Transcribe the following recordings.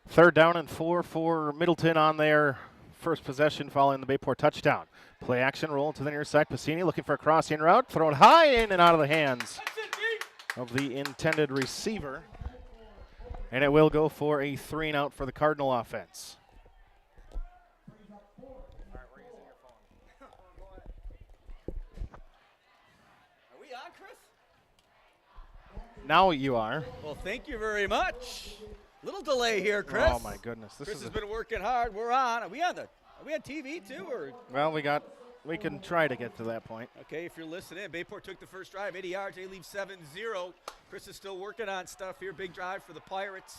Third down and 4 for Middleton on their first possession following the Bayport touchdown. Play action, roll to the near side. Passini looking for a crossing route, thrown high in and out of the hands of the intended receiver. And it will go for a 3-and-out for the Cardinal offense. Are we on, Chris? Now you are. Well, thank you very much. Little delay here, Chris. Oh my goodness, Chris has been working hard. We're on. Are we on TV too, or? Well, we can try to get to that point. Okay, if you're listening, Bayport took the first drive, 80 yards. They leave 7-0. Chris is still working on stuff here. Big drive for the Pirates.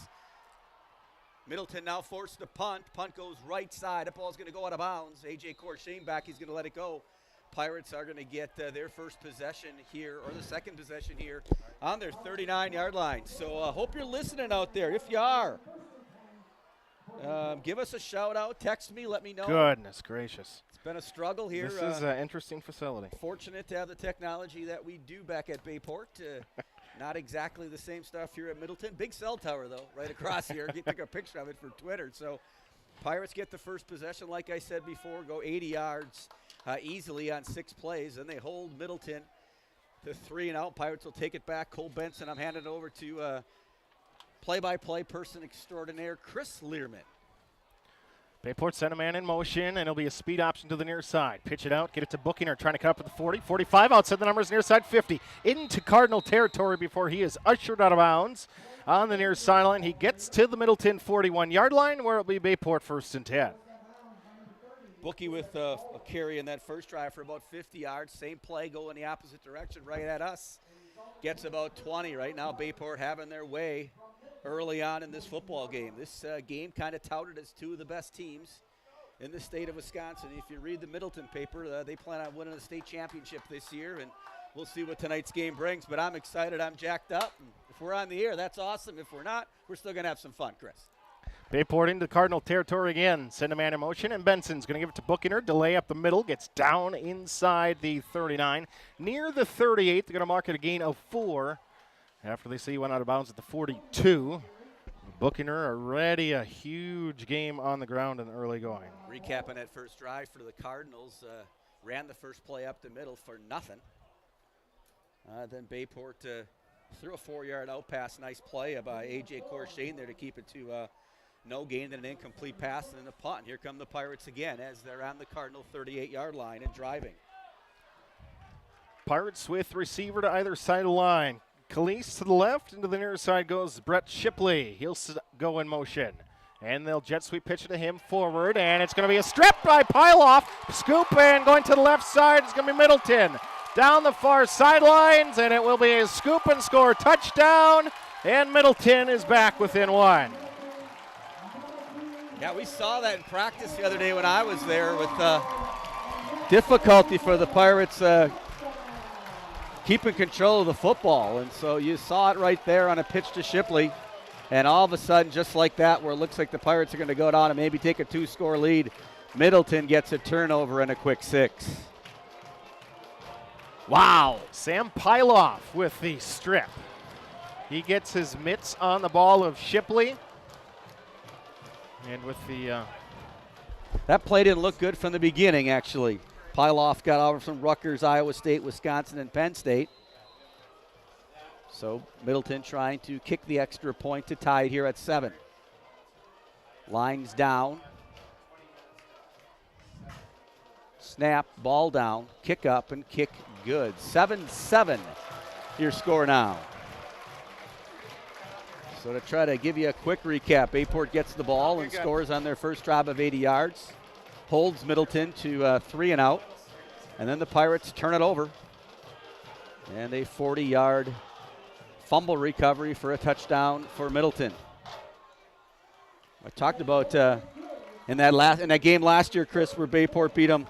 Middleton now forced to punt. Punt goes right side. That ball's going to go out of bounds. A.J. Corshane back. He's going to let it go. Pirates are going to get their first possession here, or the second possession here, on their 39-yard line. So hope you're listening out there. If you are, give us a shout-out. Text me. Let me know. Goodness gracious. It's been a struggle here. This is an interesting facility. Fortunate to have the technology that we do back at Bayport. Not exactly the same stuff here at Middleton. Big cell tower, though, right across here. Took a picture of it for Twitter. So Pirates get the first possession, like I said before, go 80 yards easily on 6 plays. And they hold Middleton to 3-and-out. Pirates will take it back. Cole Benson, I'm handing it over to play-by-play person extraordinaire, Chris Learman. Bayport sent a man in motion, and it'll be a speed option to the near side. Pitch it out, get it to Bookinger, trying to cut up at the 40, 45, outside the numbers, near side 50, into Cardinal territory before he is ushered out of bounds. On the near sideline, he gets to the Middleton 41-yard line, where it'll be Bayport 1st and 10. Bookie with a carry in that first drive for about 50 yards. Same play, go in the opposite direction, right at us. Gets about 20 right now. Bayport having their way early on in this football game. This game kind of touted as two of the best teams in the state of Wisconsin. If you read the Middleton paper, they plan on winning the state championship this year, and we'll see what tonight's game brings. But I'm excited. I'm jacked up. And if we're on the air, that's awesome. If we're not, we're still going to have some fun, Chris. Bayport into Cardinal territory again. Send a man in motion, and Benson's going to give it to Bookinger. Delay up the middle, gets down inside the 39. Near the 38, they're going to mark it a gain of 4 after they see he went out of bounds at the 42. Bookinger already a huge game on the ground in early going. Recapping that first drive for the Cardinals, ran the first play up the middle for nothing. Then Bayport threw a 4-yard out pass. Nice play by A.J. Corshane there to keep it to no gain, then an incomplete pass, and then a punt. Here come the Pirates again as they're on the Cardinal 38-yard line and driving. Pirates with receiver to either side of the line. Calise to the left, and to the near side goes Brett Shipley. He'll go in motion. And they'll jet sweep pitch it to him forward, and it's going to be a strip by Pyloff. Scoop, and going to the left side is going to be Middleton. Down the far sidelines, and it will be a scoop and score touchdown, and Middleton is back within 1. Yeah, we saw that in practice the other day when I was there with difficulty for the Pirates keeping control of the football. And so you saw it right there on a pitch to Shipley. And all of a sudden, just like that, where it looks like the Pirates are going to go down and maybe take a 2-score lead, Middleton gets a turnover and a quick 6. Wow. Sam Pyloff with the strip. He gets his mitts on the ball of Shipley. And with the that play didn't look good from the beginning, actually. Pyloff got over from Rutgers, Iowa State, Wisconsin, and Penn State. So Middleton trying to kick the extra point to tie it here at 7. Lines down. Snap, ball down, kick up, and kick good. 7-7 your score now. So to try to give you a quick recap, Bayport gets the ball and scores on their first drive of 80 yards. Holds Middleton to 3-and-out. And then the Pirates turn it over. And a 40-yard fumble recovery for a touchdown for Middleton. I talked about in that game last year, Chris, where Bayport beat them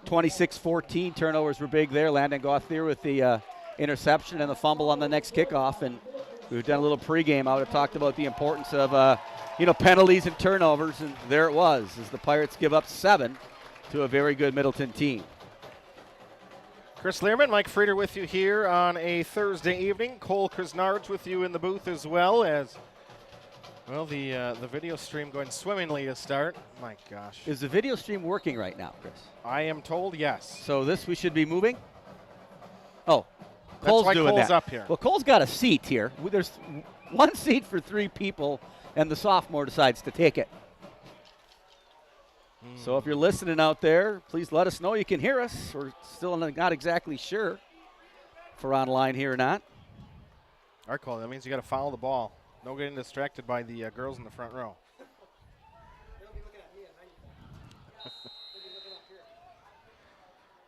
26-14. Turnovers were big there. Landon Gauthier with the interception and the fumble on the next kickoff. And we've done a little pregame. I would have talked about the importance of penalties and turnovers, and there it was, as the Pirates give up 7 to a very good Middleton team. Chris Learman, Mike Frieder with you here on a Thursday evening. Cole Krisnards with you in the booth as well, as Well, the video stream going swimmingly to start. My gosh. Is the video stream working right now, Chris? I am told yes. So we should be moving? Oh, That's Cole's why doing Cole's that. up here. Well, Cole's got a seat here. There's one seat for 3 people, and the sophomore decides to take it. So if you're listening out there, please let us know you can hear us. We're still not exactly sure if we're online here or not. Our call. That means you got to follow the ball. No getting distracted by the girls in the front row.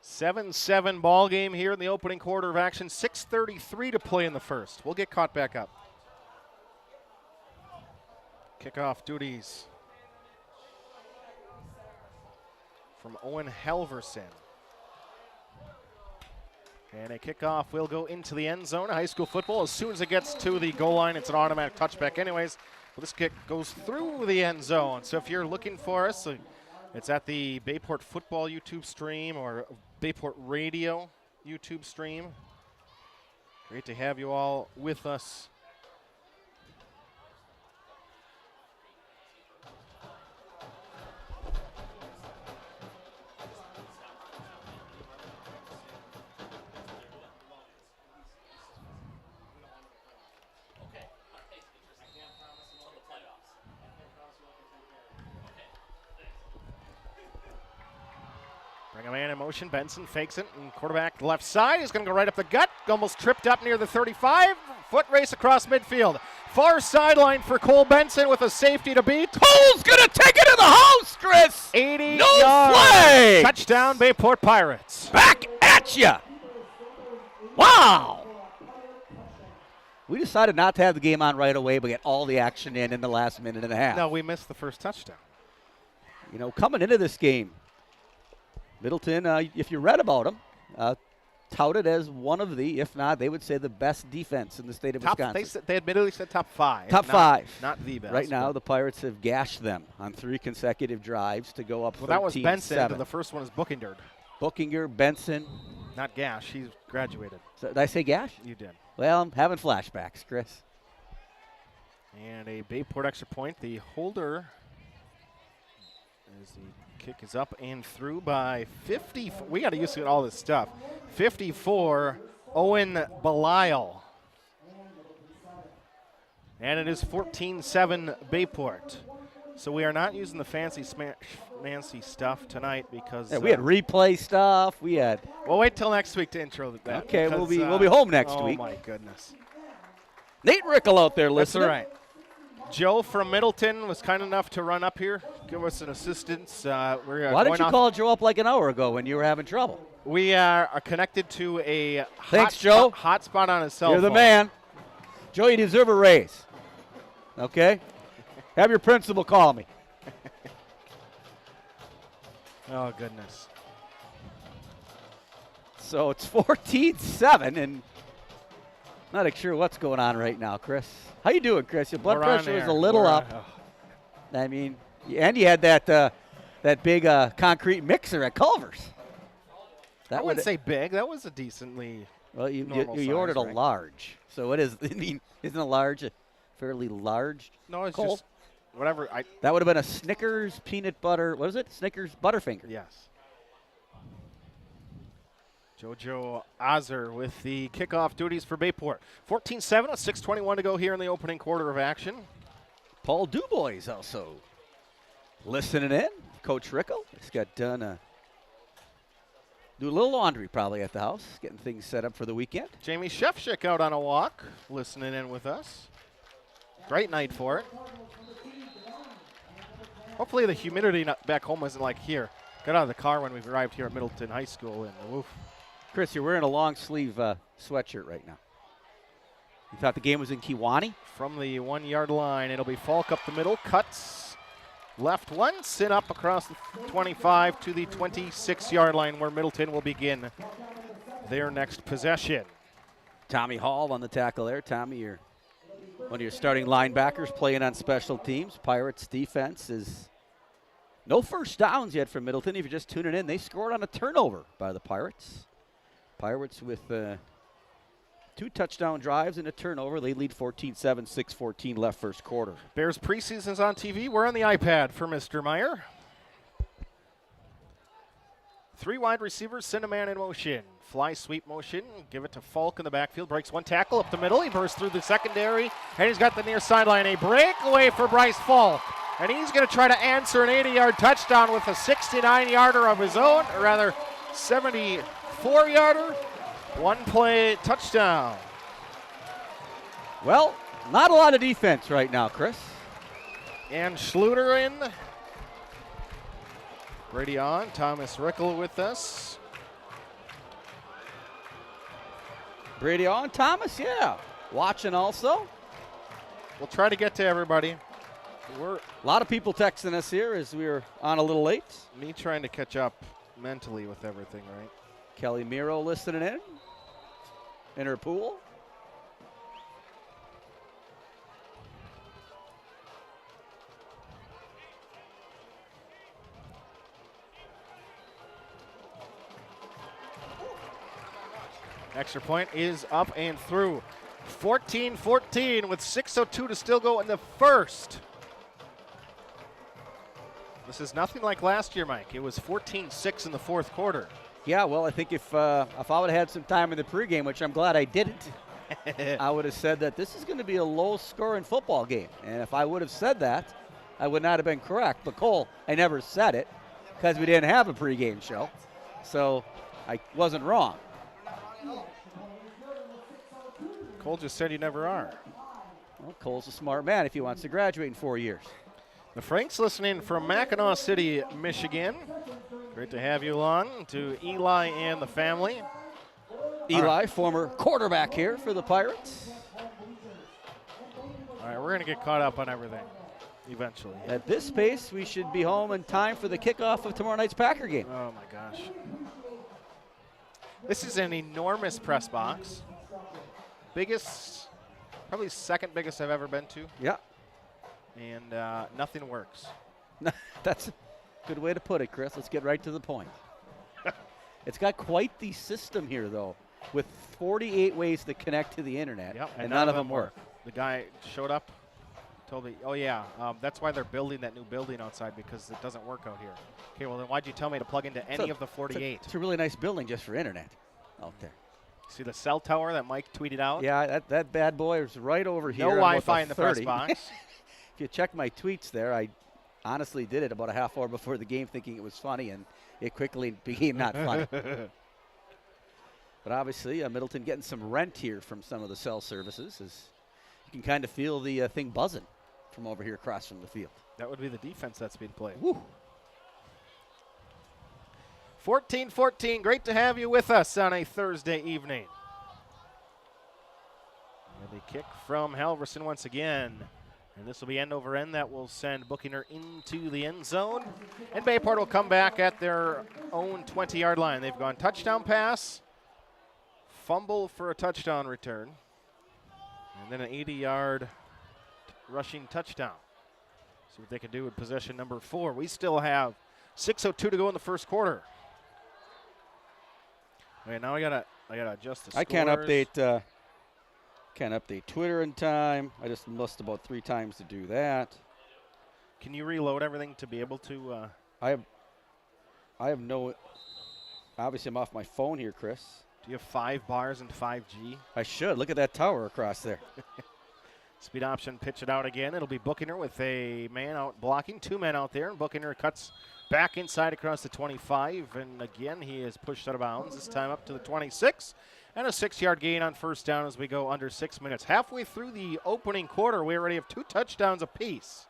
Seven 7 ball game here in the opening quarter of action. 6:33 to play in the first. We'll get caught back up. Kickoff duties from Owen Halverson. And a kickoff will go into the end zone. High school football, as soon as it gets to the goal line, it's an automatic touchback anyways. But this kick goes through the end zone. So if you're looking for us, it's at the Bayport Football YouTube stream or Bayport Radio YouTube stream. Great to have you all with us. Bring a man in motion. Benson fakes it, and quarterback left side is going to go right up the gut. Almost tripped up near the 35. Foot race across midfield. Far sideline for Cole Benson with a safety to beat. Cole's going to take it in the house, Chris. 80 no yards. flag. Touchdown, Bayport Pirates. Back at you. Wow. We decided not to have the game on right away, but get all the action in the last minute and a half. No, we missed the first touchdown. You know, coming into this game, Middleton, if you read about them, touted as one of the, if not, they would say the best defense in the state of Wisconsin. They admittedly said top 5. Top 5. Not the best. Right now, the Pirates have gashed them on 3 consecutive drives to go up 13-7. Well, that was Benson, and the first one is Bookinger. Bookinger, Benson. Not Gash. He's graduated. So, did I say gash? You did. Well, I'm having flashbacks, Chris. And a Bayport extra point. The holder, as the kick is up and through by 50. We got to use all this stuff. 54, Owen Belial. And it is 14-7 Bayport. So we are not using the fancy stuff tonight because we had replay stuff. We had. Well, wait till next week to intro that. Okay, we'll be home next week. Oh my goodness. Nate Rickle out there listening. That's all right. Joe from Middleton was kind enough to run up here, give us an assistance. Why didn't you call Joe up like an hour ago when you were having trouble? We are connected to a hotspot on his cell phone. You're the man. Joe, you deserve a raise. Okay? Have your principal call me. Oh, goodness. So it's 14-7, and not sure what's going on right now, Chris. How you doing, Chris? Your blood pressure was a little up. I mean, and you had that big concrete mixer at Culver's. I wouldn't say big. That was a decently you ordered a large. So what is? I mean, isn't a large a fairly large? No, it's Cole? just whatever. That would have been a Snickers peanut butter. What is it? Snickers Butterfinger. Yes. JoJo Ozer with the kickoff duties for Bayport. 14-7 with 6:21 to go here in the opening quarter of action. Paul Dubois also listening in. Coach Rickle has got done do a little laundry probably at the house, getting things set up for the weekend. Jamie Shefchik out on a walk, listening in with us. Great night for it. Hopefully the humidity back home isn't like here. Got out of the car when we arrived here at Middleton High School, and woof. Chris, you're wearing a long sleeve sweatshirt right now. You thought the game was in Kewanee? From the 1 yard line, it'll be Falk up the middle, cuts left once, and up across the 25 to the 26 yard line where Middleton will begin their next possession. Tommy Hall on the tackle there. Tommy, one of your starting linebackers playing on special teams. Pirates defense is no first downs yet for Middleton. If you're just tuning in, they scored on a turnover by the Pirates. Pirates with 2 touchdown drives and a turnover. They lead 14-7, 6:14 left first quarter. Bears preseason's on TV. We're on the iPad for Mr. Meyer. 3 wide receivers, send a man in motion. Fly sweep motion, give it to Falk in the backfield. Breaks 1 tackle up the middle. He bursts through the secondary, and he's got the near sideline. A breakaway for Bryce Falk. And he's going to try to answer an 80-yard touchdown with a 69-yarder of his own, or rather 74-yarder. 1-play touchdown. Well, not a lot of defense right now, Chris. And Schluter in. Brady on. Thomas Rickel with us. Brady on. Thomas, yeah. Watching also. We'll try to get to everybody. A lot of people texting us here as we were on a little late. Me trying to catch up mentally with everything, right? Kelly Miro listening in her pool. Extra point is up and through. 14-14 with 6:02 to still go in the first. This is nothing like last year, Mike. It was 14-6 in the fourth quarter. Yeah, well, I think if I would have had some time in the pregame, which I'm glad I didn't, I would have said that this is going to be a low-scoring football game. And if I would have said that, I would not have been correct. But, Cole, I never said it because we didn't have a pregame show. So I wasn't wrong. Cole just said you never are. Well, Cole's a smart man if he wants to graduate in 4 years. The Franks listening from Mackinac City, Michigan. Great to have you along. To Eli and the family. Eli, former quarterback here for the Pirates. All right, we're going to get caught up on everything eventually. At this pace, we should be home in time for the kickoff of tomorrow night's Packer game. Oh, my gosh. This is an enormous press box. Biggest, probably second biggest I've ever been to. Yeah. And nothing works. That's a good way to put it, Chris. Let's get right to the point. It's got quite the system here, though, with 48 ways to connect to the internet, yep, and none of them work. The guy showed up, told me, oh, yeah, that's why they're building that new building outside, because it doesn't work out here. Okay, well, then why'd you tell me to plug into any of the 48? It's a really nice building just for internet out there. See the cell tower that Mike tweeted out? Yeah, that bad boy is right over here. No Wi-Fi in the press box. If you check my tweets there, I honestly did it about a half hour before the game thinking it was funny, and it quickly became not funny. But obviously, Middleton getting some rent here from some of the cell services. As you can kind of feel the thing buzzing from over here across from the field. That would be the defense that's being played. Woo. 14-14, great to have you with us on a Thursday evening. And the kick from Halverson once again. And this will be end over end. That will send Buchinger into the end zone. And Bayport will come back at their own 20-yard line. They've gone touchdown pass, fumble for a touchdown return, and then an 80-yard rushing touchdown. See what they can do with possession number 4. We still have 6:02 to go in the first quarter. Okay, now I gotta adjust the scores. I can't update Twitter in time. I just must about 3 times to do that. Can you reload everything to be able to? I have no. Obviously, I'm off my phone here, Chris. Do you have 5 bars and 5G? I should. Look at that tower across there. Speed option, pitch it out again. It'll be Buchinger with a man out blocking, 2 men out there, and Buchinger cuts back inside across the 25, and again he is pushed out of bounds. This time up to the 26. And a 6-yard gain on first down as we go under 6 minutes. Halfway through the opening quarter, we already have 2 touchdowns apiece.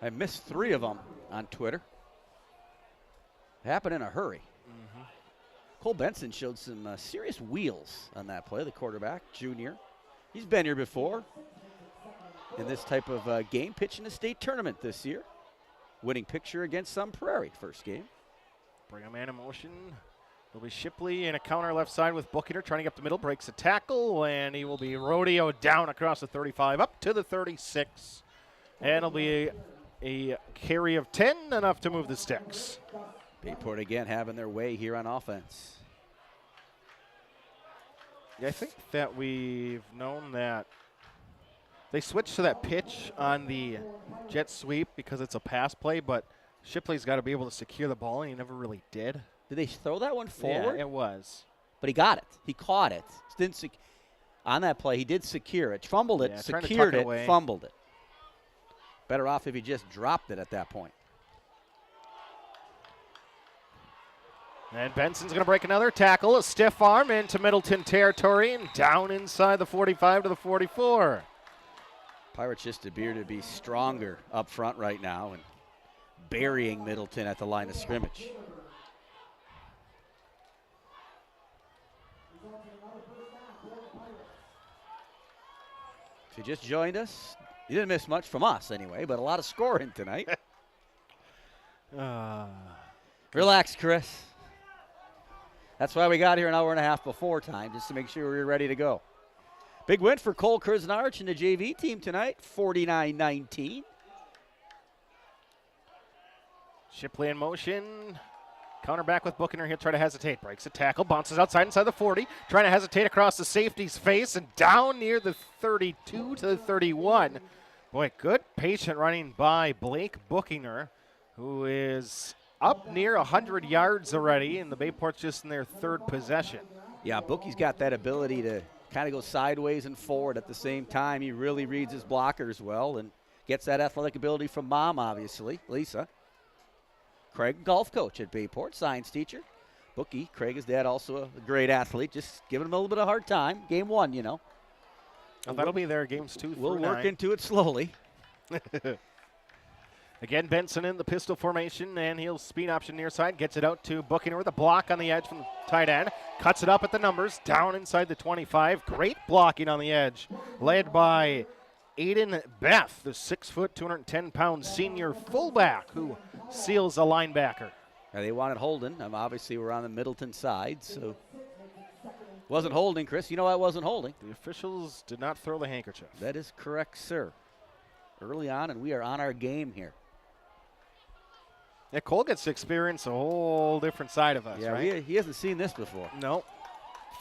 I missed 3 of them on Twitter. It happened in a hurry. Mm-hmm. Cole Benson showed some serious wheels on that play, the quarterback, junior. He's been here before in this type of game, pitching a state tournament this year. Winning picture against Sun Prairie, first game. Bring a man in motion. It'll be Shipley in a counter left side with Buchinger trying to get up the middle, breaks a tackle, and he will be rodeoed down across the 35 up to the 36. And it'll be a carry of 10, enough to move the sticks. Bayport again having their way here on offense. Yeah, I think that we've known that they switched to that pitch on the jet sweep because it's a pass play, but Shipley's got to be able to secure the ball, and he never really did. Did they throw that one forward? Yeah, it was. But he got it. He caught it. On that play, he did secure it. Fumbled it, Yeah, secured it, away. fumbled it. Better off if he just dropped it at that point. And Benson's going to break another tackle, a stiff arm into Middleton territory, and down inside the 45 to the 44. Pirates just appear to be stronger up front right now and burying Middleton at the line of scrimmage. If you just joined us, you didn't miss much from us anyway, but a lot of scoring tonight. Relax, Chris. That's why we got here an hour and a half before time, just to make sure we were ready to go. Big win for Cole Krasnarch and the JV team tonight, 49-19. Shipley in motion. Counter back with Buckner. He'll try to hesitate. Breaks a tackle. Bounces outside inside the 40. Trying to hesitate across the safety's face and down near the 32 to the 31. Boy, good patient running by Blake Buckner, who is up near 100 yards already, and the Bayport's just in their third possession. Yeah, Bookie's got that ability to kind of go sideways and forward at the same time. He really reads his blockers well and gets that athletic ability from Mom, obviously, Lisa. Craig, golf coach at Bayport, science teacher. Bookie, Craig, his dad, also a great athlete. Just giving him a little bit of a hard time. Game one, you know. Well, that'll be there, games 2 through 9. We'll work into it slowly. Again, Benson in the pistol formation, and he'll speed option near side. Gets it out to Buckner with a block on the edge from the tight end. Cuts it up at the numbers, down inside the 25. Great blocking on the edge, led by Aiden Beth, the 6', 210-pound senior fullback who seals a linebacker. Now they wanted holding. Obviously, we're on the Middleton side, so wasn't holding, Chris. You know I wasn't holding. The officials did not throw the handkerchief. That is correct, sir. Early on, and we are on our game here. Yeah, Cole gets to experience a whole different side of us, Yeah, right? he hasn't seen this before. No.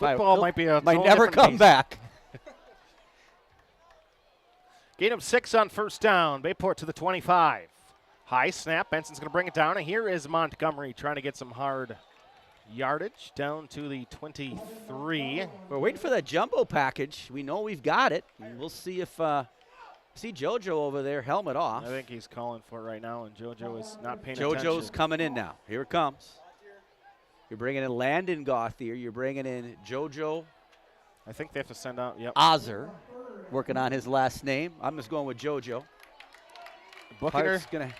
Football might be a might whole never different come beast. back. Gain of 6 on first down. Bayport to the 25. High snap. Benson's going to bring it down. And here is Montgomery trying to get some hard yardage down to the 23. We're waiting for that jumbo package. We know we've got it. And we'll see if see JoJo over there, helmet off. I think he's calling for it right now, and JoJo is not paying attention. JoJo's coming in now. Here it comes. You're bringing in Landon Gauthier. You're bringing in JoJo I think they have to send out, Ozer, working on his last name. I'm just going with JoJo. Buckner Gonna,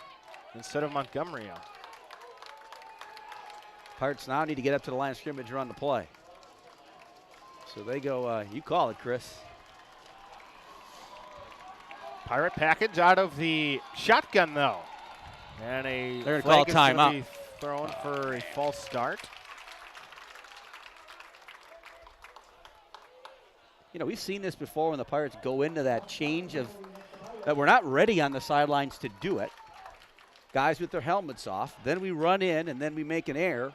instead of Montgomery out. Pirates now need to get up to the line of scrimmage and run the play. So they go, you call it, Chris. Pirate package out of the shotgun, though. And They're a gonna flag call is gonna timeout. be thrown for a false start. You know, we've seen this before when the Pirates go into that change of that we're not ready on the sidelines to do it. Guys with their helmets off. Then we run in, and then we make an error,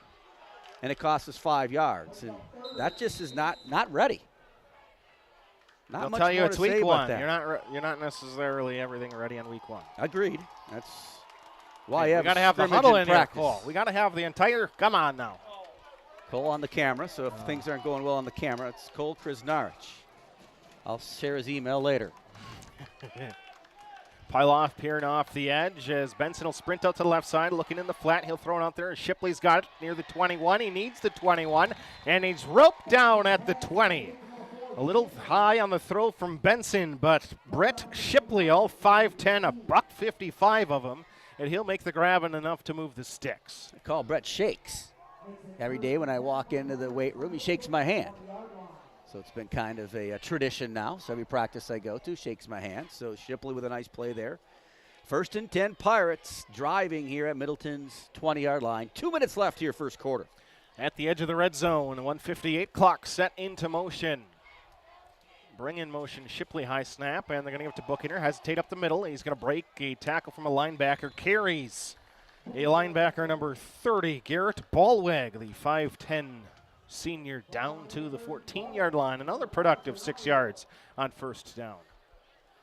and it costs us 5 yards. And that just is not ready. Not They'll much tell you more it's to say week about one. that. You're not necessarily everything ready on week one. Agreed. That's why you we have got to have the scrimmage huddle and in here, practice. Cole. We got to have the entire. Come on now. Cole on the camera, so if things aren't going well on the camera, it's Cole Krasnarch. I'll share his email later. Pyloff peering off the edge as Benson will sprint out to the left side, looking in the flat. He'll throw it out there. Shipley's got it near the 21. He needs the 21, and he's roped down at the 20. A little high on the throw from Benson, but Brett Shipley, all 5'10", a $155 of him, and he'll make the grab and enough to move the sticks. I call Brett Shakes. Every day when I walk into the weight room, he shakes my hand. So it's been kind of a tradition now. So every practice I go to, shakes my hand. So Shipley with a nice play there. 1st and 10 Pirates driving here at Middleton's 20-yard line. 2 minutes left here first quarter. At the edge of the red zone, 1:58 clock set into motion. Bring in motion Shipley, high snap, and they're going to give it to Buckner. Hesitate up the middle. He's going to break a tackle from a linebacker. Carries a linebacker number 30, Garrett Ballweg, the 5'10 senior down to the 14-yard line. Another productive 6 yards on first down.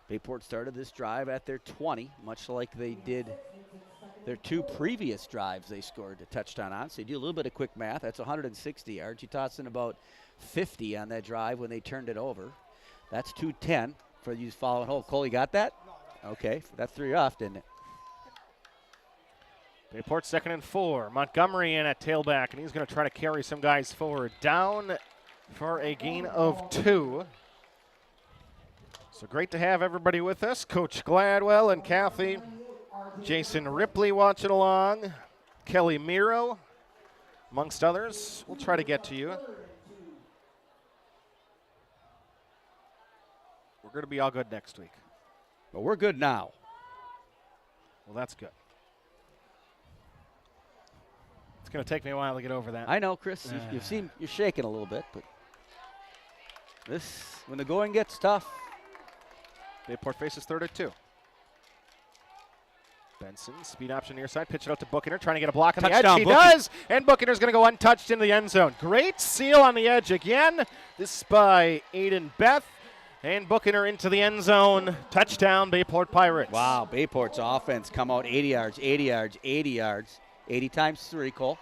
Bayport started this drive at their 20, much like they did their 2 previous drives they scored a touchdown on. So you do a little bit of quick math. That's 160 yards. You toss in about 50 on that drive when they turned it over. That's 210 for you following hole. Cole, you got that? Okay, that threw you off, didn't it? Bayport 2nd and 4. Montgomery in at tailback, and he's going to try to carry some guys forward. Down for a gain of 2. So great to have everybody with us. Coach Gladwell and Kathy. Jason Ripley watching along. Kelly Miro, amongst others. We'll try to get to you. We're going to be all good next week. But we're good now. Well, that's good. It's going to take me a while to get over that. I know, Chris. You've seen you're shaking a little bit, but this, when the going gets tough. Bayport faces 3rd and 2. Benson, speed option near side, pitch it out to Buchaner, trying to get a block on the edge. He does, and Buchaner's going to go untouched into the end zone. Great seal on the edge again. This by Aiden Beth, and Buchaner into the end zone. Touchdown, Bayport Pirates. Wow, Bayport's offense come out 80 yards, 80 yards, 80 yards. 80 times 3, Cole.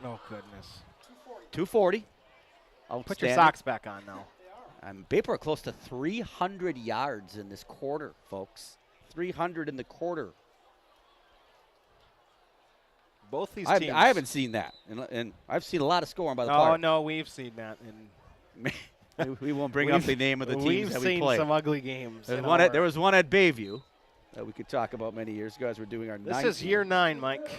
Oh, goodness. 240. Put your socks back on now. Bayport close to 300 yards in this quarter, folks. 300 in the quarter. Both these teams. I haven't seen that, and I've seen a lot of scoring by the Pirates. Oh, no, we've seen that. We won't bring up the name of the teams that we play. We've seen some ugly games. There was one at Bayview that we could talk about many years ago as we're doing our 9th. This is year 9, Mike.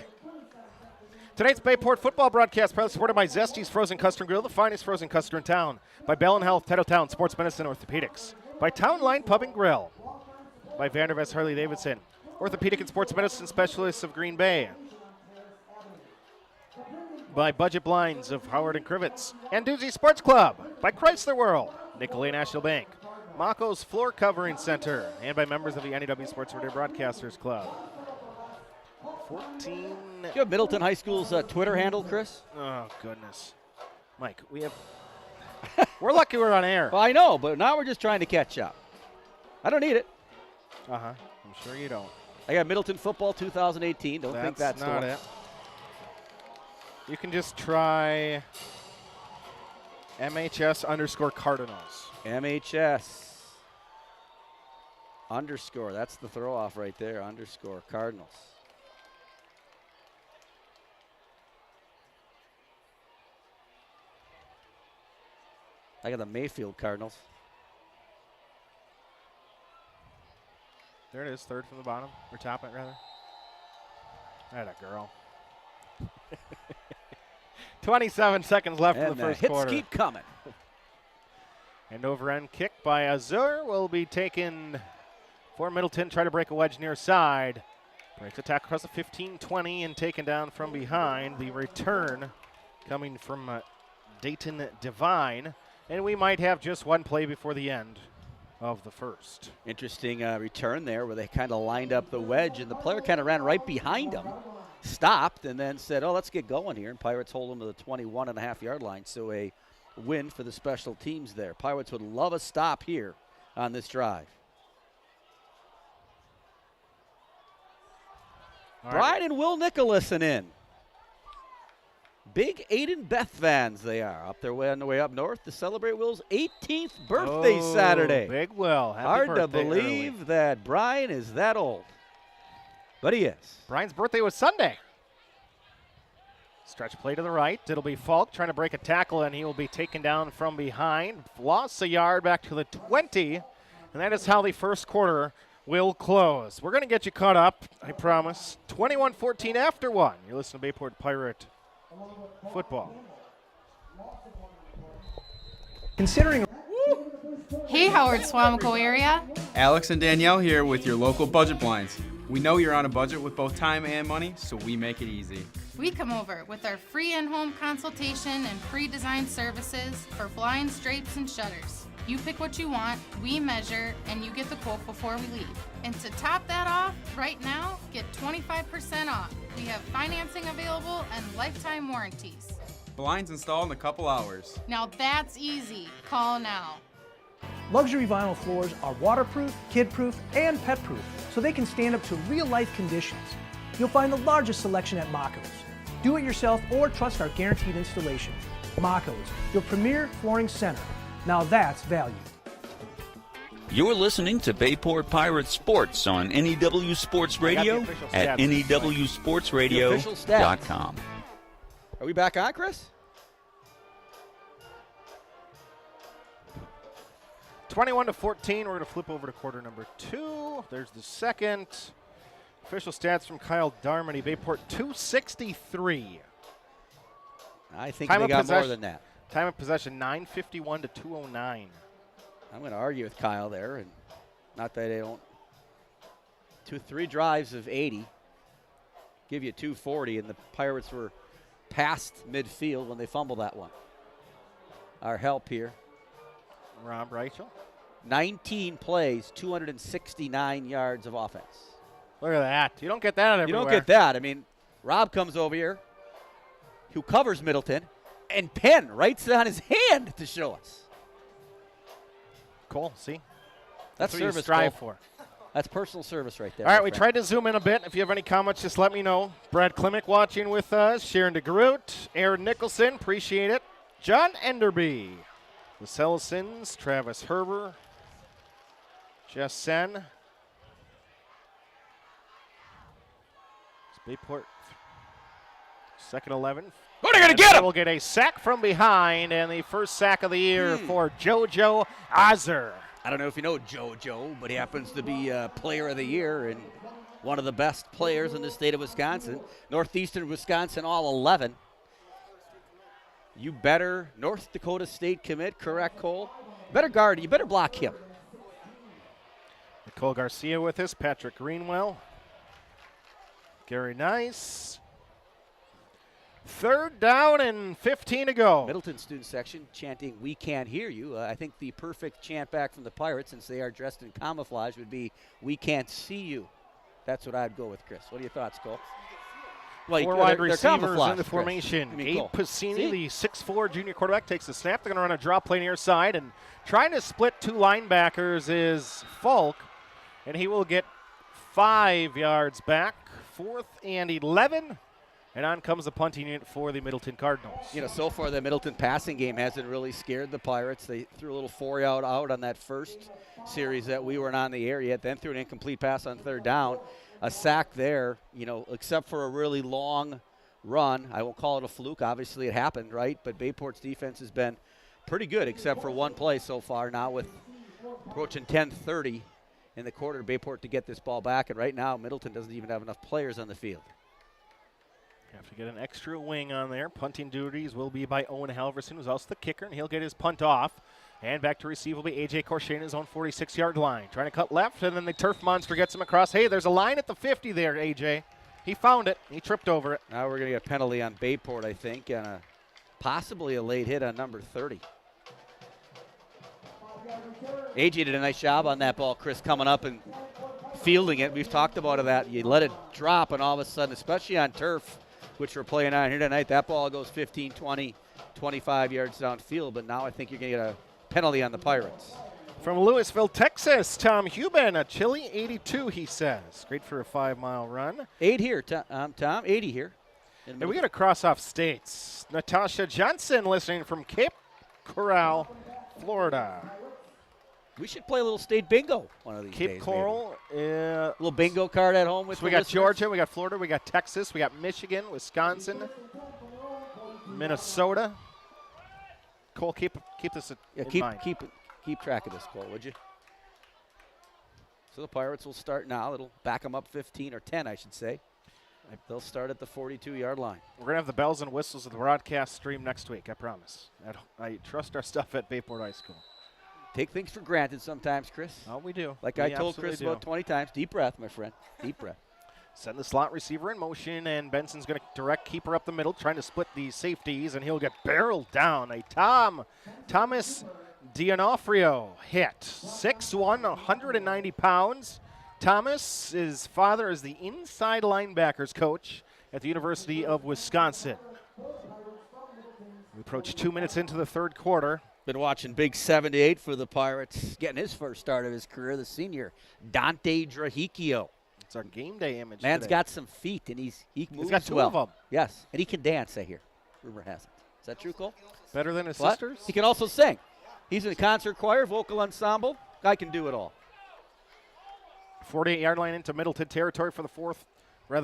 Tonight's Bayport football broadcast proudly supported by Zesty's Frozen Custard Grill, the finest frozen custard in town. By Bell & Health, Titletown, Sports Medicine, Orthopedics. By Town Line Pub and Grill. By Vandervest Harley Davidson, Orthopedic and Sports Medicine Specialists of Green Bay. By Budget Blinds of Howard and Crivets. And Doozy Sports Club. By Chrysler World, Nicolay National Bank. Mako's Floor Covering Center. And by members of the NEW Sports Radio Broadcasters Club. 14. Do you have Middleton High School's Twitter handle, Chris? Oh, goodness. Mike, we're lucky we're on air. Well, I know, but now we're just trying to catch up. I don't need it. Uh-huh. I'm sure you don't. I got Middleton Football 2018. Don't think that's not it. You can just try MHS_Cardinals. MHS _ That's the throw off right there. _ Cardinals. I got the Mayfield Cardinals. There it is, 3rd from the bottom, or top it rather. That a girl. 27 seconds left in the first quarter. Hits keep coming. And over-end kick by Azur will be taken for Middleton. Try to break a wedge near side. Breaks attack across the 15-20 and taken down from behind. The return coming from Dayton Devine. And we might have just one play before the end of the first. Interesting return there where they kind of lined up the wedge, and the player kind of ran right behind him, stopped, and then said, oh, let's get going here. And Pirates hold them to the 21.5-yard line. So a win for the special teams there. Pirates would love a stop here on this drive. All Brian right. And Will Nicholson in. Big Aiden Beth fans they are. Up their way on the way up north to celebrate Will's 18th birthday Saturday. Big Will. Happy Hard birthday to believe early. that Brian is that old. But he is. Brian's birthday was Sunday. Stretch play to the right. It'll be Falk trying to break a tackle, and he will be taken down from behind. Lost a yard back to the 20, and that is how the first quarter will close. We're going to get you caught up, I promise. 21-14 after one. You're listening to Bayport Pirate Football. Considering. Hey, Howard Swamico area. Alex and Danielle here with your local budget blinds. We know you're on a budget with both time and money, so we make it easy. We come over with our free in-home consultation and free design services for blinds, drapes, and shutters. You pick what you want, we measure, and you get the quote before we leave. And to top that off, right now, get 25% off. We have financing available and lifetime warranties. Blinds installed in a couple hours. Now that's easy. Call now. Luxury vinyl floors are waterproof, kid-proof, and pet-proof, so they can stand up to real-life conditions. You'll find the largest selection at Mako's. Do it yourself or trust our guaranteed installation. Mako's, your premier flooring center. Now that's value. You're listening to Bayport Pirates Sports on NEW Sports Radio at newsportsradio.com. Are we back on, Chris? 21-14. We're going to flip over to quarter number 2. There's the second. Official stats from Kyle Darmody. Bayport 263. I think they got more than that. Time of possession 9:51 to 2:09. I'm going to argue with Kyle there, and not that they don't. 3 drives of 80 give you 240, and the Pirates were past midfield when they fumbled that one. Our help here. Rob Reichel. 19 plays, 269 yards of offense. Look at that. You don't get that everywhere. You don't get that. I mean, Rob comes over here, who covers Middleton, and Penn writes it on his hand to show us. Cole, see? That's what service, you strive Cole. for. That's personal service right there. All right, we tried to zoom in a bit. If you have any comments, just let me know. Brad Klimek watching with us. Sharon DeGroot, Aaron Nicholson, appreciate it. John Enderby. The Sellisons, Travis Herber, Jess Sen. Bayport, second 11. What are they going to get him? We'll get a sack from behind, and the first sack of the year for JoJo Ozer. I don't know if you know JoJo, but he happens to be Player of the Year and one of the best players in the state of Wisconsin. Northeastern Wisconsin, all 11. You better, North Dakota State commit, correct, Cole? Better guard, you better block him. Nicole Garcia with us, Patrick Greenwell, Gary Nice. Third down and 15 to go. Middleton student section chanting, "We can't hear you." I think the perfect chant back from the Pirates, since they are dressed in camouflage, would be, "We can't see you." That's what I'd go with, Chris. What are your thoughts, Cole? Well, 4 wide they're receivers in the Chris. formation. I mean, Gabe Cole. Pacini, the 6'4 junior quarterback, takes the snap. They're going to run a draw play near side, and trying to split 2 linebackers is Falk, and he will get 5 yards back. 4th and 11. And on comes the punting unit for the Middleton Cardinals. You know, so far the Middleton passing game hasn't really scared the Pirates. They threw a little 4-yard out on that first series that we weren't on the air yet, then threw an incomplete pass on third down. A sack there, you know, except for a really long run. I won't call it a fluke. Obviously it happened, right? But Bayport's defense has been pretty good except for one play so far. Now with approaching 10:30 in the quarter, Bayport to get this ball back. And right now Middleton doesn't even have enough players on the field. Have to get an extra wing on there. Punting duties will be by Owen Halverson, who's also the kicker, and he'll get his punt off. And back to receive will be A.J. Corshane in his own 46-yard line. Trying to cut left, and then the turf monster gets him across. Hey, there's a line at the 50 there, A.J. He found it. He tripped over it. Now we're going to get a penalty on Bayport, I think, and possibly a late hit on number 30. A.J. did a nice job on that ball, Chris, coming up and fielding it. We've talked about that. You let it drop, and all of a sudden, especially on turf, which we're playing on here tonight, that ball goes 15, 20, 25 yards downfield. But now I think you're going to get a penalty on the Pirates. From Louisville, Texas, Tom Huben, a chilly 82, he says. Great for a 5-mile run. 8 here, Tom. 80 here. And we got to cross off states. Natasha Johnson listening from Cape Coral, Florida. We should play a little state bingo one of these days. Cape Coral. A little bingo card at home with So we got Georgia, we got Florida, we got Texas, we got Michigan, Wisconsin, Minnesota. Cole, keep this in mind. Keep track of this, Cole, would you? So the Pirates will start now. It'll back them up 15 or 10, I should say. They'll start at the 42-yard line. We're going to have the bells and whistles of the broadcast stream next week, I promise. I trust our stuff at Bayport High School. Take things for granted sometimes, Chris. Oh, we do. Like I told Chris about 20 times. Deep breath, my friend. Deep breath. Send the slot receiver in motion, and Benson's going to direct keeper up the middle, trying to split these safeties, and he'll get barreled down. A Thomas D'Onofrio hit. 6'1", 190 pounds. Thomas, his father is the inside linebackers coach at the University of Wisconsin. We approach 2 minutes into the third quarter. Been watching Big 78 for the Pirates, getting his first start of his career, the senior, Dante Drahikio. It's our game day image Man's today. got some feet, and he moves got two well. of them. Yes, and he can dance, I hear. Rumor has it. Is that true, Cole? Better than his What? sisters? He can also sing. He's in a concert choir, vocal ensemble. Guy can do it all. 48-yard line into Middleton territory for the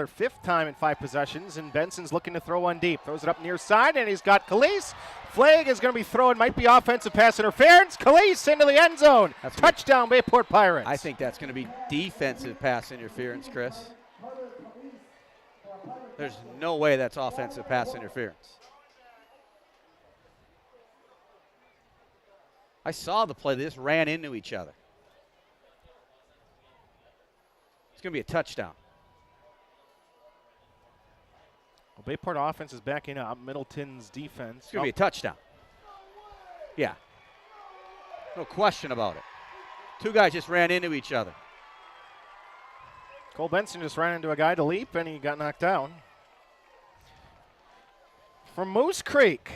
fifth time in 5 possessions, and Benson's looking to throw one deep. Throws it up near side, and he's got Calise. Flag is going to be thrown, might be offensive pass interference. Calise into the end zone. Touchdown, Bayport Pirates. I think that's going to be defensive pass interference, Chris. There's no way that's offensive pass interference. I saw the play. They just ran into each other. It's going to be a touchdown. Well, Bayport offense is backing up. Middleton's defense. It's going to be a touchdown. Yeah. No question about it. Two guys just ran into each other. Cole Benson just ran into a guy to leap, and he got knocked down. From Moose Creek,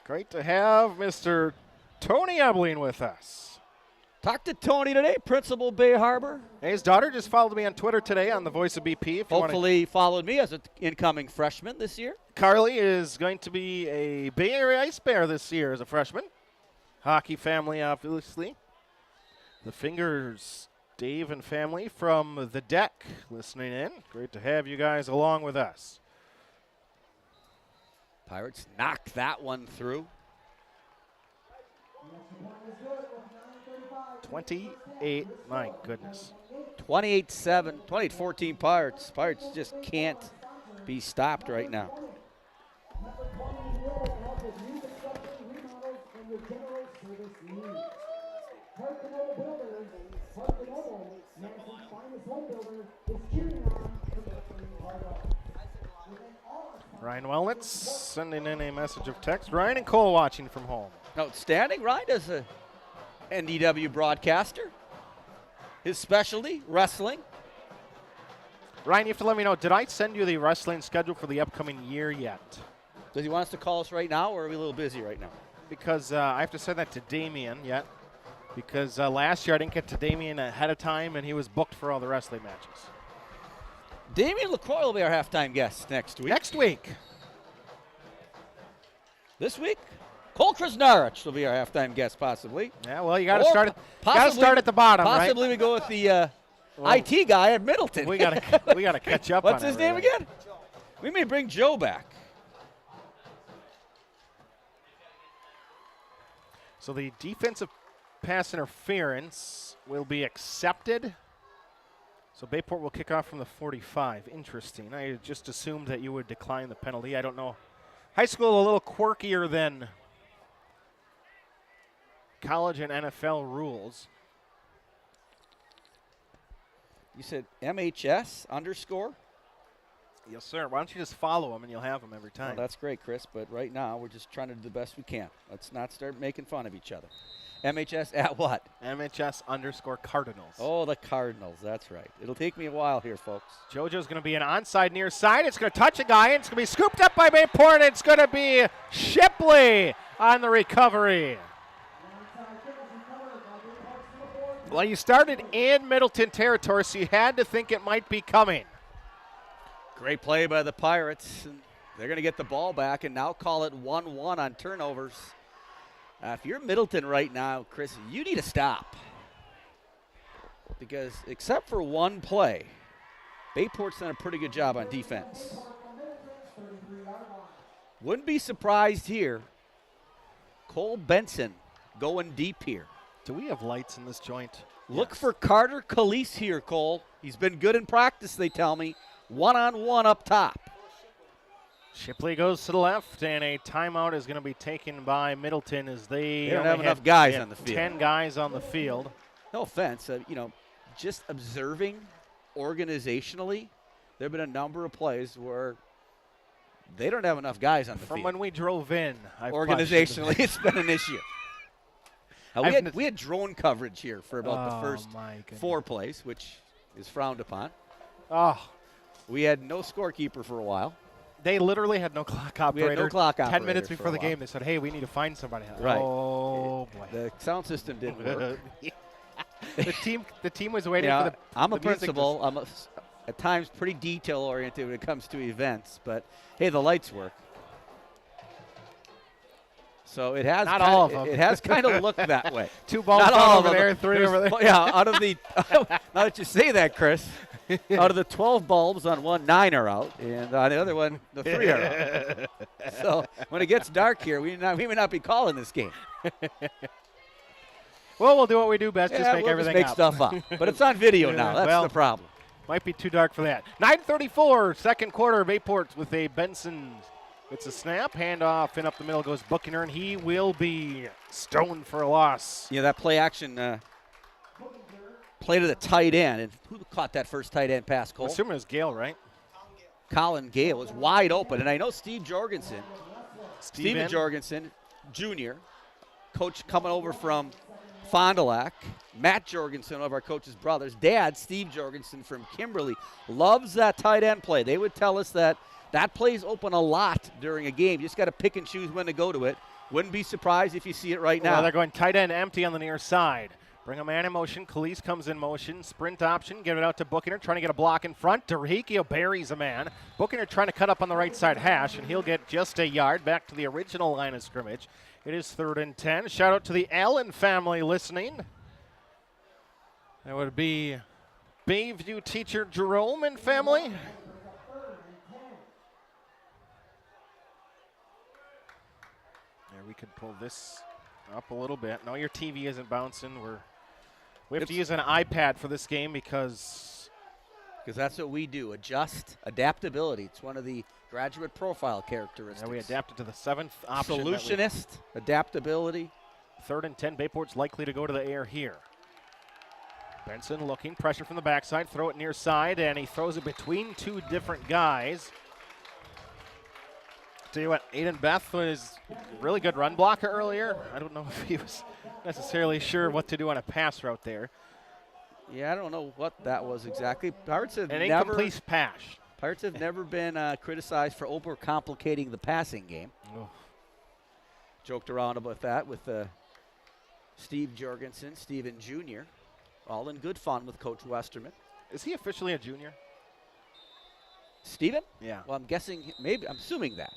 great to have Mr. Tony Ebling with us. Talked to Tony today, Principal Bay Harbor. Hey, his daughter just followed me on Twitter today on the Voice of BP. Hopefully followed me as an incoming freshman this year. Carly is going to be a Bay Area Ice Bear this year as a freshman. Hockey family, obviously. The Fingers, Dave and family from the deck listening in. Great to have you guys along with us. Pirates knocked that one through. 28, my goodness. 28-7, 28-14 Pirates. Pirates just can't be stopped right now. Ryan Wellnitz sending in a message of text. Ryan and Cole watching from home. Outstanding. Ryan is a NDW broadcaster. His specialty, wrestling. Ryan, you have to let me know, did I send you the wrestling schedule for the upcoming year yet? Does he want us to call us right now, or are we a little busy right now? Because I have to send that to Damien yet. Because last year I didn't get to Damien ahead of time, and he was booked for all the wrestling matches. Damien LaCroix will be our halftime guest next week. Next week. This week, Cole Krasnarich will be our halftime guest, possibly. Yeah, well, you got to start at the bottom, possibly right? We go with the IT guy at Middleton. We got to catch up. What's on his it, name really. again? We may bring Joe back. So the defensive pass interference will be accepted. So Bayport will kick off from the 45. Interesting. I just assumed that you would decline the penalty. I don't know. High school a little quirkier than college and NFL rules. You said MHS _? Yes, sir. Why don't you just follow them and you'll have them every time. Well, that's great, Chris, but right now we're just trying to do the best we can. Let's not start making fun of each other. MHS at what? MHS _Cardinals. Oh, the Cardinals. That's right. It'll take me a while here, folks. JoJo's going to be an onside near side. It's going to touch a guy, and it's going to be scooped up by Bayport. It's going to be Shipley on the recovery. Well, you started in Middleton territory, so you had to think it might be coming. Great play by the Pirates. And they're going to get the ball back and now call it 1-1 on turnovers. If you're Middleton right now, Chris, you need to stop. Because except for one play, Bayport's done a pretty good job on defense. Wouldn't be surprised here. Cole Benson going deep here. Do we have lights in this joint? Look Yes. for Carter Calise here, Cole. He's been good in practice, they tell me. One-on-one up top. Shipley goes to the left, and a timeout is going to be taken by Middleton as they don't only have had- enough guys they had on the field. 10 guys on the field. No offense, just observing organizationally, there have been a number of plays where they don't have enough guys on the From field. when we drove in, I've Organizationally, it's been an issue. I've We had drone coverage here for about the Oh, first my goodness. 4 plays, which is frowned upon. Oh, We had no scorekeeper for a while. They literally had no clock operator. We had no clock 10 operator minutes for a before the while. game, they said, hey, we need to find somebody. Right. Oh, boy. The sound system didn't work. the team was waiting Yeah, for the I'm a the music to- principal. I'm at times pretty detail-oriented when it comes to events, but, hey, the lights work. So it has Not kinda, all of them. It has kind of looked that way. 2 balls Not gone all over of them. there, 3 over there. Yeah, out of the now that you say that, Chris, out of the 12 bulbs on one, 9 are out, and on the other one, the 3 are out. So when it gets dark here, we may not be calling this game. Well, we'll do what we do best, just make we'll everything make up. stuff up. But it's on video Yeah, now. That's well, the problem. Might be too dark for that. 9:34, second quarter. Bayport with a Benson. It's a snap, handoff, and up the middle goes Buckner, and he will be stoned for a loss. Yeah, that play action play to the tight end. And who caught that first tight end pass, I'm Cole? assuming it was Gale, right? Colin Gale was wide open. And I know Steve Jorgensen, Steven in. Jorgensen, Jr., coach coming over from Fond du Lac. Matt Jorgensen, one of our coach's brothers. Dad, Steve Jorgensen from Kimberly, loves that tight end play. They would tell us that plays open a lot during a game. You just got to pick and choose when to go to it. Wouldn't be surprised if you see it right now. Well, they're going tight end empty on the near side. Bring a man in motion. Khalees comes in motion. Sprint option. Give it out to Buckner, trying to get a block in front. Derrickio buries a man. Buckner trying to cut up on the right side hash, and he'll get just a yard back to the original line of scrimmage. It is 3rd and 10. Shout out to the Allen family listening. That would be Bayview teacher Jerome and family. There, we could pull this up a little bit. No, your TV isn't bouncing. We have to use an iPad for this game because that's what we do. Adjust, adaptability. It's one of the graduate profile characteristics. we adapted to the 7th option. Solutionist, adaptability. 3rd and 10. Bayport's likely to go to the air here. Benson looking, pressure from the backside, throw it near side, and he throws it between 2 different guys. Tell you what, Aiden Beth was a really good run blocker earlier. I don't know if he was necessarily sure what to do on a pass route there. Yeah, I don't know what that was exactly. Pirates have An never incomplete pass. Pirates have never been criticized for overcomplicating the passing game. Oh. Joked around about that with Steve Jorgensen, Steven Jr., all in good fun with Coach Westerman. Is he officially a junior? Steven? Yeah. Well, I'm assuming that.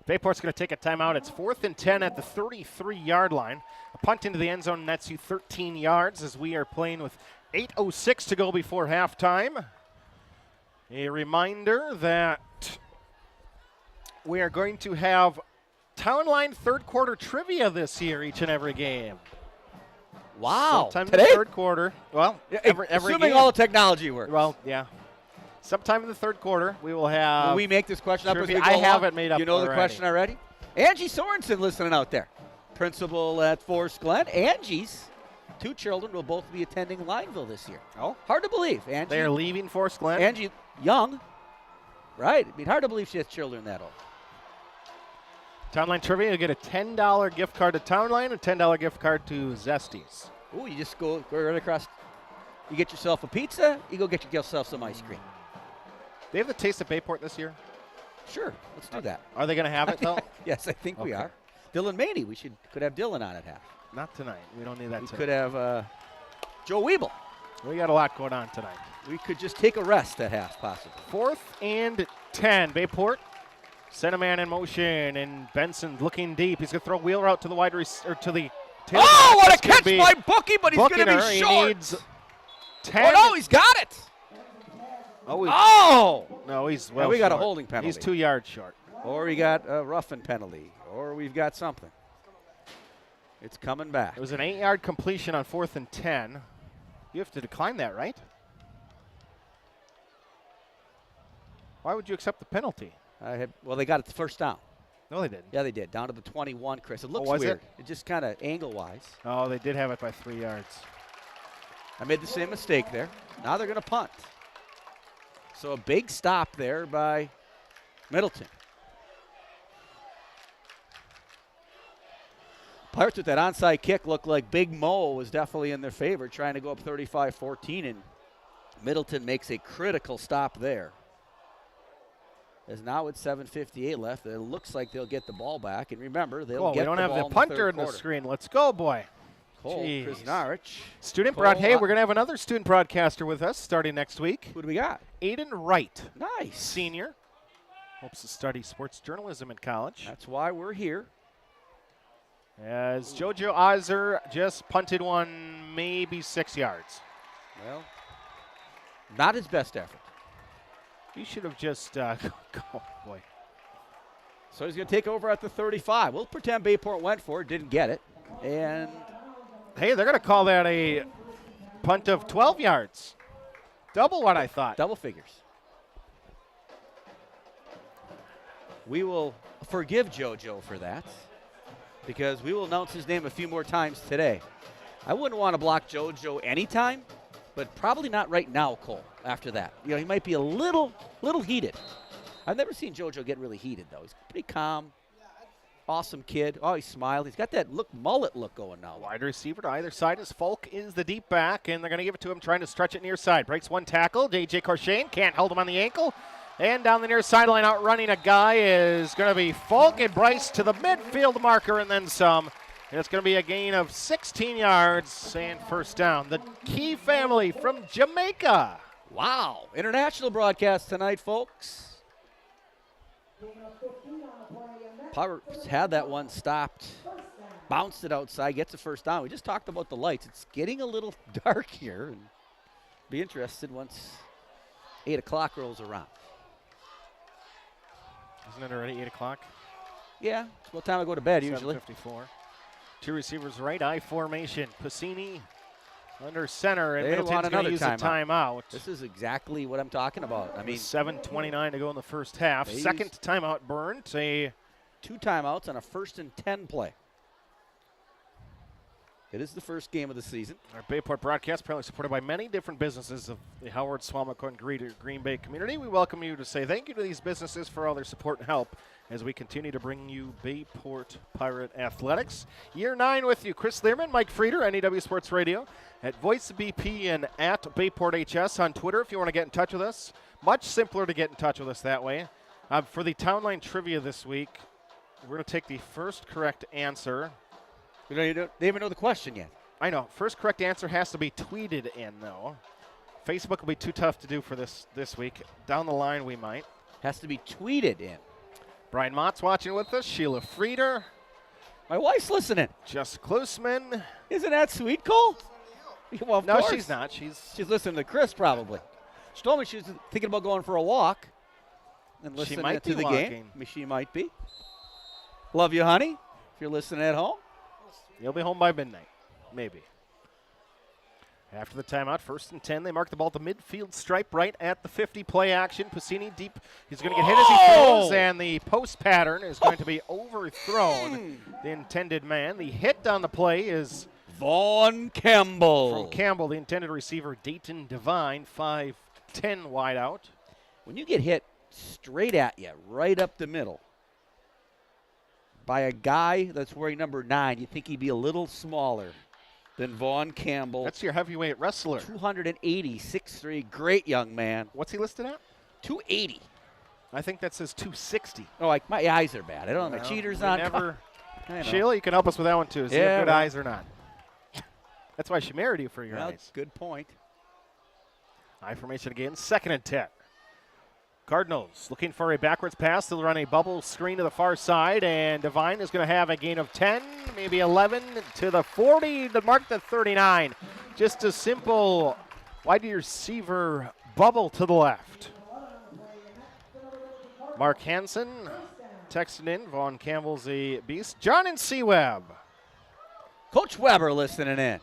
Bayport's going to take a timeout. It's 4th and 10 at the 33-yard line. A punt into the end zone nets you 13 yards as we are playing with 8:06 to go before halftime. A reminder that we are going to have Town Line third quarter trivia this year each and every game. Wow. Sometime in Today? the third quarter. Well, every assuming game. all the technology works. Well, yeah. Sometime in the third quarter, we will have. Will we make this question up as we trivia. go I have along? it made up You know the already. question already? Angie Sorensen listening out there. Principal at Forest Glen. Angie's 2 children will both be attending Lineville this year. Oh. Hard to believe. Angie, They are leaving Forest Glen. Angie young, right? I mean, hard to believe she has children that old. Town Line Trivia, you'll get a $10 gift card to Town Line, a $10 gift card to Zesties. Ooh, you just go right across. You get yourself a pizza, you go get yourself some ice cream. They have the Taste of Bayport this year. Sure, let's do that. Are they going to have it, though? Yes, I think we Okay. are. Dylan Maney, could have Dylan on at half. Not tonight. We don't need that We tonight. could have Joe Weeble. We got a lot going on tonight. We could just take a rest at half, possibly. 4th and 10. Bayport sent a man in motion, and Benson looking deep. He's going to throw a wheel route to the wide receiver, to the tail. Oh, what a That's gonna catch be by Bookie, but he's going to Buckner. be He short. needs 10. Oh, no, he's got it. Oh, Oh! no, he's Yeah, well we got a short. holding penalty. He's 2 yards short. Or we got a roughing penalty. Or we've got something. It's coming back. It was an 8-yard completion on 4th and 10. You have to decline that, right? Why would you accept the penalty? Well, they got it the first down. No, they didn't. Yeah, they did. Down to the 21, Chris. It looks was weird. it? It just kind of angle-wise. Oh, they did have it by 3 yards. I made the same mistake there. Now they're going to punt. So a big stop there by Middleton. Pirates with that onside kick looked like Big Mo was definitely in their favor, trying to go up 35-14, and Middleton makes a critical stop there. As now with 7:58 left, it looks like they'll get the ball back. And remember, they'll Cool. get We don't the have ball the punter in in the quarter. screen. Let's go, boy. Cole Jeez. Krasnarich. Student Cole, hey, we're going to have another student broadcaster with us starting next week. Who do we got? Aiden Wright, Nice. senior. Hopes to study sports journalism in college. That's why we're here. As JoJo Ozer just punted one maybe 6 yards. Well, not his best effort. You should have just, oh boy. So he's going to take over at the 35. We'll pretend Bayport went for it, didn't get it. And Hey, they're going to call that a punt of 12 yards. Double what I thought. double figures. We will forgive JoJo for that because we will announce his name a few more times today. I wouldn't want to block JoJo anytime, but probably not right now, Cole, after that. You know, he might be a little heated. I've never seen JoJo get really heated, though. He's pretty calm, awesome kid. Oh, he smiled. He's got that mullet look going now. Wide receiver to either side as Folk is the deep back, and they're going to give it to him, trying to stretch it near side. Breaks one tackle. DJ Corshane can't hold him on the ankle. And down the near sideline, outrunning a guy is going to be Folk, and Bryce to the midfield marker and then some. And it's going to be a gain of 16 yards and first down. The Key family from Jamaica. Wow. International broadcast tonight, folks. Pirates had that one stopped, bounced it outside, gets a first down. We just talked about the lights. It's getting a little dark here, and be interested once 8 o'clock rolls around. Isn't it already 8 o'clock? Yeah, it's about time I go to bed usually. 7:54. Two receivers right, I formation. Piscini under center, and They want Middleton's going to another use a timeout. This is exactly what I'm talking about. I mean, 7:29 to go in the first half. They Second timeout burned. 2 timeouts on a 1st and 10 play. It is the first game of the season. Our Bayport broadcast apparently supported by many different businesses of the Howard, Swamico, and Green Bay community. We welcome you to say thank you to these businesses for all their support and help as we continue to bring you Bayport Pirate Athletics. Year 9 with you. Chris Learman, Mike Frieder, NEW Sports Radio, at Voice BP and at Bayport HS on Twitter if you want to get in touch with us. Much simpler to get in touch with us that way. For the Town Line Trivia this week, we're going to take the first correct answer. They even know the question yet. I know. First correct answer has to be tweeted in, though. Facebook will be too tough to do for this week. Down the line, we might. Has to be tweeted in. Brian Mott's watching with us. Sheila Frieder. My wife's listening. Jess Klusman. Isn't that sweet, Cole? Well, of No, course. she's not. She's listening to Chris probably. She told me she was thinking about going for a walk and She listening might to be the walking. game. I mean, she might be. Love you, honey. If you're listening at home. You'll be home by midnight. Maybe. After the timeout, 1st and 10, they mark the ball at the midfield stripe right at the 50 play action. Piscini deep. He's going to get hit as he throws, and the post pattern is going to be overthrown. The intended man. The hit on the play is Vaughn Campbell. from Campbell, the intended receiver, Dayton Devine, 5'10 wide out. When you get hit straight at you, right up the middle, by a guy that's wearing number 9, you think he'd be a little smaller than Vaughn Campbell. That's your heavyweight wrestler. 280, 6'3", great young man. What's he listed at? 280. I think that says 260. Oh, like my eyes are bad. I don't know. My cheaters we on. never. I know. Sheila, you can help us with that one too. See if Yeah, good well. eyes or not. That's why she married you, for your Well, eyes. good point. I formation again, 2nd and 10. Cardinals looking for a backwards pass. They'll run a bubble screen to the far side, and Devine is going to have a gain of 10, maybe 11 to the 40, to mark the 39. Just a simple wide receiver bubble to the left. Mark Hansen texted in. Vaughn Campbell's a beast. John and C. Webb. Coach Weber listening in.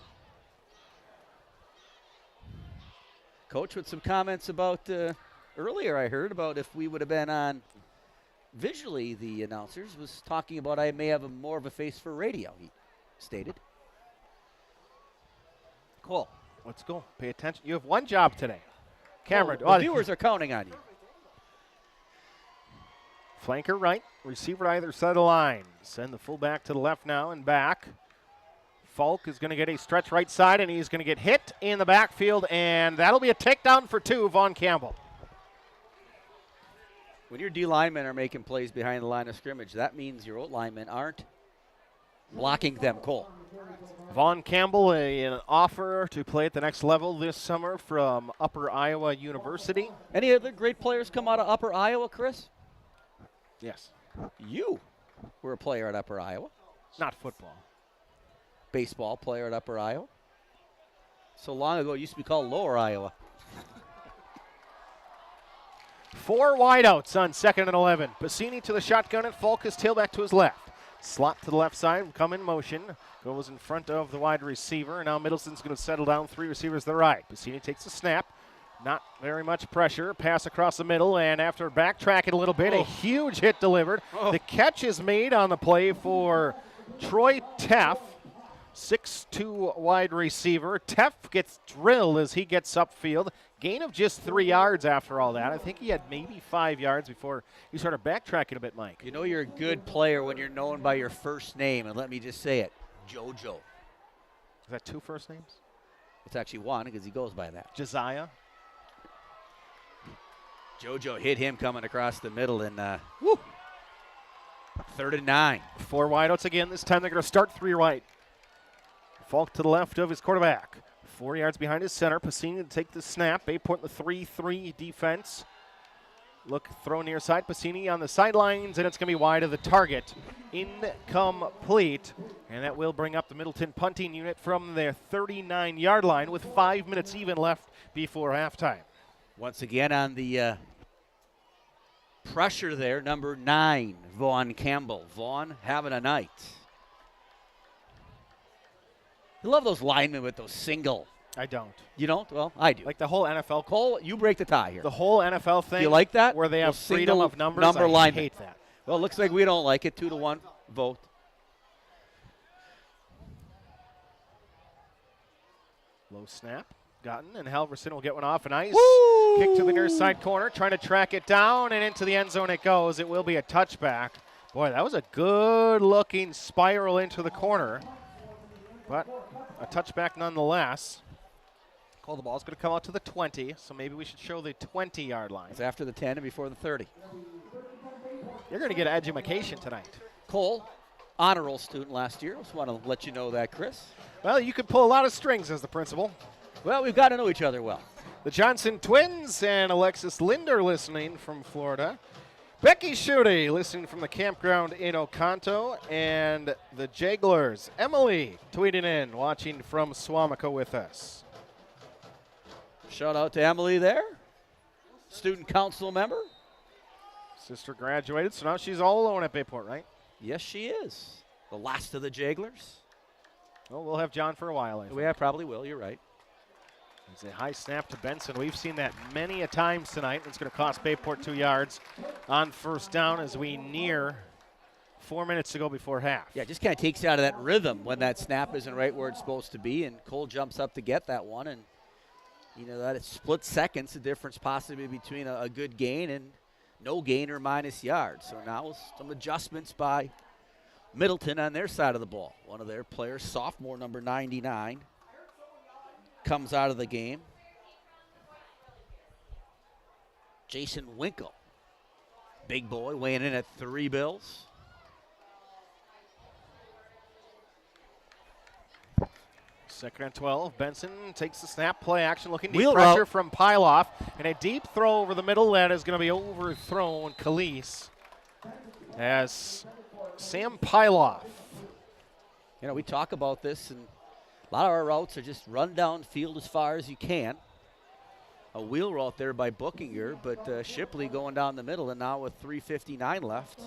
Coach with some comments about earlier I heard about if we would have been on visually, the announcers was talking about I may have more of a face for radio, he stated. Cool. Let's go. Pay attention. You have one job today. Cameron. The viewers are counting on you. Flanker right, receiver to either side of the line. Send the fullback to the left now and back. Falk is going to get a stretch right side, and he's going to get hit in the backfield, and that'll be a takedown for 2, Vaughn Campbell. When your D linemen are making plays behind the line of scrimmage, that means your O linemen aren't blocking them, Cole. Vaughn Campbell, an offer to play at the next level this summer from Upper Iowa University. Any other great players come out of Upper Iowa, Chris? Yes. You were a player at Upper Iowa. Not football. Baseball player at Upper Iowa. So long ago, it used to be called Lower Iowa. 4 wideouts on 2nd and 11. Bassini to the shotgun and Falk is tailback to his left. Slot to the left side, come in motion. Goes in front of the wide receiver. Now Middleton's going to settle down, 3 receivers to the right. Bassini takes the snap. Not very much pressure. Pass across the middle, and after backtracking a little bit, a huge hit delivered. The catch is made on the play for Troy Teff. 6'2" wide receiver. Teff gets drilled as he gets upfield. Gain of just 3 yards after all that. I think he had maybe 5 yards before he started backtracking a bit, Mike. You know you're a good player when you're known by your first name, and let me just say it, JoJo. Is that 2 first names? It's actually 1 because he goes by that. Josiah. JoJo hit him coming across the middle, and 3rd and 9. 4 wideouts again. This time they're going to start 3 right. Falk to the left of his quarterback. 4 yards behind his center. Bassini to take the snap. Bayport in the 3-3 defense. Look, throw near side. Bassini on the sidelines, and it's going to be wide of the target. Incomplete. And that will bring up the Middleton punting unit from their 39-yard line with 5 minutes even left before halftime. Once again on the pressure there, number 9, Vaughn Campbell. Vaughn having a night. I love those linemen with those single. I don't. You don't? Well, I do. Like the whole NFL. Cole, you break the tie here. The whole NFL thing. You like that? Where they have Those freedom single of numbers. number I linemen. hate that. Well, it looks like we don't like it. 2-1 vote. Low snap. Gotten, and Halverson will get one off. A nice Woo! kick to the near side corner, trying to track it down, and into the end zone it goes. It will be a touchback. Boy, that was a good-looking spiral into the corner, but a touchback nonetheless. Cole, the ball's going to come out to the 20, so maybe we should show the 20-yard line. It's after the 10 and before the 30. You're going to get an education tonight. Cole, honor roll student last year. Just want to let you know that, Chris. Well, you could pull a lot of strings as the principal. Well, we've got to know each other well. The Johnson twins and Alexis Linder listening from Florida. Becky Schutte listening from the campground in Oconto. And the Jaglers, Emily, tweeting in, watching from Swamico with us. Shout out to Emily there. Student council member. Sister graduated, so now she's all alone at Bayport, right? Yes, she is. The last of the Jaglers. Well, we'll have John for a while, I think. We probably will. You're right. It's a high snap to Benson. We've seen that many a times tonight. It's going to cost Bayport 2 yards on first down as we near 4 minutes to go before half. Yeah, it just kind of takes you out of that rhythm when that snap isn't right where it's supposed to be, and Cole jumps up to get that one, and you know that it's split seconds, the difference possibly between a good gain and no gain or minus yards. So now some adjustments by Middleton on their side of the ball. One of their players, sophomore number 99, comes out of the game. Jason Winkle, big boy, weighing in at 3 bills. Second and 12. Benson takes the snap, play action, looking deep Wheel pressure route from Pyloff, and a deep throw over the middle that is going to be overthrown. Khalees as Sam Pyloff. You know, we talk about this, and a lot of our routes are just run down field as far as you can. A wheel route there by Bookinger, but Shipley going down the middle, and now with 3:59 left.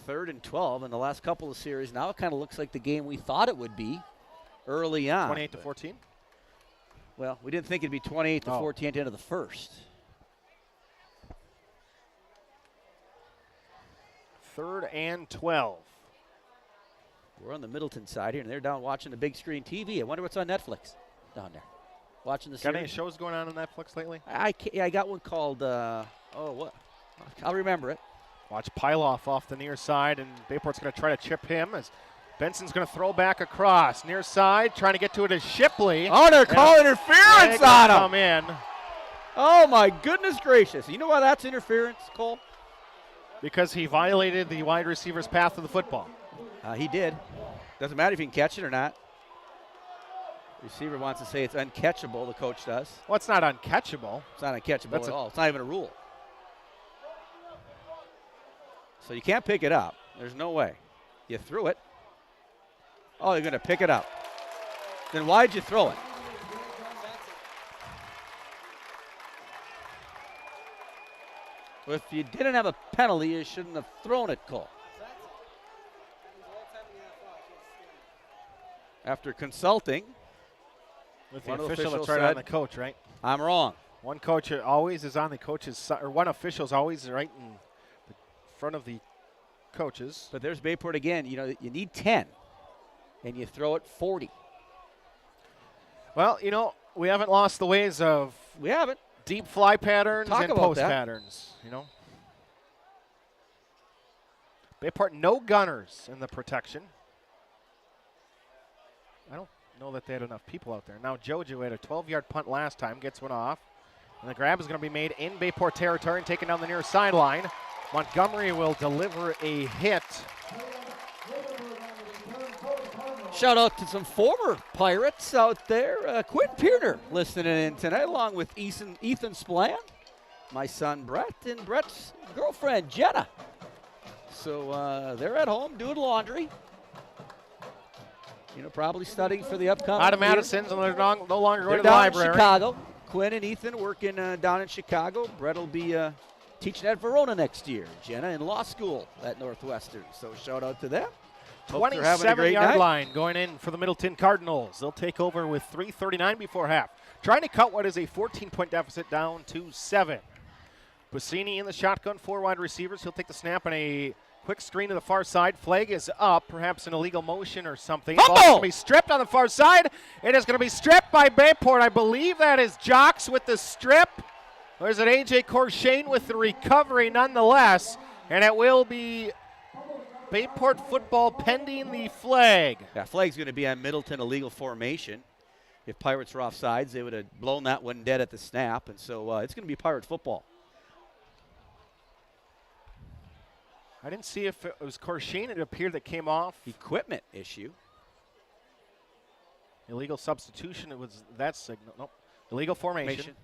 3rd and 12 in the last couple of series. Now it kind of looks like the game we thought it would be early on. 28-14? Well, we didn't think it'd be 28-14 at the end of the first. 3rd and 12. We're on the Middleton side here, and they're down watching the big screen TV. I wonder what's on Netflix down there. Watching the series. Got any shows going on Netflix lately? I got one called, what? I'll remember it. Watch Pyloff off the near side, and Bayport's going to try to chip him as Benson's going to throw back across. Near side, trying to get to it as Shipley. Oh, they're calling interference on him. Come in. Oh, my goodness gracious. You know why that's interference, Cole? Because he violated the wide receiver's path to the football. He did. Doesn't matter if you can catch it or not. Receiver wants to say it's uncatchable, the coach does. Well, it's not uncatchable. It's not uncatchable at all. It's not even a rule. So you can't pick it up. There's no way. You threw it. Oh, you're going to pick it up. Then why'd you throw it? Well, if you didn't have a penalty, you shouldn't have thrown it, Cole. After consulting with the one official that's said, right on the coach, right? I'm wrong. One coach always is on the coach's side, or one official's always right in the front of the coaches. But there's Bayport again. You know, you need 10, and you throw it 40. Well, you know, we haven't lost the ways of We haven't. deep fly patterns Talk and about post that. patterns, you know. Bayport, no gunners in the protection. I don't know that they had enough people out there. Now Jojo had a 12-yard punt last time, gets one off. And the grab is going to be made in Bayport territory and taken down the near sideline. Montgomery will deliver a hit. Shout out to some former Pirates out there. Quinn Pierner listening in tonight, along with Ethan Splan, my son Brett, and Brett's girlfriend Jenna. So they're at home doing laundry. You know, probably studying for the upcoming Out of year. Madison's, and they're no longer going They're to the down library. in Chicago. Quinn and Ethan working down in Chicago. Brett will be teaching at Verona next year. Jenna in law school at Northwestern. So shout out to them. Hope they're having a great 27-yard night. line going in for the Middleton Cardinals. They'll take over with 3:39 before half. Trying to cut what is a 14-point deficit down to 7. Bassini in the shotgun, 4 wide receivers. He'll take the snap and a quick screen to the far side. Flag is up, perhaps an illegal motion or something. Fumble! Ball's going to be stripped on the far side. It is going to be stripped by Bayport. I believe that is Jocks with the strip. Or is it A.J. Corshane with the recovery nonetheless? And it will be Bayport football pending the flag. Yeah, flag's going to be on Middleton, illegal formation. If Pirates were offsides, they would have blown that one dead at the snap. And so it's going to be Pirate football. I didn't see if it was Corshane. It appeared that came off. Equipment issue. Illegal substitution. It was that signal. Nope. Illegal formation.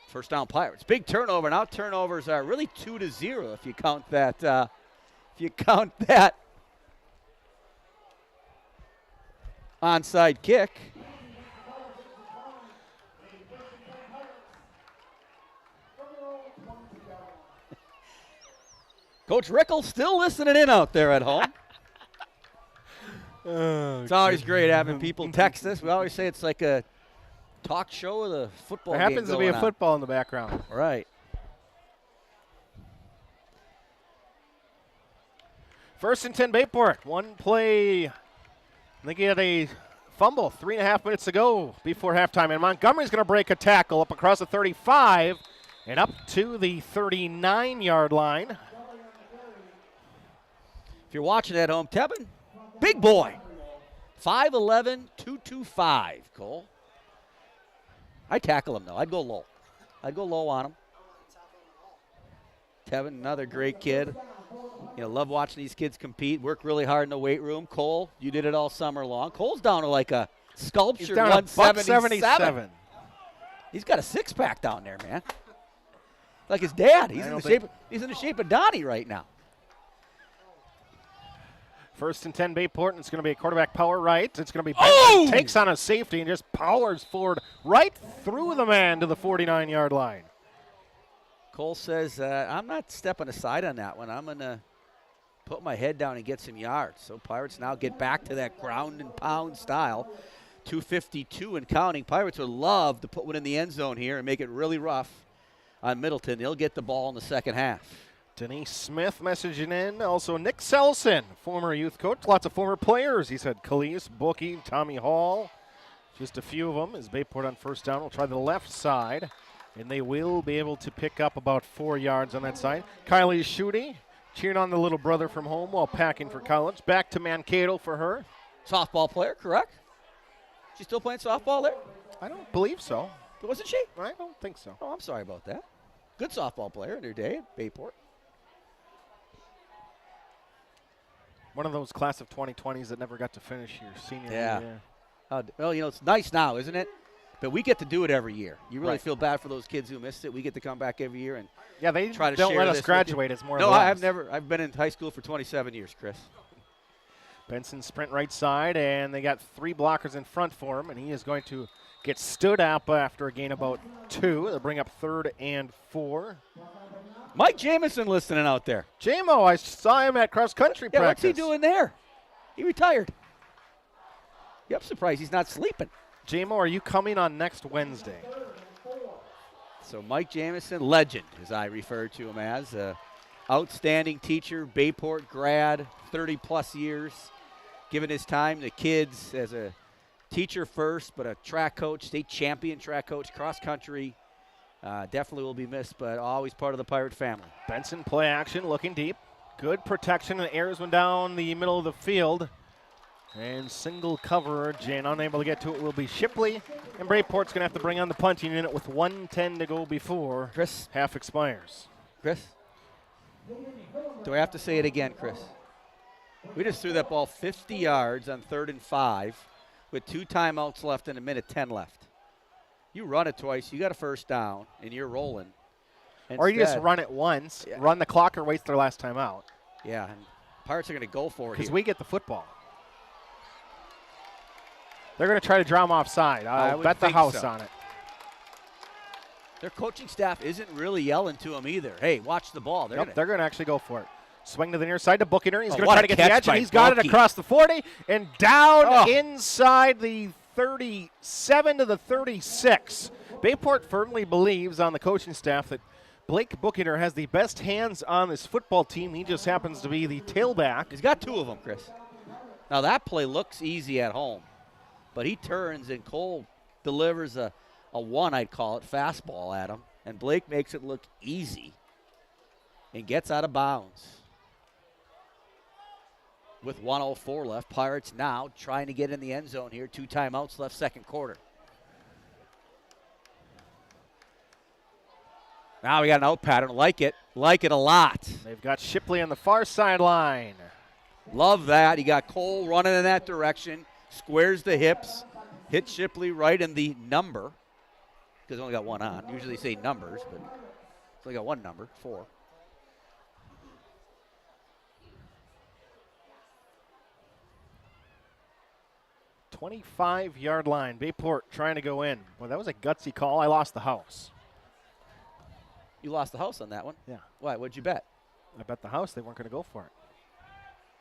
First down Pirates. Big turnover. Now turnovers are really 2-0 if you count that. Onside kick. Coach Rickles still listening in out there at home. It's always great having people text us. We always say it's like a talk show with a football There game happens to be going a on. football in the background. Right. First and 10 Bayport. One play. I think he had a fumble 3.5 minutes ago before halftime. And Montgomery's going to break a tackle up across the 35 and up to the 39-yard line. If you're watching at home, Tevin, big boy. 5'11", 225, Cole. I tackle him, though. I'd go low. I'd go low on him. Tevin, another great kid. You know, love watching these kids compete, work really hard in the weight room. Cole, you did it all summer long. Cole's down to like a sculpture He's down to 177. He's got a six-pack down there, man. Like his dad. He's in the shape of Donnie right now. First and 10 Bayport, and it's going to be a quarterback power right. It's going to be Oh! takes on a safety and just powers forward right through the man to the 49-yard line. Cole says, I'm not stepping aside on that one. I'm going to put my head down and get some yards. So Pirates now get back to that ground and pound style. 2:52 and counting. Pirates would love to put one in the end zone here and make it really rough on Middleton. They'll get the ball in the second half. Denise Smith messaging in. Also Nick Selson, former youth coach. Lots of former players. He said Khalees, Bookie, Tommy Hall. Just a few of them as Bayport on first down will try the left side. And they will be able to pick up about 4 yards on that side. Kylie Schutte cheering on the little brother from home while packing for college. Back to Mankato for her. Softball player, correct? She's still playing softball there? I don't believe so. Wasn't she? I don't think so. Oh, I'm sorry about that. Good softball player in her day at Bayport. One of those class of 2020s that never got to finish your senior year. Well, it's nice now, isn't it? But we get to do it every year. You really Right. feel bad for those kids who missed it. We get to come back every year and Yeah, they try to don't share let this us with graduate you. as more No, of I've been in high school for 27 years, Chris. Benson sprint right side, and they got 3 blockers in front for him, and he is going to get stood up after a gain about 2. They'll bring up 3rd and 4. Mike Jamison listening out there. JMO, I saw him at cross-country Yeah, practice. what's he doing there? He retired. Yeah, I'm surprised he's not sleeping. JMO, are you coming on next Wednesday? So Mike Jamison, legend, as I refer to him as, outstanding teacher, Bayport grad, 30-plus years, giving his time to kids as a teacher first, but a track coach, state champion track coach, cross-country. Definitely will be missed, but always part of the Pirate family. Benson play action, looking deep. Good protection, and airs one down the middle of the field. And single coverage, and unable to get to it will be Shipley. And Bayport's going to have to bring on the punting unit with 1:10 to go before Chris? half expires. Chris? Do I have to say it again, Chris? We just threw that ball 50 yards on 3rd and 5 with 2 timeouts left and 1:10 left. You run it twice, you got a first down, and you're rolling. Or you just Instead- run it once, Yeah. run the clock, or waste their last time out. Yeah, and Pirates are going to go for it Because here. we get the football. They're going to try to draw him offside. I I'll would bet the think house so. on it. Their coaching staff isn't really yelling to him either. Hey, watch the ball. They're going to actually go for it. Swing to the near side to Buchanan. He's Oh, going to what try a to get the catch edge, and by he's got it Bulky. across the 40 and down Oh. inside the 37 to the 36. Bayport firmly believes on the coaching staff that Blake Buchanan has the best hands on this football team. He just happens to be the tailback. He's got 2 of them, Chris. Now, that play looks easy at home, but he turns and Cole delivers a 1, I'd call it, fastball at him, and Blake makes it look easy and gets out of bounds. With 1:04 left, Pirates now trying to get in the end zone here. 2 timeouts left, second quarter. Now we got an out pattern. Like it a lot. They've got Shipley on the far sideline. Love that. You got Cole running in that direction, squares the hips, hits Shipley right in the number, because only got 1 on. Usually say numbers, but it's only got 1 number, 4. .25-yard line. Bayport trying to go in. Well, that was a gutsy call. I lost the house. You lost the house on that one. Yeah. Why? What'd you bet? I bet the house they weren't going to go for it.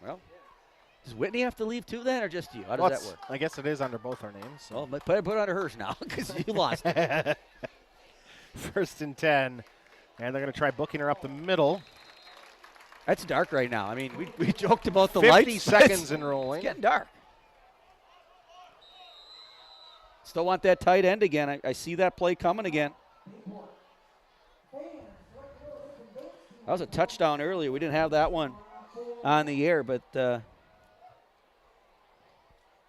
Well, does Whitney have to leave too then, or just you? How does Well, that work? I guess it is under both our names. So. Well, put it under hers now, because you lost it. 1st and 10. And they're going to try booking her up the middle. That's dark right now. I mean, we joked about the 50 lights. seconds in rolling. It's getting dark. Still want that tight end again. I see that play coming again. That was a touchdown earlier. We didn't have that one on the air, but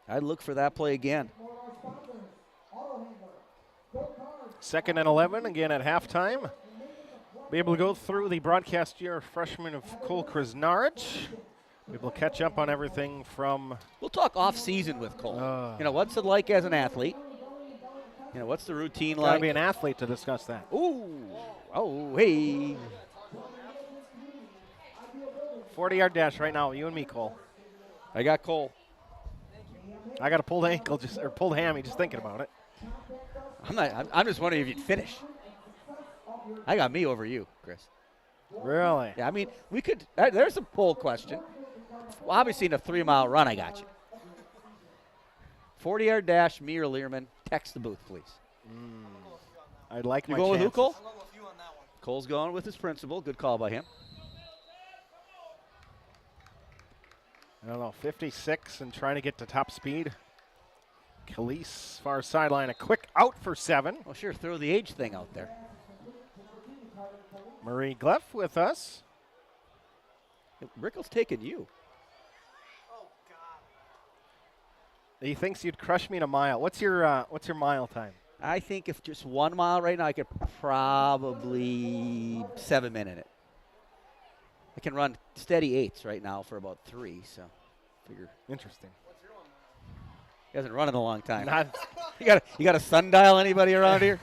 I'd look for that play again. 2nd and 11, again at halftime. Be able to go through the broadcast year freshman of Cole Krasnarich. Be able to catch up on everything from We'll talk off-season with Cole. What's it like as an athlete? What's the routine gotta like? be an athlete to discuss that. Ooh. Oh, hey. 40-yard dash right now, you and me, Cole. I got Cole. I got a pulled ankle or pulled hammy just thinking about it. I'm just wondering if you'd finish. I got me over you, Chris. Really? Yeah, I mean, we could. There's a poll question. Obviously, in a 3-mile run, I got you. 40-yard dash, me or Learman. Text the booth, please. I'd like You my going with who, chances. Cole? Cole's going with his principal. Good call by him. I don't know, 56 and trying to get to top speed. Khalees, far sideline, a quick out for 7. Well, sure, throw the age thing out there. Marie Gleff with us. Rickle's taking you. He thinks you'd crush me in a mile. What's your mile time? I think if just 1 mile right now, I could probably 7 minute it. I can run steady 8s right now for about 3, so figure. Interesting. He hasn't run in a long time. Not You got a sundial, anybody around here?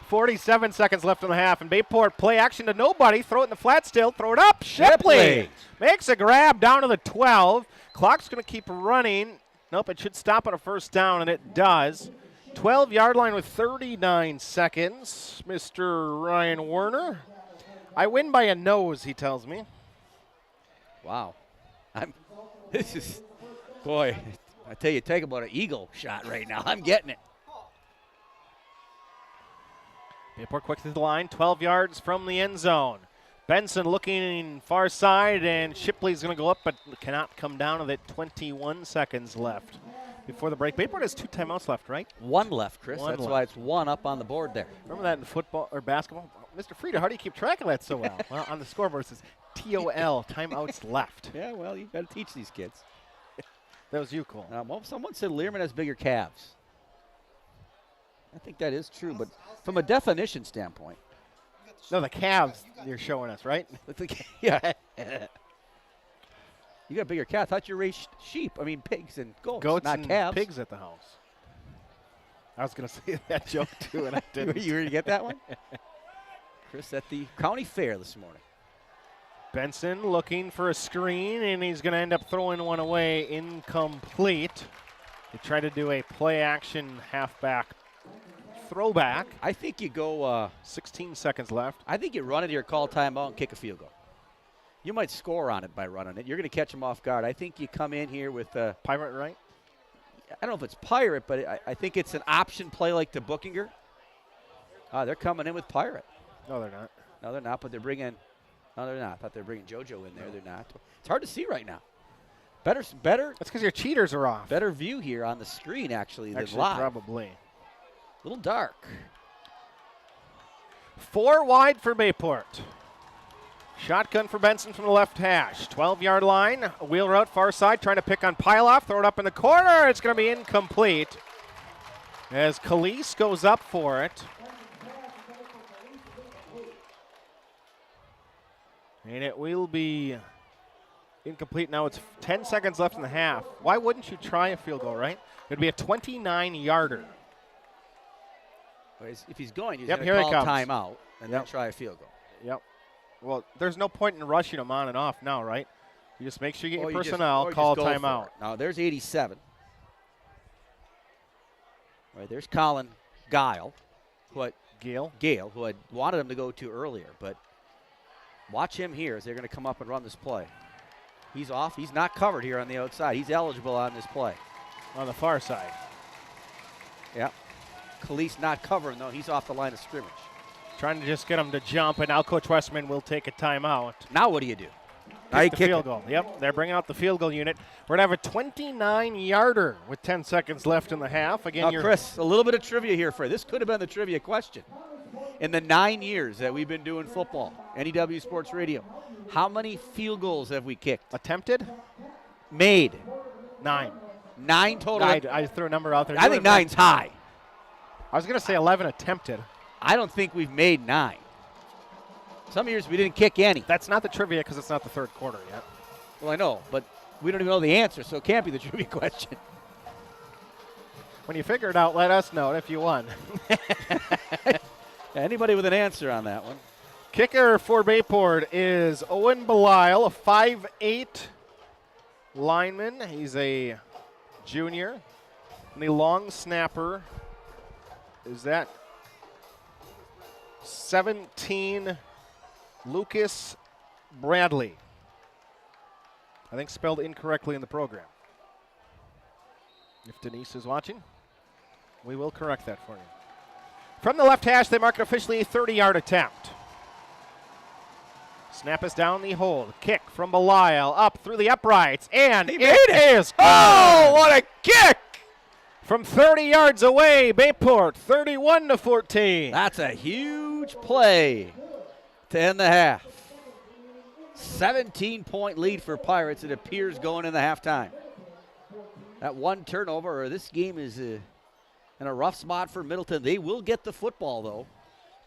47 seconds left in the half, and Bayport play action to nobody. Throw it in the flat still. Throw it up. Shipley makes a grab down to the 12. Clock's going to keep running. Nope, it should stop on a first down, and it does. 12-yard line with 39 seconds. Mr. Ryan Werner. I win by a nose, he tells me. Wow. This is, boy, I tell you, take about an eagle shot right now. I'm getting it. Bayport quick to the line, 12 yards from the end zone. Benson looking far side, and Shipley's going to go up, but cannot come down with it. 21 seconds left before the break. Bayport has 2 timeouts left, right? 1 left, Chris. One That's left. why it's 1 up on the board there. Remember that in football or basketball? Mr. Frieda, how do you keep track of that so well? Well, on the scoreboard it says TOL, timeouts left. Yeah, well, you got to teach these kids. That was you, Cole. Well, someone said Learman has bigger calves. I think that is true, but from a definition standpoint. No, the calves you're showing us, right? Yeah. You got bigger calves. I thought you raised pigs and goats, not and calves. pigs at the house. I was going to say that joke too, and I didn't. You ready to get that one? Chris at the county fair this morning. Benson looking for a screen, and he's going to end up throwing one away, incomplete. They try to do a play-action halfback throwback. I think you go 16 seconds left. I think you run it here, call timeout, and kick a field goal. You might score on it by running it. You're going to catch them off guard. I think you come in here with Pirate, right? I don't know if it's Pirate, but I think it's an option play like the Bookinger. They're coming in with Pirate. No, they're not. No, they're not, but they're bringing – no, they're not. I thought they were bringing JoJo in there. They're not. It's hard to see right now. Better. That's because your cheaters are off. Better view here on the screen, actually than live. Probably. A little dark. 4 wide for Bayport. Shotgun for Benson from the left hash. 12-yard line. Wheel route far side, trying to pick on Piloff. Throw it up in the corner. It's going to be incomplete as Calise goes up for it. And it will be incomplete. Now it's 10 seconds left in the half. Why wouldn't you try a field goal, right? It would be a 29-yarder. If he's going, he's Yep, going to call timeout and then try a field goal. Yep. Well, there's no point in rushing them on and off now, right? You just make sure you get your personnel, call timeout. Now, there's 87. Right, there's Colin Gale, who had wanted him to go to earlier, but watch him here as they're going to come up and run this play. He's off. He's not covered here on the outside. He's eligible on this play. On the far side. Yep. Calise not covering, though. He's off the line of scrimmage. Trying to just get him to jump, and now Coach Westman will take a timeout. Now what do you do? Kick the field goal. Yep, they're bringing out the field goal unit. We're going to have a 29-yarder with 10 seconds left in the half. Again, now, Chris, a little bit of trivia here for you. This could have been the trivia question. In the 9 years that we've been doing football, NEW Sports Radio, how many field goals have we kicked? Attempted? Made. 9. 9 total. I threw a number out there. I think 9's high. I was going to say 11 attempted. I don't think we've made 9. Some years we didn't kick any. That's not the trivia because it's not the third quarter yet. Well, I know, but we don't even know the answer, so it can't be the trivia question. When you figure it out, let us know if you won. Anybody with an answer on that one? Kicker for Bayport is Owen Belisle, a 5'8" lineman. He's a junior. And the long snapper is that 17 Lucas Bradley. I think spelled incorrectly in the program. If Denise is watching, we will correct that for you. From the left hash, they mark it officially a 30-yard attempt. Snap is down the hold. Kick from Belisle up through the uprights, and it is good. Oh, what a kick! From 30 yards away, Bayport 31-14. That's a huge play to end the half. 17-point lead for Pirates, it appears, going in the halftime. That one turnover, or this game is in a rough spot for Middleton. They will get the football, though,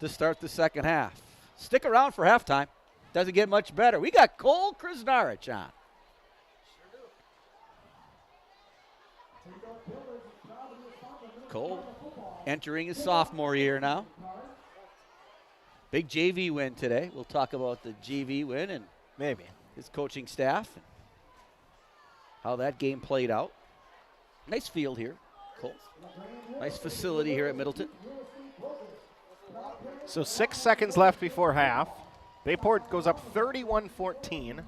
to start the second half. Stick around for halftime. Doesn't get much better. We got Cole Krasnarich on. Cole entering his sophomore year now. Big JV win today. We'll talk about the JV win and Maybe. his coaching staff and how that game played out. Nice field here, Cole. Nice facility here at Middleton. So 6 seconds left before half. Bayport goes up 31-14.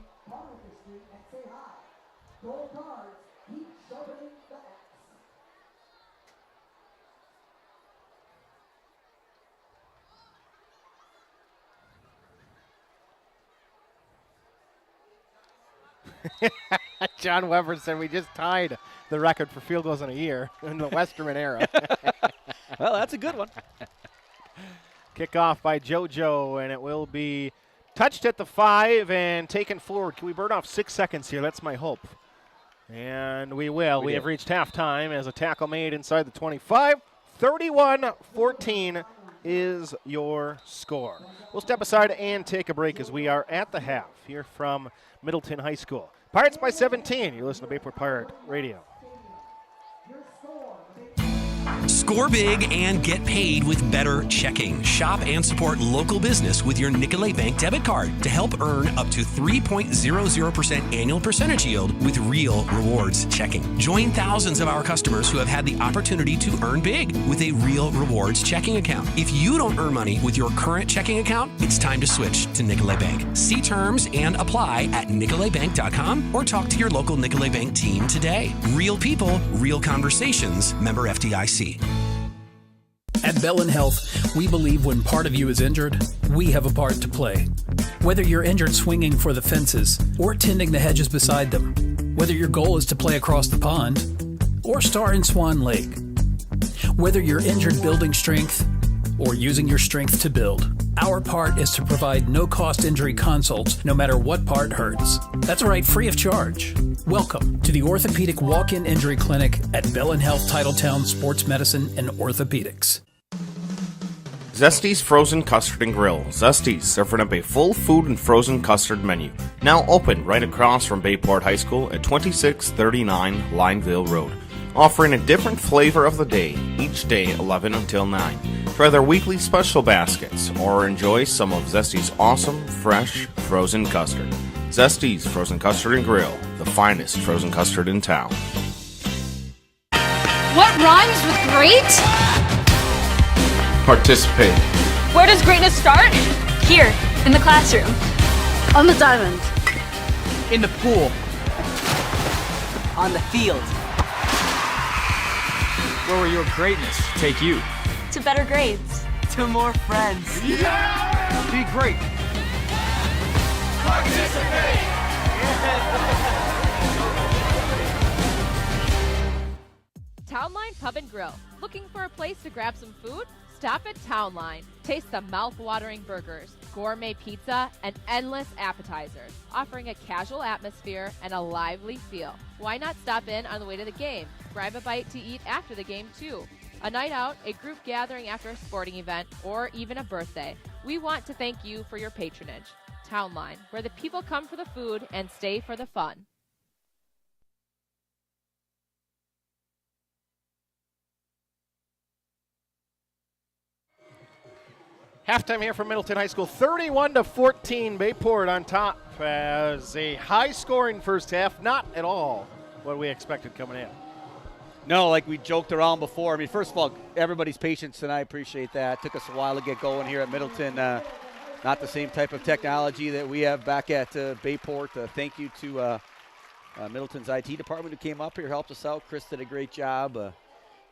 John Weber said we just tied the record for field goals in a year in the Westerman era. Well, that's a good one. Kickoff by JoJo, and it will be touched at the 5 and taken forward. Can we burn off 6 seconds here? That's my hope. And we will. We have reached halftime as a tackle made inside the 25. 31-14 is your score. We'll step aside and take a break as we are at the half here from Middleton High School. Pirates by 17. You listen to Bayport Pirate Radio. Score big and get paid with better checking. Shop and support local business with your Nicolet Bank debit card to help earn up to 3.00% annual percentage yield with real rewards checking. Join thousands of our customers who have had the opportunity to earn big with a real rewards checking account. If you don't earn money with your current checking account, it's time to switch to Nicolet Bank. See terms and apply at nicoletbank.com or talk to your local Nicolet Bank team today. Real people, real conversations. Member FDIC. At Bellin Health, we believe when part of you is injured, we have a part to play. Whether you're injured swinging for the fences or tending the hedges beside them, whether your goal is to play across the pond or star in Swan Lake, whether you're injured building strength or using your strength to build, our part is to provide no-cost injury consults no matter what part hurts. That's right, free of charge. Welcome to the Orthopedic Walk-In Injury Clinic at Bellin Health Titletown Sports Medicine and Orthopedics. Zesty's Frozen Custard and Grill. Zesty's, serving up a full food and frozen custard menu. Now open right across from Bayport High School at 2639 Lineville Road. Offering a different flavor of the day, each day 11 until 9. Try their weekly special baskets or enjoy some of Zesty's awesome, fresh, frozen custard. Zesty's Frozen Custard and Grill, the finest frozen custard in town. What rhymes with great? Participate. Where does greatness start? Here, in the classroom. On the diamond. In the pool. On the field. Where will your greatness take you? To better grades. To more friends. Yeah! Be great. Participate! Townline Pub and Grill. Looking for a place to grab some food? Stop at Townline. Taste the mouth-watering burgers, gourmet pizza, and endless appetizers, offering a casual atmosphere and a lively feel. Why not stop in on the way to the game? Grab a bite to eat after the game, too. A night out, a group gathering after a sporting event, or even a birthday. We want to thank you for your patronage. Townline, where the people come for the food and stay for the fun. Halftime here from Middleton High School, 31-14. Bayport on top as a high-scoring first half. Not at all what we expected coming in. No, like we joked around before. I mean, first of all, everybody's patience, and I appreciate that. Took us a while to get going here at Middleton. Not the same type of technology that we have back at Bayport. Thank you to Middleton's IT department who came up here, helped us out. Chris did a great job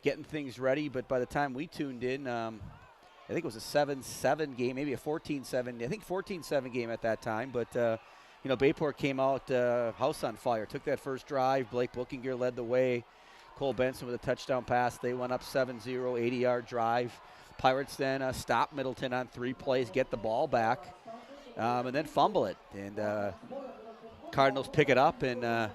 getting things ready, but by the time we tuned in, I think it was a 7-7 game, maybe a 14-7. I think 14-7 game at that time. But, Bayport came out house on fire. Took that first drive. Blake Bookinger led the way. Cole Benson with a touchdown pass. They went up 7-0, 80-yard drive. Pirates then stop Middleton on 3 plays, get the ball back, and then fumble it. And Cardinals pick it up, and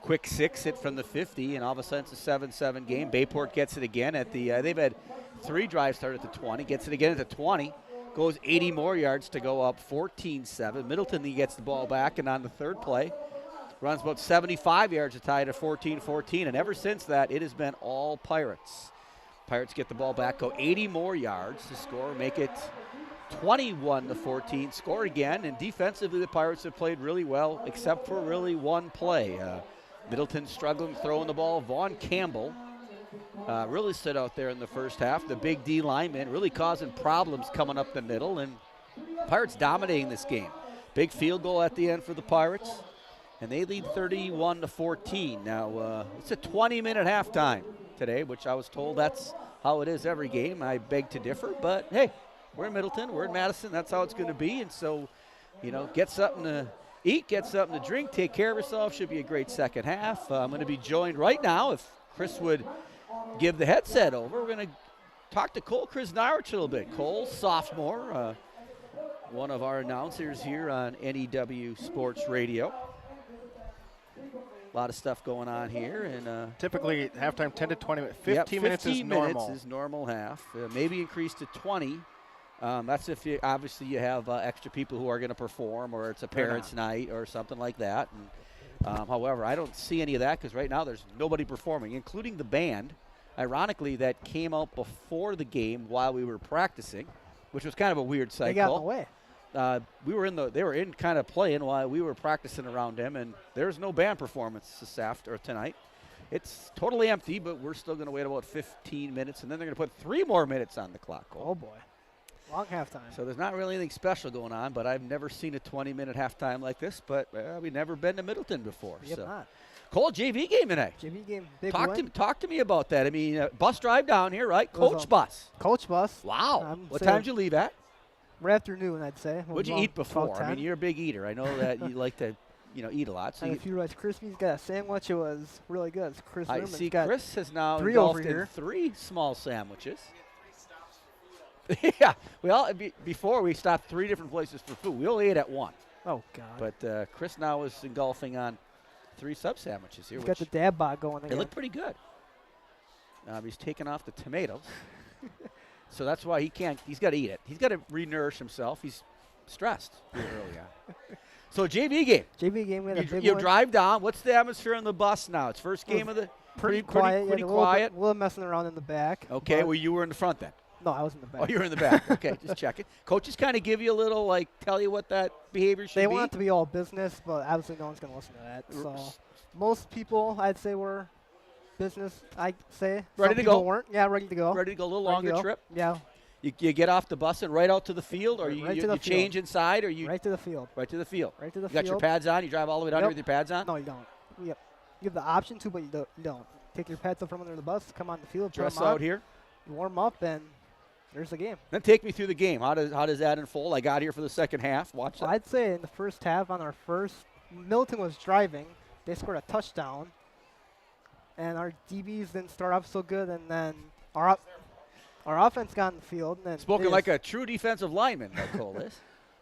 quick 6 hit from the 50, and all of a sudden it's a 7-7 game. Bayport gets it again at the they've had 3 drives start at the 20, gets it again at the 20, goes 80 more yards to go up 14-7. Middleton then gets the ball back, and on the third play, runs about 75 yards to tie it at 14-14, and ever since that, it has been all Pirates. Pirates get the ball back, go 80 more yards to score, make it 21-14, score again, and defensively the Pirates have played really well, except for really one play. Middleton struggling throwing the ball. Vaughn Campbell really stood out there in the first half. The big D lineman really causing problems coming up the middle, and Pirates dominating this game. Big field goal at the end for the Pirates, and they lead 31-14. Now, it's a 20-minute halftime today, which I was told that's how it is every game. I beg to differ, but hey, we're in Middleton, we're in Madison, that's how it's going to be. And so, get something to eat, get something to drink, take care of yourself. Should be a great second half. I'm going to be joined right now, if Chris would give the headset over. We're going to talk to Cole Krasnarich a little bit. Cole, sophomore, one of our announcers here on NEW Sports Radio. A lot of stuff going on here, and typically halftime 10 to 20 minutes. 15 minutes is normal. 15 minutes is normal half. Maybe increased to 20. That's if you have extra people who are going to perform, or it's a parents' night or something like that. And, however, I don't see any of that because right now there's nobody performing, including the band. Ironically, that came out before the game while we were practicing, which was kind of a weird cycle. They got in the way. They were in kind of playing while we were practicing around them, and there's no band performance tonight. It's totally empty, but we're still going to wait about 15 minutes, and then they're going to put 3 more minutes on the clock. Oh boy, long halftime. So there's not really anything special going on, but I've never seen a 20-minute halftime like this. But we've never been to Middleton before. Yep, so. not. Cole, JV game today. JV game, big win. Talk to me about that. I mean, bus drive down here, right? Coach bus. Coach bus. Wow. What time did you leave at? Afternoon, I'd say. What'd you eat before? I mean, you're a big eater. I know that you like to, eat a lot. So and a few Rice Krispies. Got a sandwich. It was really good. Chris I see. Chris has now 3 engulfed over here. in 3 small sandwiches. Yeah. Well, before we stopped 3 different places for food. We only ate at 1. Oh God. But Chris now is engulfing on 3 sub sandwiches here. He's got the dab bod going again. They look pretty good. He's taking off the tomatoes. So that's why he's got to eat it. He's got to re-nourish himself. He's stressed really early on. So JV game. JV game, we had a big You one. drive down. What's the atmosphere on the bus now? It's first game of the pretty quiet. Pretty a quiet. A little messing around in the back. Okay, well you were in the front then. No, I was in the back. Oh, you were in the back. Okay, just checking. Coaches kind of give you a little, tell you what that behavior should be. They want it to be all business, but obviously no one's going to listen to that. So most people, I'd say, were business, I'd say. Ready to go. Weren't. Yeah, ready to go. Ready to go. A little longer trip. Yeah. You get off the bus and right out to the field, or you change inside, or you right to the field. Right to the field. Right to the you field. Got your pads on. You drive all the way down here with your pads on. No, you don't. Yep. You have the option to, but you don't. Take your pads up from under the bus, come on the field, dress out here, you warm up, and there's the game. Then take me through the game. How does that unfold? I got here for the second half. Watch that. I'd say in the first half, on our first, Middleton was driving. They scored a touchdown, and our DBs didn't start off so good, and then our offense got in the field. And then spoken like a true defensive lineman, like Cole is.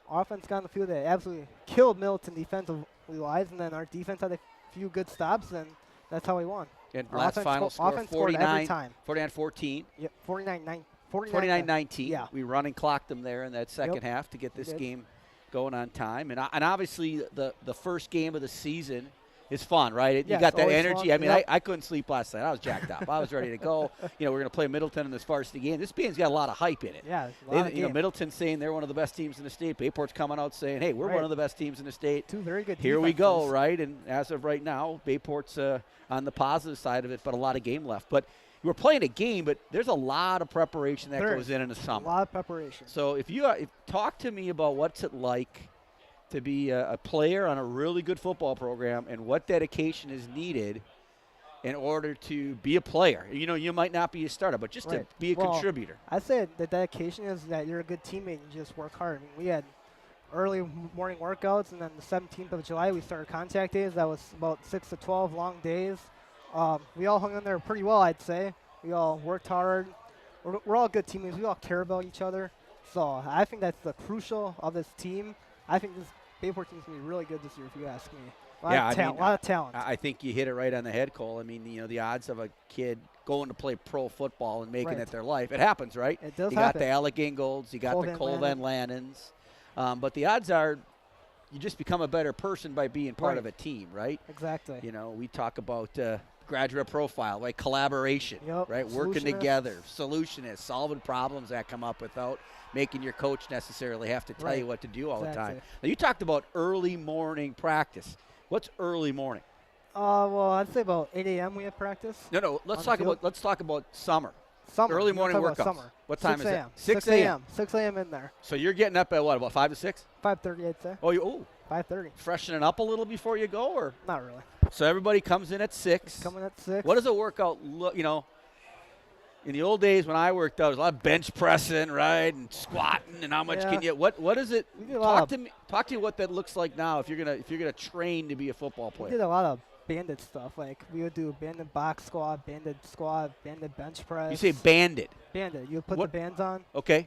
Our offense got in the field. They absolutely killed Middleton defensively-wise, and then our defense had a few good stops, and that's how we won. And last final score, 49-14. Yep, 49-9. 49-19. Yeah. We run and clocked them there in that second half to get this game going on time. And obviously the first game of the season is fun, right? You got that energy. Fun. I mean, I couldn't sleep last night. I was jacked up. I was ready to go. We're going to play Middleton in this varsity game. This game's got a lot of hype in it. Yeah, Middleton's saying they're one of the best teams in the state. Bayport's coming out saying, hey, we're one of the best teams in the state. 2 very good Here defenses. we go, right? And as of right now, Bayport's on the positive side of it, but a lot of game left. But we're playing a game, but there's a lot of preparation that goes in the summer. A lot of preparation. So if talk to me about what's it like to be a player on a really good football program and what dedication is needed in order to be a player. You might not be a starter, but just to be a contributor. I said the dedication is that you're a good teammate and you just work hard. I mean, we had early morning workouts, and then the 17th of July we started contact days. That was about 6 to 12 long days. We all hung in there pretty well, I'd say. We all worked hard. We're all good teammates. We all care about each other. So I think that's the crucial of this team. I think this Bayport team's going to be really good this year, if you ask me. A lot of talent. I think you hit it right on the head, Cole. I mean, the odds of a kid going to play pro football and making it their life, it happens, right? It does You happen. got the Alec Ingolds, you got the Cole Van Lannens. But the odds are you just become a better person by being part of a team, right? Exactly. We talk about graduate profile, right? Collaboration, right? Working together, solutionists, solving problems that come up without making your coach necessarily have to tell you what to do all the time. Now, you talked about early morning practice. What's early morning? Well, I'd say about 8 a.m. we have practice. No. Let's talk about summer. Summer. Early morning workouts. Summer. What time is that? 6 a.m. 6 a.m. in there. So you're getting up at what? About 5 to 6? 5:30, I'd say. 5:30. Freshening up a little before you go, or not really? So everybody comes in at 6. Coming at 6. What does a workout look? In the old days when I worked out, there was a lot of bench pressing, right, and squatting, and how much can you? What is it? Talk to me what that looks like now. If you're gonna train to be a football player. We did a lot of banded stuff. Like we would do banded box squat, banded bench press. You say banded? Banded. You would put the bands on. Okay.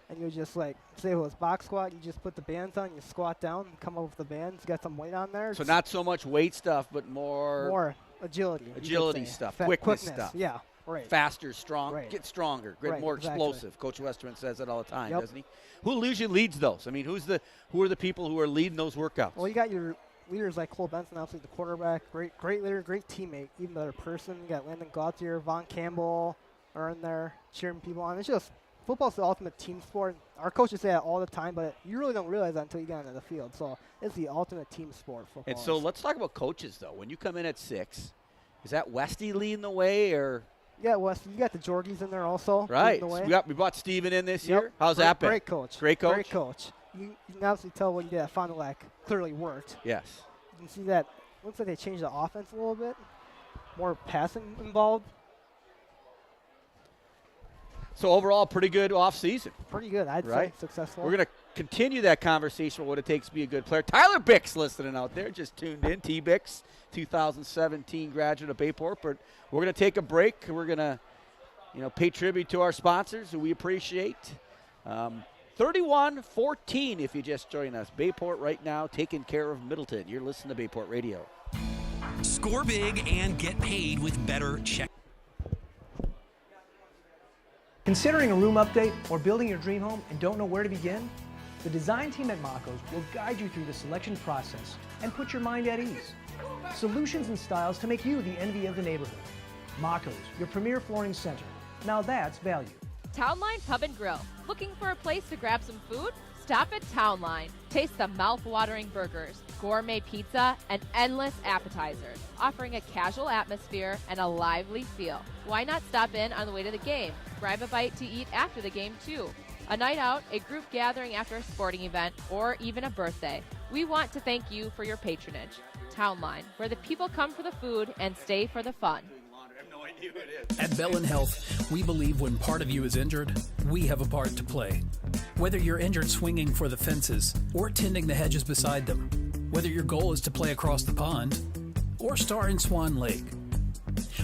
And you would just say it was box squat, you just put the bands on, you squat down, and come up with the bands. You got some weight on there. So not so much weight stuff, but more agility. Agility stuff, quickness stuff. Yeah. Right. Faster, get stronger, more explosive. Coach Westerman says that all the time, doesn't he? Who usually leads those? I mean, who are the people who are leading those workouts? Well, you got your leaders like Cole Benson, obviously the quarterback, great leader, great teammate, even better person. You got Landon Gauthier, Von Campbell are in there cheering people on. It's just football's the ultimate team sport. Our coaches say that all the time, but you really don't realize that until you get onto the field. So it's the ultimate team sport, football. And so let's talk about coaches, though. When you come in at 6, is that Westy leading the way, or? Yeah, Westy. You got the Georgies in there also. Right. So we brought Steven in this year. How's that been? Great coach. Great coach? Great coach. You can obviously tell what you did at Fond du Lac clearly worked. Yes. You can see that. Looks like they changed the offense a little bit. More passing involved. So overall, pretty good off season. Pretty good, I'd say. Successful. We're going to continue that conversation with what it takes to be a good player. Tyler Bix listening out there, just tuned in. T. Bix, 2017 graduate of Bayport. But we're going to take a break. We're going to, pay tribute to our sponsors who we appreciate. 31-14 if you just join us. Bayport right now taking care of Middleton. You're listening to Bayport Radio. Score big and get paid with better check. Considering a room update or building your dream home and don't know where to begin? The design team at Maco's will guide you through the selection process and put your mind at ease. Solutions and styles to make you the envy of the neighborhood. Maco's, your premier flooring center. Now that's value. Townline Pub and Grill. Looking for a place to grab some food? Stop at Townline. Taste the mouth-watering burgers, gourmet pizza, and endless appetizers, offering a casual atmosphere and a lively feel. Why not stop in on the way to the game? Grab a bite to eat after the game, too. A night out, a group gathering after a sporting event, or even a birthday. We want to thank you for your patronage. Townline, where the people come for the food and stay for the fun. At Bellin Health, we believe when part of you is injured, we have a part to play. Whether you're injured swinging for the fences or tending the hedges beside them, whether your goal is to play across the pond or star in Swan Lake,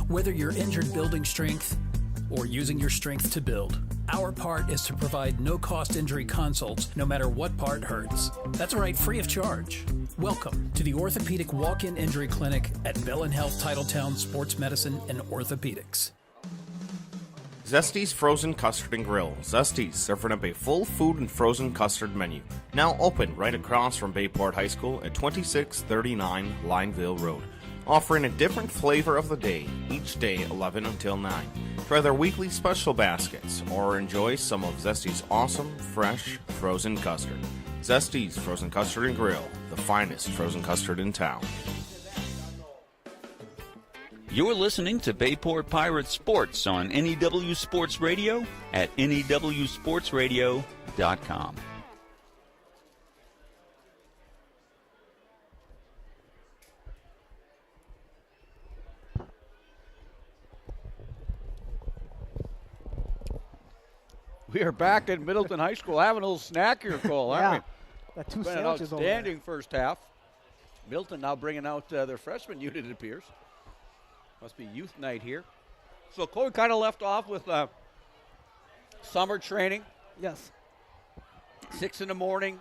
whether you're injured building strength or using your strength to build, our part is to provide no-cost injury consults no matter what part hurts. That's right, free of charge. Welcome to the Orthopedic Walk-In Injury Clinic at Bellin Health Titletown Sports Medicine and Orthopedics. Zesty's Frozen Custard and Grill. Zesty's, serving up a full food and frozen custard menu. Now open right across from Bayport High School at 2639 Lineville Road. Offering a different flavor of the day, each day 11 until 9. Try their weekly special baskets or enjoy some of Zesty's awesome, fresh, frozen custard. Zesty's Frozen Custard and Grill, the finest frozen custard in town. You're listening to Bayport Pirates Sports on NEW Sports Radio at newsportsradio.com. We are back at Middleton High School having a little snack here, Cole, aren't we? Got two been an sandwiches over there. outstanding first half. Middleton now bringing out their freshman unit, it appears. Must be youth night here. So Cole kind of left off with summer training. Yes. 6 in the morning,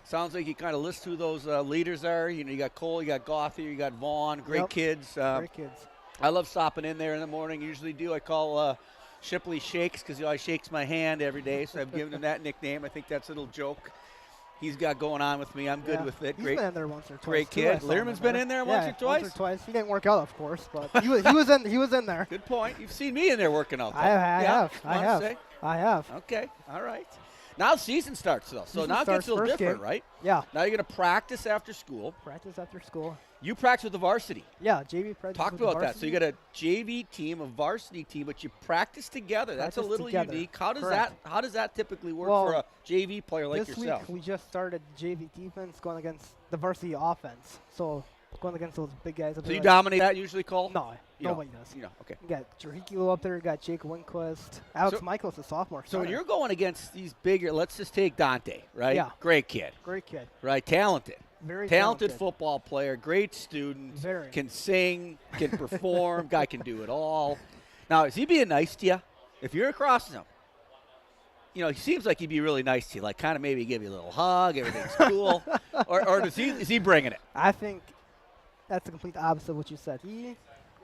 Sounds like you kind of list who those leaders are. You know, you got Cole, you got Gothier, you got Vaughn, great kids. Great kids. I love stopping in there in the morning. Usually do. I call Shipley Shakes because he always shakes my hand every day, so I've given him that nickname. I think that's a little joke he's got going on with me. I'm good with it. He's been in there once or twice. Great kid. Learman's been in there once or twice? Once or twice. He didn't work out, of course, but he was in there. Good point. You've seen me in there working out, though. I have. Okay. All right. Now the season starts, though. So now it gets a little different, right? Yeah. Now you're going to practice after school. Practice after school. You practice with the varsity. Yeah, JV practice. Talk about that. So you got a JV team, a varsity team, but you practice together. That's a little unique. How does that typically work for a JV player like yourself? This week we just started JV defense going against the varsity offense. So going against those big guys. So you dominate that usually, Cole? No, nobody does. Okay. You got Jerikilo up there. You got Jake Winquist. Alex Michaels, a sophomore. So when you're going against these bigger, let's just take Dante, right? Yeah. Great kid. Right? Talented. Very talented football player, great student, Very. Can sing, can perform, guy can do it all. Now, is he being nice to you? If you're across him, you know, he seems like he'd be really nice to you, like kind of maybe give you a little hug, everything's cool. Or is he bringing it? I think that's the complete opposite of what you said. He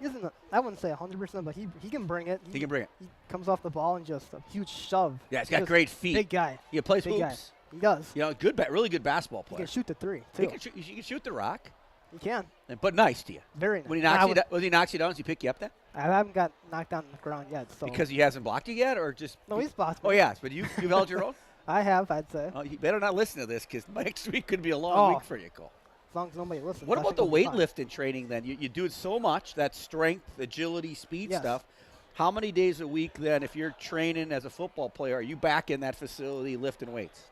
isn't, I wouldn't say 100%, but he can bring it. He can bring it. He comes off the ball and just a huge shove. Yeah, he's got great feet. Big guy. He plays big hoops. Guy. He does. You know, really good basketball player. He can shoot the three, too. He can shoot the rock. He can. But nice to you. Very nice. When he knocks you down, does he pick you up then? I haven't got knocked down on the ground yet. So. Because he hasn't blocked you yet, or just? No, he's blocked me. Oh, yes, but you've held your own? I have, I'd say. Oh, you better not listen to this, because next week could be a long week for you, Cole. As long as nobody listens. What about the weightlifting training then? You do it so much, that strength, agility, speed stuff. How many days a week then, if you're training as a football player, are you back in that facility lifting weights?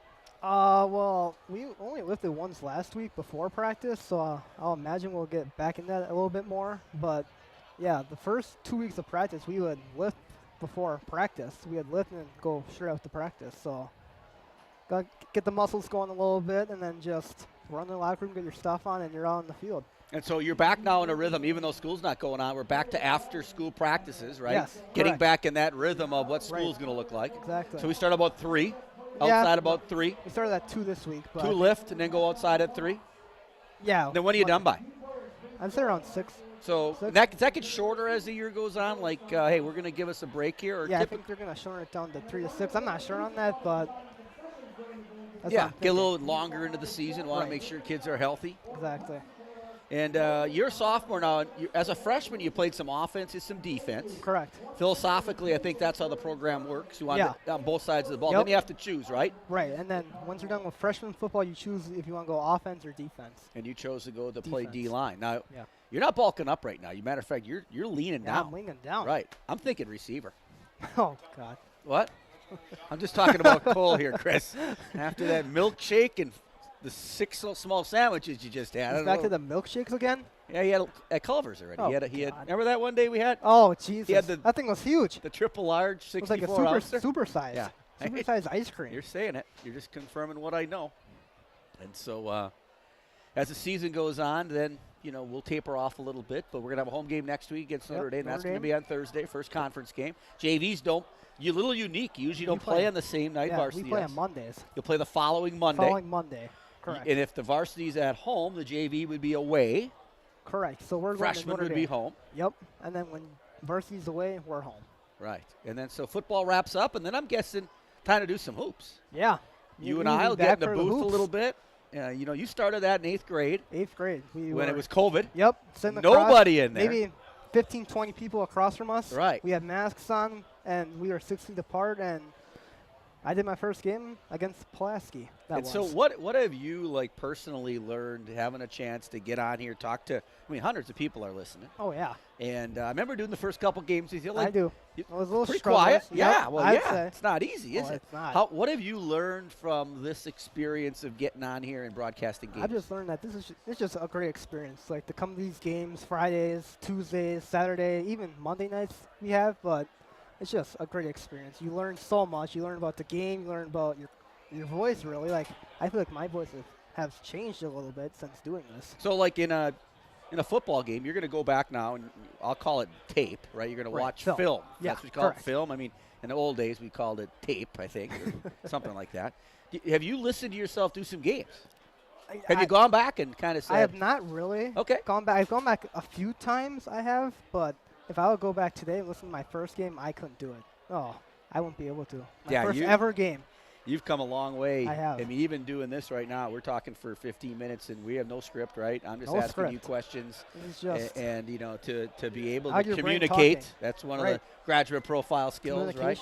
Well, we only lifted once last week before practice, so I'll imagine we'll get back in that a little bit more. But, yeah, the first 2 weeks of practice, we would lift before practice. We would lift and go straight out to practice. So, got to get the muscles going a little bit and then just run in the locker room, get your stuff on, and you're out on the field. And so you're back now in a rhythm, even though school's not going on. We're back to after-school practices, right? Yes, Getting correct. back in that rhythm of what school's going to look like. Exactly. So we start about 3. Outside about 3. We started at 2 this week. But 2 lift and then go outside at 3? Yeah. Then when are you done by? I'd say around 6. So that gets shorter as the year goes on? Like, hey, we're going to give us a break here? Or yeah, I think they're going to shorten it down to 3 to 6. I'm not sure on that, but that's get a little longer into the season. Want to make sure kids are healthy. Exactly. And you're a sophomore now. As a freshman, you played some offense and some defense. Correct. Philosophically, I think that's how the program works. You want it on both sides of the ball. Then you have to choose, right? Right. And then once you're done with freshman football, you choose if you want to go offense or defense. And you chose to go to play D-line. Now, yeah. You're not bulking up right now. Matter of fact, you're leaning down. I'm leaning down. Right. I'm thinking receiver. Oh, God. What? I'm just talking about Cole here, Chris. After that milkshake and the 6 small sandwiches you just had. Back to the milkshakes again? Yeah, he had at Culver's already. Oh, he had. Remember that one day we had? Oh, Jesus. He had that thing was huge. The triple large 64 ouncer. It was like a super size. Yeah. Super size ice cream. You're saying it. You're just confirming what I know. And so as the season goes on, then, we'll taper off a little bit. But we're going to have a home game next week against Notre Dame. That's going to be on Thursday, first conference game. JVs don't. You're a little unique. You usually don't play on the same night varsity. We play on Mondays. You'll play the following Monday. Correct. And if the varsity's at home, the JV would be away. Correct. So we're freshman would be home. Yep. And then when varsity's away, we're home. Right. And then so football wraps up, and then I'm guessing time to do some hoops. Yeah. You and I will get in the booth a little bit. You started that in 8th grade. 8th grade. When it was COVID. Yep. Nobody in there. Maybe 15, 20 people across from us. Right. We had masks on, and we were 6 feet apart, and I did my first game against Pulaski. So what have you personally learned having a chance to get on here, talk to? I mean, hundreds of people are listening. Oh yeah. And I remember doing the first couple games with you. I do. It was a little pretty quiet. Yeah. Well, it's not easy, is it? It's not. What have you learned from this experience of getting on here and broadcasting games? I've just learned that it's just a great experience. Like to come to these games Fridays, Tuesdays, Saturday, even Monday nights we have, but it's just a great experience. You learn so much. You learn about the game. You learn about your voice, really. Like, I feel like my voice has changed a little bit since doing this. So, like in a football game, you're going to go back now, and I'll call it tape, right? You're going to watch film. Yeah, that's what you call it, film. I mean, in the old days, we called it tape, I think, or something like that. Have you listened to yourself do some games? Have you gone back and kind of said? I have not really. Okay. I've gone back a few times, I have, but if I would go back today and listen to my first game, I couldn't do it. Oh, I wouldn't be able to. My first ever game. You've come a long way. I have. I mean, even doing this right now, we're talking for 15 minutes, and we have no script, right? I'm just asking you questions. It's just and you know, to be able how to your brain communicate. talking. That's one of the graduate profile skills, right?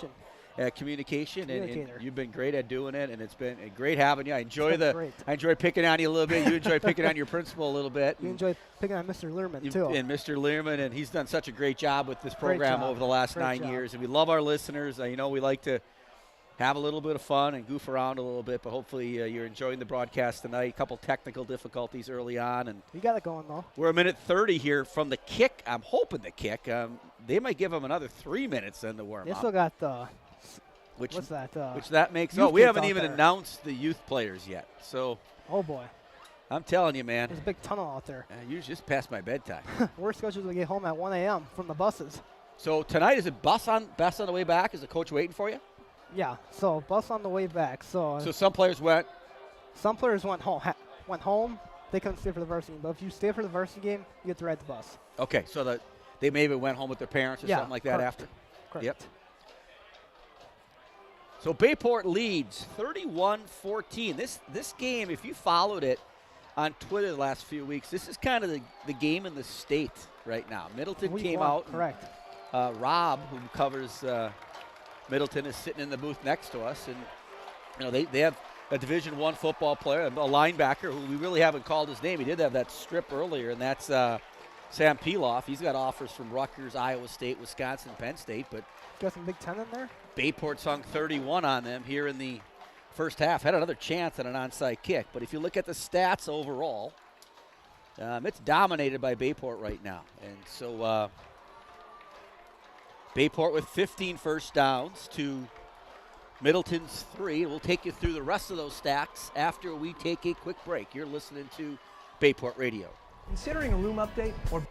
Communication. And you've been great at doing it, and it's been great having you. I enjoy picking on you a little bit. You enjoy picking on your principal a little bit. You enjoy picking on Mr. Learman too. And Mr. Learman, and he's done such a great job with this program over the last 9 years. And we love our listeners. You know, we like to have a little bit of fun and goof around a little bit, but hopefully you're enjoying the broadcast tonight. A couple technical difficulties early on, and we got it going though. We're a minute 30 here from the kick. I'm hoping the kick. They might give them another 3 minutes then to warm up. They still got the. Which what's that makes? Oh, we haven't even announced the youth players yet. So. Oh boy. I'm telling you, man. There's a big tunnel out there. You just passed my bedtime. We're scheduled to get home at 1 a.m. from the buses. So tonight, is it bus on the way back? Is the coach waiting for you? Yeah. So bus on the way back. So some players went. Some players went home. They couldn't stay for the varsity game. But if you stay for the varsity game, you get to ride the bus. Okay. So they maybe went home with their parents or something like that after. Correct. Yep. So Bayport leads 31-14. This game, if you followed it on Twitter the last few weeks, this is kind of the game in the state right now. Middleton came out. Correct. Rob, who covers Middleton, is sitting in the booth next to us, and you know they have a Division I football player, a linebacker who we really haven't called his name. He did have that strip earlier, and that's Sam Peloff. He's got offers from Rutgers, Iowa State, Wisconsin, Penn State, but got some Big Ten in there. Bayport hung 31 on them here in the first half. Had another chance at an onside kick, but if you look at the stats overall, it's dominated by Bayport right now. And so Bayport with 15 first downs to Middleton's 3. We'll take you through the rest of those stats after we take a quick break. You're listening to Bayport Radio. Considering a room update or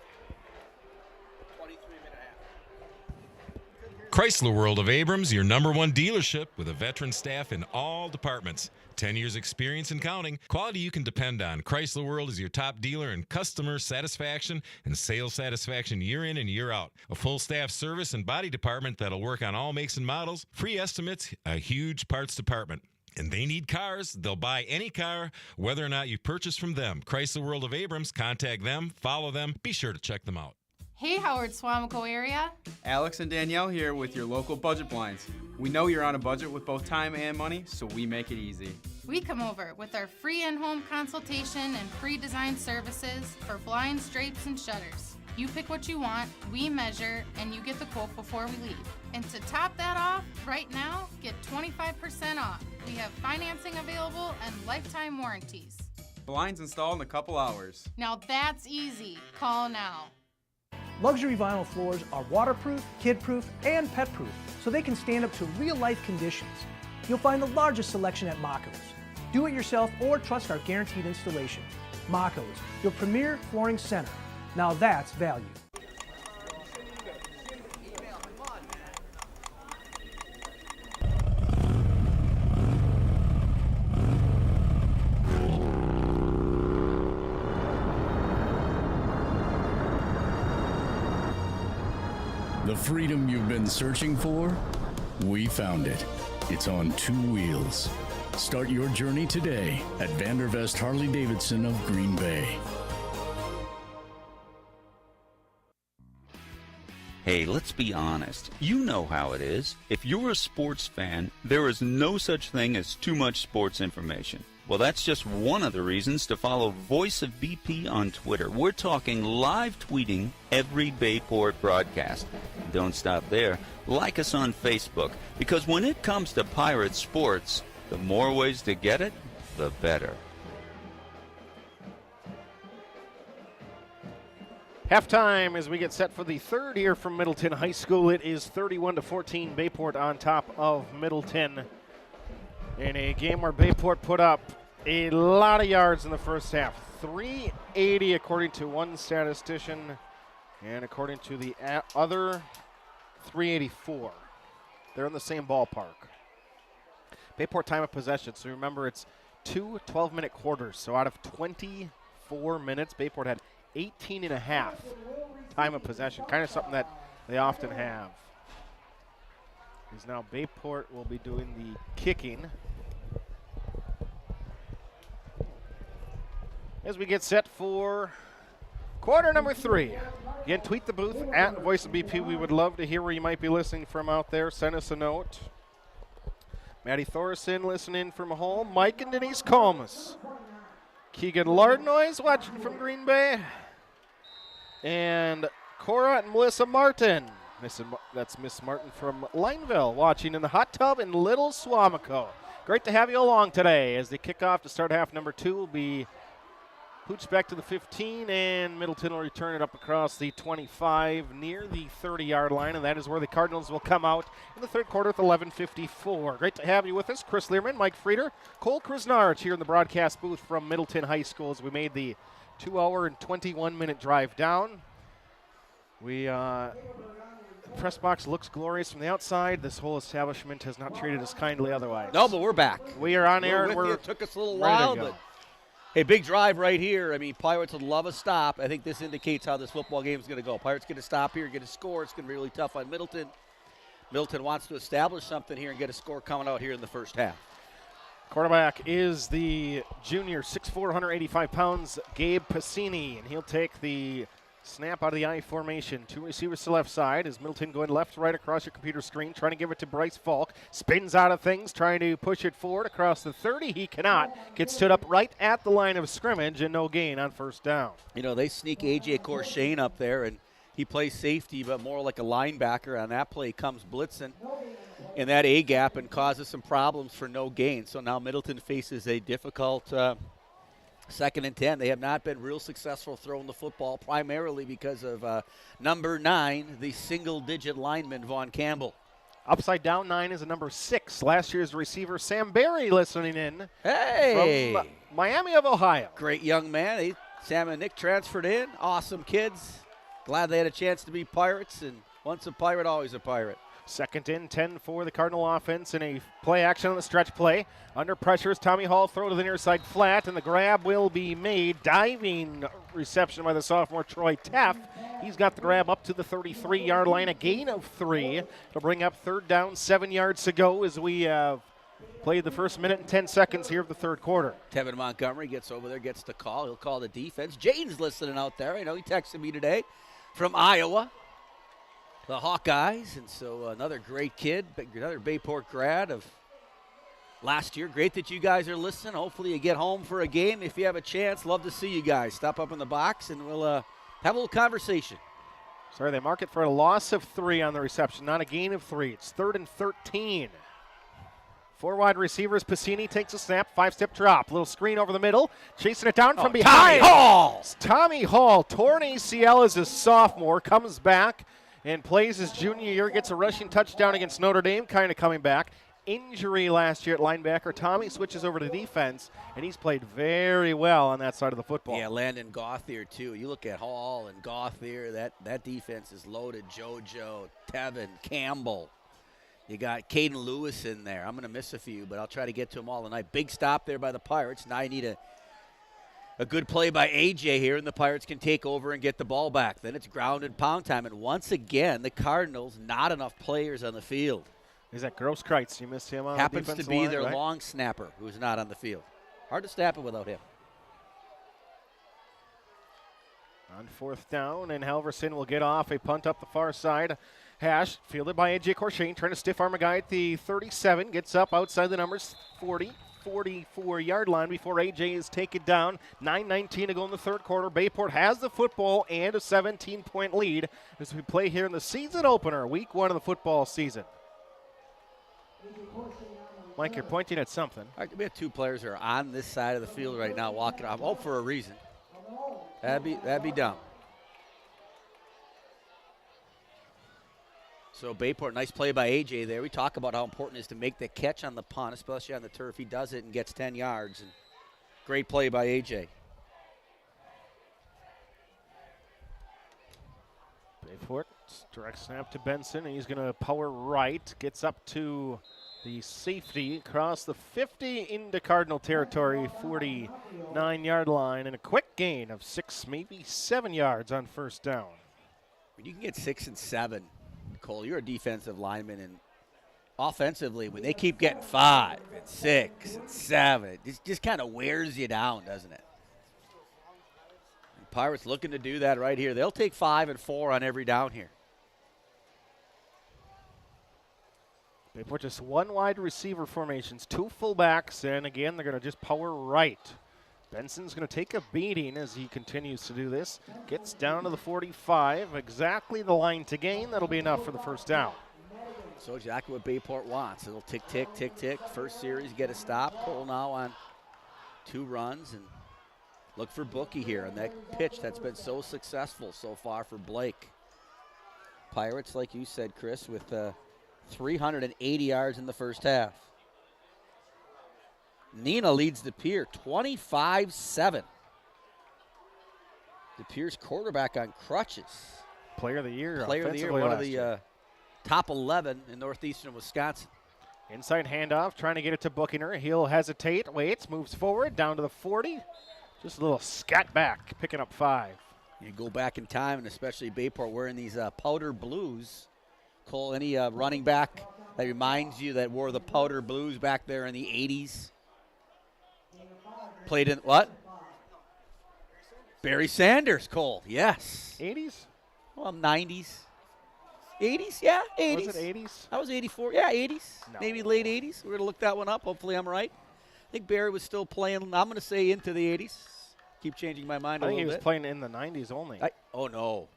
Chrysler World of Abrams, your #1 dealership with a veteran staff in all departments. 10 years experience and counting. Quality you can depend on. Chrysler World is your top dealer in customer satisfaction and sales satisfaction year in and year out. A full staff service and body department that'll work on all makes and models. Free estimates, a huge parts department. And they need cars. They'll buy any car, whether or not you purchase from them. Chrysler World of Abrams. Contact them. Follow them. Be sure to check them out. Hey, Howard Swamico area. Alex and Danielle here with your local budget blinds. We know you're on a budget with both time and money, so we make it easy. We come over with our free in-home consultation and free design services for blinds, drapes, and shutters. You pick what you want, we measure, and you get the quote before we leave. And to top that off, right now, get 25% off. We have financing available and lifetime warranties. Blinds installed in a couple hours. Now that's easy. Call now. Luxury vinyl floors are waterproof, kid-proof, and pet-proof, so they can stand up to real-life conditions. You'll find the largest selection at Mako's. Do it yourself or trust our guaranteed installation. Mako's, your premier flooring center. Now that's value. The freedom you've been searching for? We found it. It's on 2 wheels. Start your journey today at Vandervest Harley-Davidson of Green Bay. Hey, let's be honest. You know how it is. If you're a sports fan, there is no such thing as too much sports information. Well, that's just one of the reasons to follow Voice of BP on Twitter. We're talking live tweeting every Bayport broadcast. Don't stop there. Like us on Facebook, because when it comes to Pirate sports, the more ways to get it, the better. Halftime as we get set for the third here from Middleton High School. It is 31-14, Bayport on top of Middleton in a game where Bayport put up a lot of yards in the first half. 380 according to one statistician, and according to the other, 384. They're in the same ballpark. Bayport time of possession, so remember it's 2 12-minute quarters. So out of 24 minutes, Bayport had 18 and a half time of possession, kind of something that they often have. Because now Bayport will be doing the kicking. As we get set for quarter number 3. Again, tweet the booth at Voice of BP. We would love to hear where you might be listening from out there. Send us a note. Maddie Thorson listening from home. Mike and Denise Combs. Keegan Lardnoy's watching from Green Bay. And Cora and Melissa Martin. That's Miss Martin from Lineville watching in the hot tub in Little Swamico. Great to have you along today. As they kick off to start half number 2 will be Pooch back to the 15, and Middleton will return it up across the 25 near the 30-yard line, and that is where the Cardinals will come out in the third quarter with 11:54. Great to have you with us. Chris Learman, Mike Frieder, Cole Krasnarch here in the broadcast booth from Middleton High School as we made the 2-hour and 21-minute drive down. The press box looks glorious from the outside. This whole establishment has not treated us kindly otherwise. No, but we're back. We are on air. With you. It took us a little ready to while, go. but hey, big drive right here. I mean, Pirates would love a stop. I think this indicates how this football game is going to go. Pirates get a stop here, get a score. It's going to be really tough on Middleton. Middleton wants to establish something here and get a score coming out here in the first half. Quarterback is the junior, 6'4", 185 pounds, Gabe Passini, and he'll take the snap out of the I formation. 2 receivers to left side. As Middleton going left to right across your computer screen, trying to give it to Bryce Falk. Spins out of things, trying to push it forward across the 30. He cannot. Gets stood up right at the line of scrimmage and no gain on first down. You know, they sneak A.J. Corshane up there, and he plays safety, but more like a linebacker. On that play comes blitzing in that A-gap and causes some problems for no gain. So now Middleton faces a difficult 2nd and 10. They have not been real successful throwing the football, primarily because of number 9, the single-digit lineman, Vaughn Campbell. Upside down 9 is a number 6. Last year's receiver, Sam Berry, listening in. Hey! From Miami of Ohio. Great young man. Sam and Nick transferred in. Awesome kids. Glad they had a chance to be Pirates, and once a Pirate, always a Pirate. 2nd and 10 for the Cardinal offense in a play action on the stretch play. Under pressure is Tommy Hall, throw to the near side flat, and the grab will be made. Diving reception by the sophomore Troy Teff. He's got the grab up to the 33-yard line, a gain of 3. It'll bring up 3rd down, 7 yards to go as we have played the first minute and 10 seconds here of the third quarter. Tevin Montgomery gets over there, gets the call. He'll call the defense. Jaden's listening out there. I know he texted me today from Iowa. The Hawkeyes, and so another great kid, another Bayport grad of last year. Great that you guys are listening. Hopefully you get home for a game. If you have a chance, love to see you guys. Stop up in the box, and we'll have a little conversation. Sorry, they mark it for a loss of 3 on the reception, not a gain of 3. It's 3rd and 13. 4 wide receivers. Passini takes a snap, 5-step drop. Little screen over the middle. Chasing it down from behind. Tommy Hall, torn ACL as a sophomore, comes back and plays his junior year, gets a rushing touchdown against Notre Dame, kind of coming back. Injury last year at linebacker. Tommy switches over to defense, and he's played very well on that side of the football. Yeah, Landon Gauthier, too. You look at Hall and Gauthier, that defense is loaded. JoJo, Tevin, Campbell. You got Caden Lewis in there. I'm going to miss a few, but I'll try to get to them all tonight. Big stop there by the Pirates. Now you need a good play by A.J. here, and the Pirates can take over and get the ball back. Then it's ground and pound time, and once again, the Cardinals, not enough players on the field. Is that Grosskreitz? You missed him on Happens the to defensive be line, their right? long snapper who's not on the field. Hard to snap it without him. On 4th down, and Halverson will get off a punt up the far side. Hash, fielded by A.J. Corshane, trying to stiff arm a guy at the 37, gets up outside the numbers 44-yard line before A.J. is taken down. 9:19 to go in the third quarter. Bayport has the football and a 17-point lead as we play here in the season opener, week 1 of the football season. Mike, you're pointing at something. All right, we have 2 players who are on this side of the field right now walking off. Oh, for a reason. That'd be dumb. So Bayport, nice play by A.J. there. We talk about how important it is to make the catch on the punt, especially on the turf. He does it and gets 10 yards. And great play by A.J. Bayport, direct snap to Benson, and he's going to power right. Gets up to The safety across the 50 into Cardinal territory, 49-yard line, and a quick gain of 6, maybe 7 yards on first down. When you can get 6 and 7, Cole, you're a defensive lineman, and offensively, when they keep getting 5 and 6 and 7, it just kind of wears you down, doesn't it? And Pirates looking to do that right here. They'll take 5 and 4 on every down here. They put just one wide receiver formations, 2 fullbacks, and again, they're going to just power right. Benson's going to take a beating as he continues to do this. Gets down to the 45, exactly the line to gain. That'll be enough for the first down. So exactly what Bayport wants. It'll tick, tick, tick, tick. First series, get a stop. Cole now on 2 runs, and look for Bookie here on that pitch that's been so successful so far for Blake. Pirates, like you said, Chris, with 380 yards in the first half. Nina leads De Pere 25-7. De Pere's quarterback on crutches. Player of the year. Player of the year, one of the top 11 in northeastern Wisconsin. Inside handoff, trying to get it to Bookinger. He'll hesitate, waits, moves forward, down to the 40. Just a little scat back, picking up 5. You go back in time, and especially Bayport wearing these powder blues. Cole, any running back that reminds you that wore the powder blues back there in the 80s? Played in what? Barry Sanders, Cole, yes. 80s? Well, 90s. 80s, yeah, 80s. Was it 80s? I was 84, yeah, 80s. No. Maybe late 80s. We're going to look that one up. Hopefully I'm right. I think Barry was still playing, I'm going to say into the 80s. Keep changing my mind a little bit. I think he was playing in the 90s only. Oh, no.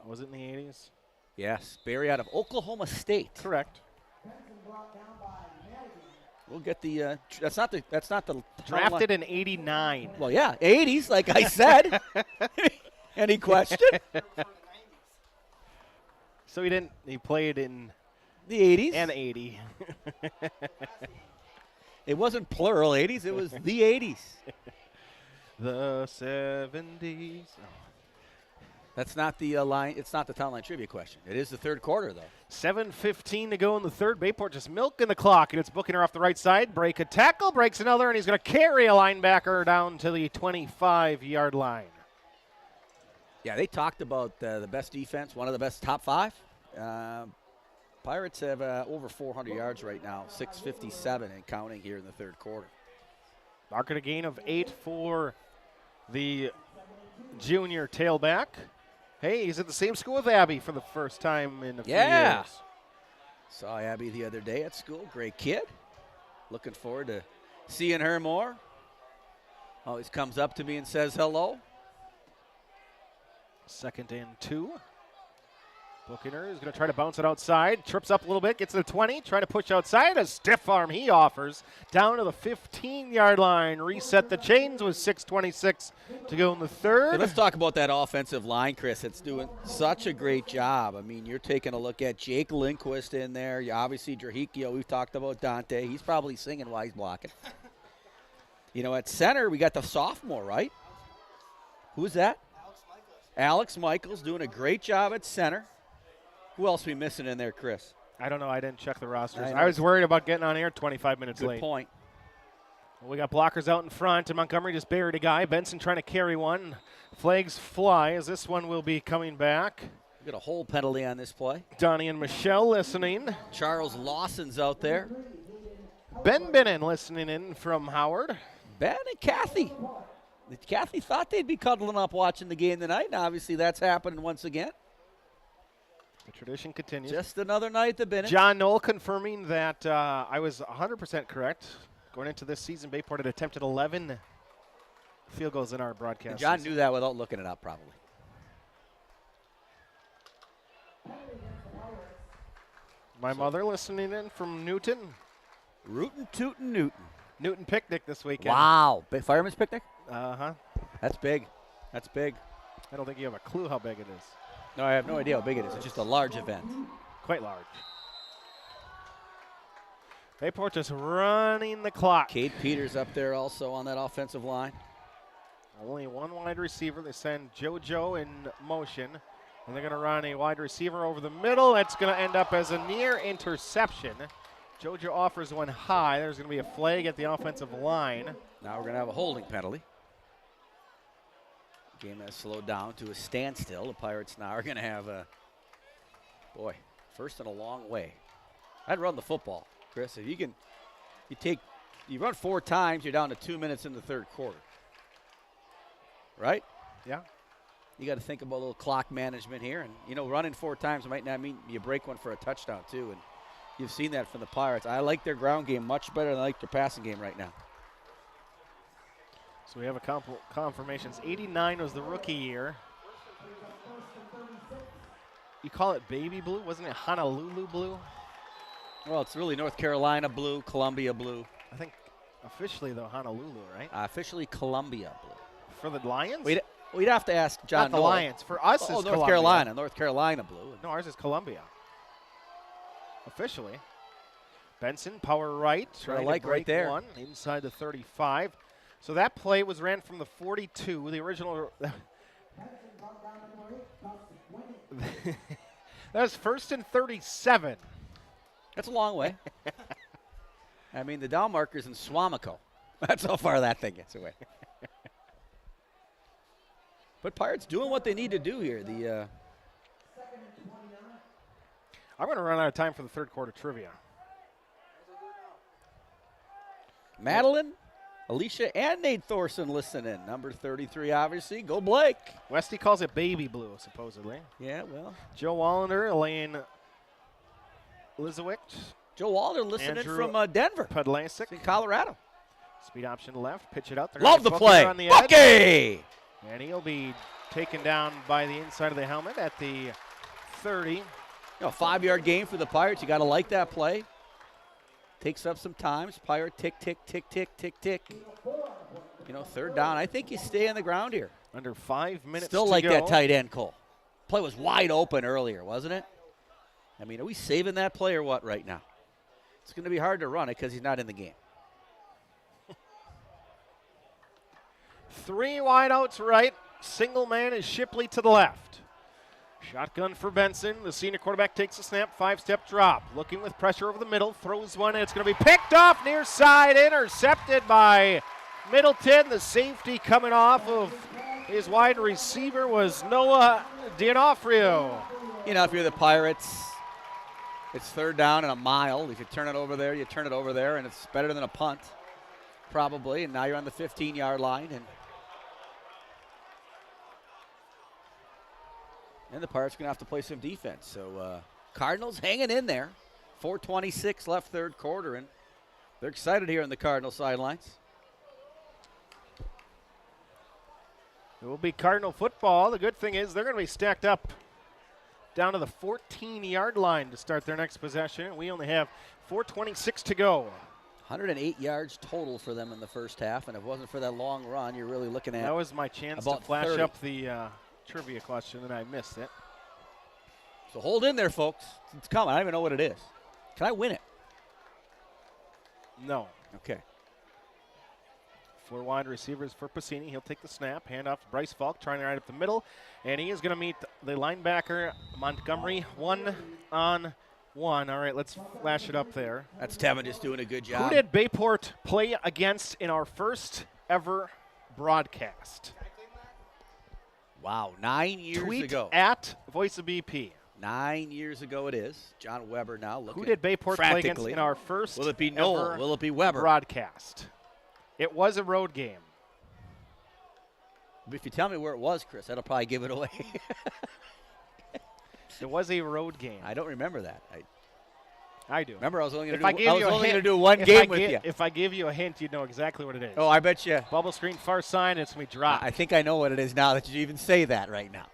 Was it in the 80s? Yes, Barry out of Oklahoma State. Correct. We'll get the that's not the drafted in 89. Well, yeah, 80s, like I said. Any question? So he played in the 80s and 80. It wasn't plural 80s, it was the 80s. The 70s. Oh. That's not the line. It's not the town line trivia question. It is the third quarter, though. 7:15 to go in the third. Bayport just milking the clock, and it's Bookinger off the right side. Break a tackle, breaks another, and he's going to carry a linebacker down to the 25-yard line. Yeah, they talked about the best defense, one of the best top 5. Pirates have over 400 yards right now, 657 and counting here in the third quarter. Market a gain of 8 for the junior tailback. Hey, he's at the same school with Abby for the first time in a few years. Saw Abby the other day at school. Great kid. Looking forward to seeing her more. Always comes up to me and says hello. 2nd and 2. Bookinger is going to try to bounce it outside. Trips up a little bit, gets to the 20, trying to push outside. A stiff arm he offers. Down to the 15-yard line. Reset the chains with 6:26 to go in the third. Hey, let's talk about that offensive line, Chris. It's doing such a great job. I mean, you're taking a look at Jake Lindquist in there. You obviously, Drahikio, we've talked about Dante. He's probably singing while he's blocking. At center, we got the sophomore, right? Who's that? Alex Michaels doing a great job at center. Who else are we missing in there, Chris? I don't know. I didn't check the rosters. I was worried about getting on air 25 minutes late. Good point. Well, we got blockers out in front, and Montgomery just buried a guy. Benson trying to carry one. Flags fly as this one will be coming back. We got a hold penalty on this play. Donnie and Michelle listening. Charles Lawson's out there. Ben Bennon listening in from Howard. Ben and Kathy. Kathy thought they'd be cuddling up watching the game tonight, and obviously that's happening once again. The tradition continues. Just another night at the Bennett. John Knoll confirming that I was 100% correct. Going into this season, Bayport had attempted 11 field goals in our broadcast. And John knew that without looking it up, probably. My mother listening in from Newton. Rootin' tootin' Newton. Newton picnic this weekend. Wow. Fireman's picnic? Uh-huh. That's big. That's big. I don't think you have a clue how big it is. No, I have no idea how big it is. It's just a large event. Quite large. Bayport just running the clock. Cade Peters up there also on that offensive line. Only one wide receiver. They send JoJo in motion. And they're going to run a wide receiver over the middle. That's going to end up as a near interception. JoJo offers one high. There's going to be a flag at the offensive line. Now we're going to have a holding penalty. Game has slowed down to a standstill. The Pirates now are going to have a, first in a long way. I'd run the football, Chris. If you run 4 times, you're down to 2 minutes in the third quarter. Right? Yeah. You got to think about a little clock management here. And, running 4 times might not mean you break one for a touchdown, too. And you've seen that from the Pirates. I like their ground game much better than I like their passing game right now. So we have a confirmations. 89 was the rookie year. You call it baby blue? Wasn't it Honolulu blue? Well, it's really North Carolina blue, Columbia blue. I think officially, though, Honolulu, right? Officially Columbia blue. For the Lions? We'd have to ask John. Not the Lions. For us, it's North Carolina. North Carolina blue. No, ours is Columbia. Officially. Benson, power right. Right there. One, inside the 35. So that play was ran from the 42. The original. That was 1st and 37. That's a long way. I mean, the down marker's in Swamico. That's how far that thing gets away. But Pirates doing what they need to do here. I'm going to run out of time for the third quarter trivia. Madeline, Alicia, and Nate Thorson listening. Number 33, obviously. Go Blake. Westy calls it baby blue, supposedly. Yeah, well. Joe Wallander, Elaine Lizowick. Joe Wallander listening Andrew from Denver. Pudlasic. In Colorado. Speed option left. Pitch it out. Love the play. On the Bucky! edge. And he'll be taken down by the inside of the helmet at the 30. 5-yard game for the Pirates. You got to like that play. Takes up some time. Pirate tick, tick, tick, tick, tick, tick. Third down. I think you stay on the ground here. Under 5 minutes Still to like go. that tight end, Cole. Play was wide open earlier, wasn't it? I mean, are we saving that play or what right now? It's going to be hard to run it because he's not in the game. 3 wideouts right. Single man is Shipley to the left. Shotgun for Benson. The senior quarterback takes a snap. 5-step drop. Looking with pressure over the middle. Throws one, and it's going to be picked off near side. Intercepted by Middleton. The safety coming off of his wide receiver was Noah D'Onofrio. If you're the Pirates, it's third down and a mile. If you turn it over there, you turn it over there, and it's better than a punt, probably. And now you're on the 15-yard line. And the Pirates are going to have to play some defense. So Cardinals hanging in there. 4:26 left third quarter, and they're excited here on the Cardinals sidelines. It will be Cardinal football. The good thing is they're going to be stacked up down to the 14-yard line to start their next possession. We only have 4:26 to go. 108 yards total for them in the first half, and if it wasn't for that long run, you're really looking at that was my chance to flash up the trivia question, and I missed it. So hold in there, folks. It's coming. I don't even know what it is. Can I win it? No. Okay. 4 wide receivers for Pacini. He'll take the snap. Hand off to Bryce Falk, trying to right up the middle. And he is going to meet the linebacker, Montgomery, 1-on-1. All right, let's flash it up there. That's Tevin just doing a good job. Who did Bayport play against in our first ever broadcast? Wow, 9 years Tweet ago. At Voice of BP. 9 years ago it is. John Weber now looking. Who did Bayport play against in our first Will it be Noel? Will it be Weber? Broadcast? It was a road game. But if you tell me where it was, Chris, that'll probably give it away. It was a road game. I don't remember that. I do. Remember, I was only going to do one game with you. If I give you a hint, you'd know exactly what it is. Oh, I bet you. Bubble screen, far side, it's going to be dropped. I think I know what it is now that you even say that right now.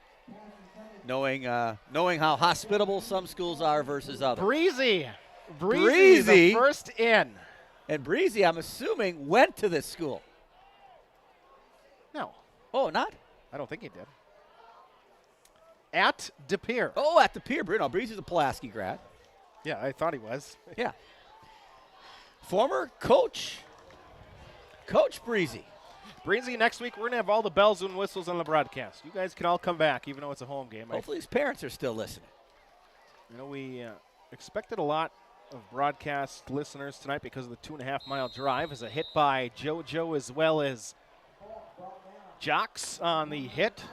Knowing how hospitable some schools are versus others. Breezy, the first in. And Breezy, I'm assuming, went to this school. No. Oh, not? I don't think he did. At De Pere. Oh, at De Pere. No, Breezy's a Pulaski grad. Yeah, I thought he was. Yeah. Former coach Breezy. Breezy, next week we're going to have all the bells and whistles on the broadcast. You guys can all come back, even though it's a home game. Hopefully his parents are still listening. We expected a lot of broadcast listeners tonight because of the 2.5-mile drive. Is a hit by JoJo as well as Jocks on the hit.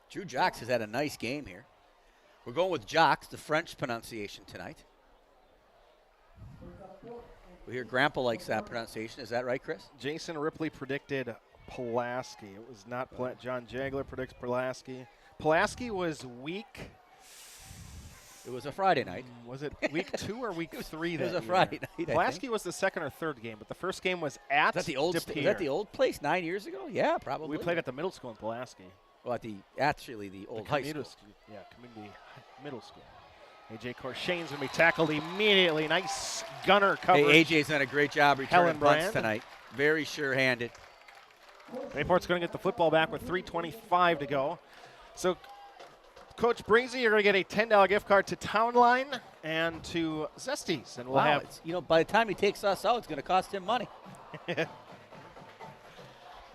Drew Jocks has had a nice game here. We're going with Jocks, the French pronunciation tonight. We hear Grandpa likes that pronunciation. Is that right, Chris? Jason Ripley predicted Pulaski. It was not John Jagler predicts Pulaski. Pulaski was week. It was a Friday night. Was it week 2 or week 3? It was a Friday night. Pulaski was the second or third game, but the first game was at Is that the old place 9 years ago? Yeah, probably. We played at the middle school in Pulaski. Well, actually the old high school. Yeah, community middle school. AJ Corshane's going to be tackled immediately. Nice gunner coverage. Hey, AJ's done a great job returning punts Brand tonight. Very sure-handed. Bayport's going to get the football back with 3:25 to go. So, Coach Breezy, you're going to get a $10 gift card to Town Line and to Zesties. And we'll have, by the time he takes us out, it's going to cost him money.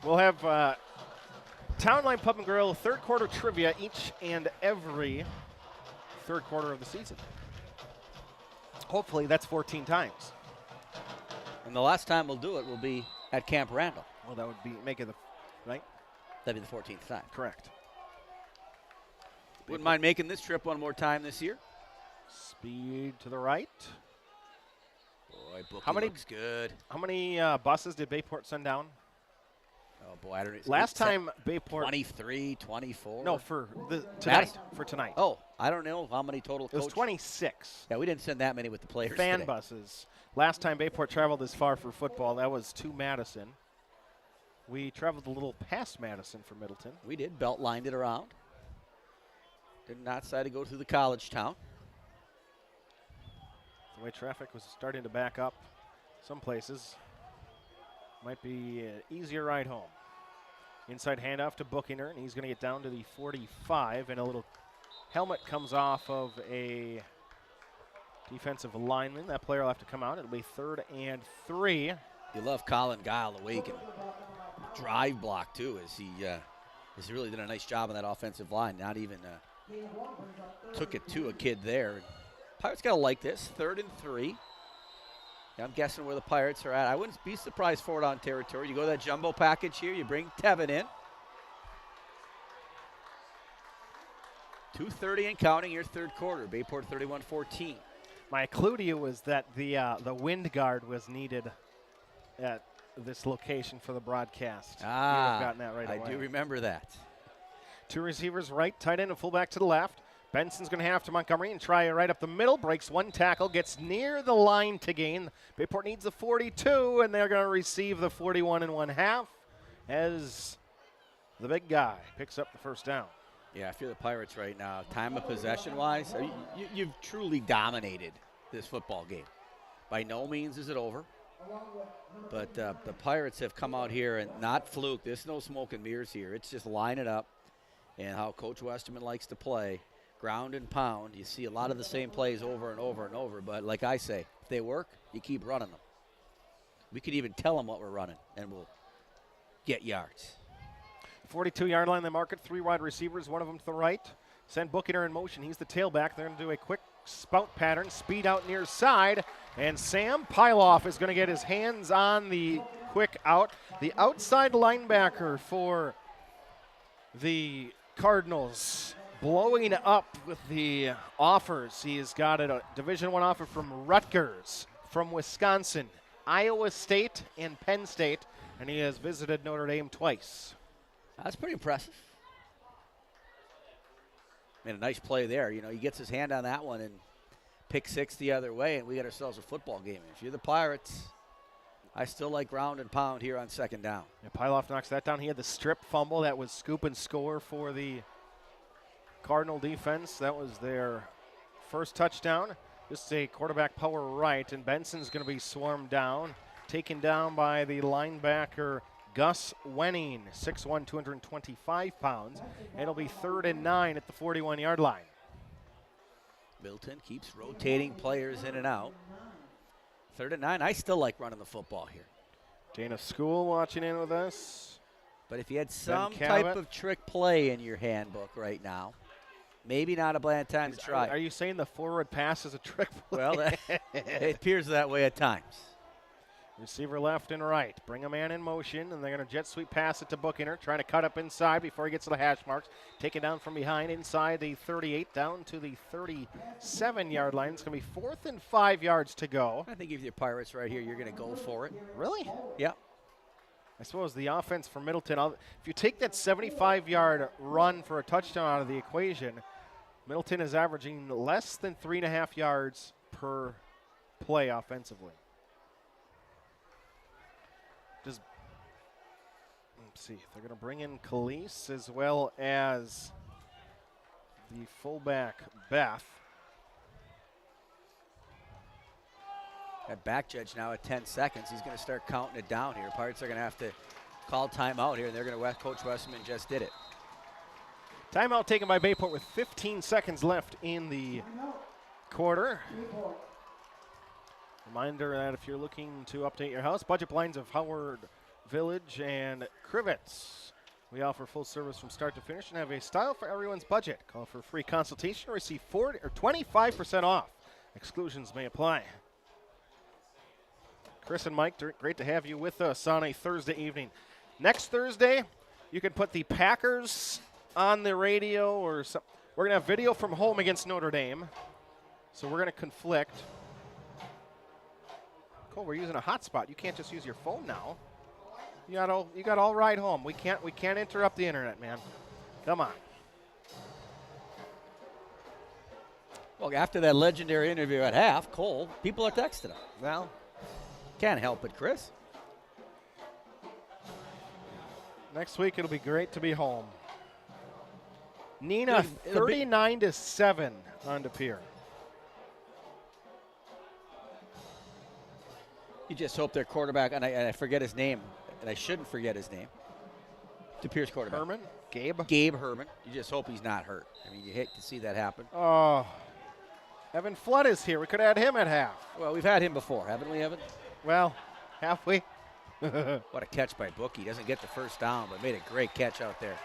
We'll have Town Line Pub and Grill third quarter trivia each and every third quarter of the season. Hopefully that's 14 times. And the last time we'll do it will be at Camp Randall. Well, that would be make it right? That'd be the 14th time. Correct. Wouldn't mind making this trip one more time this year. Speed to the right. Boy, Bookie looks good. How many buses did Bayport send down? Oh, boy, I don't know. Last time Bayport. 23, 24. No, for tonight. For tonight. Oh, I don't know how many total coaches. It was 26. Yeah, we didn't send that many with the players Fan today. buses. Last time Bayport traveled this far for football, that was to Madison. We traveled a little past Madison for Middleton. We did. Belt lined it around. Did not decide to go through the college town. The way traffic was starting to back up some places. Might be an easier ride home. Inside handoff to Bookinger, and he's going to get down to the 45, and a little helmet comes off of a defensive lineman. That player will have to come out. It'll be 3rd and 3. You love Colin Guile, the way he can drive block, too, as he really did a nice job on that offensive line. Not even took it to a kid there. Pirates got to like this. 3rd and 3. I'm guessing where the Pirates are at. I wouldn't be surprised for it on territory. You go to that jumbo package here. You bring Tevin in. 2:30 and counting your third quarter. Bayport 31-14. My clue to you was that the wind guard was needed at this location for the broadcast. You would have gotten that right away. I do remember that. 2 receivers right, tight end and fullback to the left. Benson's going to have to Montgomery and try it right up the middle. Breaks 1 tackle, gets near the line to gain. Bayport needs the 42, and they're going to receive the 41 1/2 as the big guy picks up the first down. Yeah, I feel the Pirates right now, time of possession-wise, you've truly dominated this football game. By no means is it over. But the Pirates have come out here and not fluke. There's no smoke and mirrors here. It's just line it up and how Coach Westerman likes to play. Ground and pound. You see a lot of the same plays over and over and over. But like I say, if they work, you keep running them. We could even tell them what we're running, and we'll get yards. 42-yard line, they mark it. 3 wide receivers, one of them to the right. Send Bookinger in motion. He's the tailback. They're going to do a quick spout pattern, speed out near side, and Sam Pyloff is going to get his hands on the quick out. The outside linebacker for the Cardinals blowing up with the offers. He has got a Division I offer from Rutgers, from Wisconsin, Iowa State, and Penn State, and he has visited Notre Dame twice. That's pretty impressive. Made a nice play there. You know, he gets his hand on that one and pick 6 the other way, and we got ourselves a football game. If you're the Pirates, I still like ground and pound here on 2nd down. Yeah, Pyloff knocks that down. He had the strip fumble that was scoop and score for the Cardinal defense. That was their first touchdown. Just a quarterback power right, and Benson's going to be swarmed down, taken down by the linebacker Gus Wenning, 6'1", 225 pounds. It'll be 3rd and 9 at the 41-yard line. Middleton keeps rotating players in and out. 3rd and 9. I still like running the football here. Dana School watching in with us. But if you had some type of trick play in your handbook right now, Maybe not a bad time to try. Are you saying the forward pass is a trick play? Well, it appears that way at times. Receiver left and right. Bring a man in motion, and they're going to jet sweep pass it to Bookinger, trying to cut up inside before he gets to the hash marks. Taken down from behind inside the 38, down to the 37-yard line. It's going to be 4th and 5 yards to go. I think if you're Pirates right here, you're going to go for it. Really? Yeah. I suppose the offense for Middleton, if you take that 75-yard run for a touchdown out of the equation, Middleton is averaging less than 3.5 yards per play offensively. Let's see. They're going to bring in Calise as well as the fullback, Beth. That back judge now at 10 seconds. He's going to start counting it down here. Pirates are going to have to call timeout here, and they're going to, Coach Westerman just did it. Timeout taken by Bayport with 15 seconds left in the quarter. Reminder that if you're looking to update your house, budget blinds of Howard Village and Crivets. We offer full service from start to finish and have a style for everyone's budget. Call for a free consultation or receive 40 or 25% off. Exclusions may apply. Chris and Mike, great to have you with us on a Thursday evening. Next Thursday, you can put the Packers on the radio or something. We're going to have video from home against Notre Dame. So we're going to conflict. Cole, we're using a hotspot. You can't just use your phone now. You got all right home. We can't interrupt the internet, man. Come on. Well, after that legendary interview at half, Cole, people are texting him. Well, can't help it, Chris. Next week it'll be great to be home. Nina, 39-7 on De Pere. You just hope their quarterback, and I forget his name, and I shouldn't forget his name. De Pere's quarterback. Herman? Gabe? Gabe Herman. You just hope he's not hurt. I mean, you hate to see that happen. Oh, Evan Flood is here. We could have had him at half. Well, we've had him before, haven't we, Evan? Well, have we? What a catch by Bookie. Doesn't get the first down, but made a great catch out there.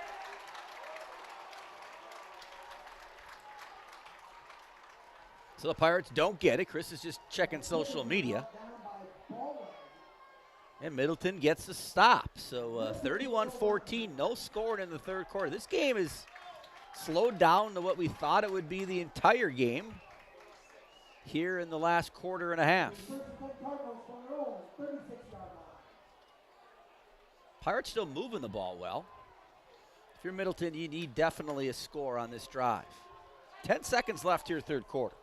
So the Pirates don't get it. Chris is just checking social media. And Middleton gets a stop. So 31-14, no scoring in the third quarter. This game is slowed down to what we thought it would be the entire game here in the last quarter and a half. Pirates still moving the ball well. If you're Middleton, you need definitely a score on this drive. 10 seconds left here, third quarter.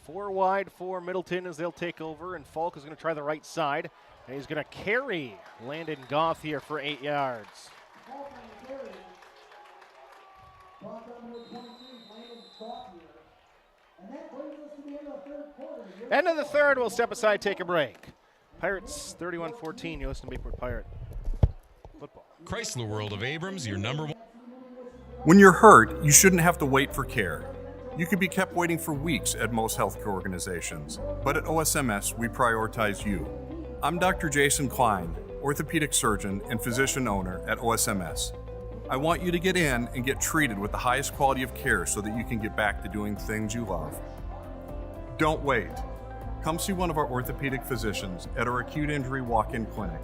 Four wide for Middleton as they'll take over, and Falk is going to try the right side, and he's going to carry Landon Goff here for 8 yards. End of the third, we'll step aside, take a break. Pirates 31-14, you listen to Bayport Pirate Football. Chrysler World of Abrams, your number one. When you're hurt, you shouldn't have to wait for care. You could be kept waiting for weeks at most healthcare organizations, but at OSMS, we prioritize you. I'm Dr. Jason Klein, orthopedic surgeon and physician owner at OSMS. I want you to get in and get treated with the highest quality of care so that you can get back to doing things you love. Don't wait. Come see one of our orthopedic physicians at our acute injury walk-in clinic,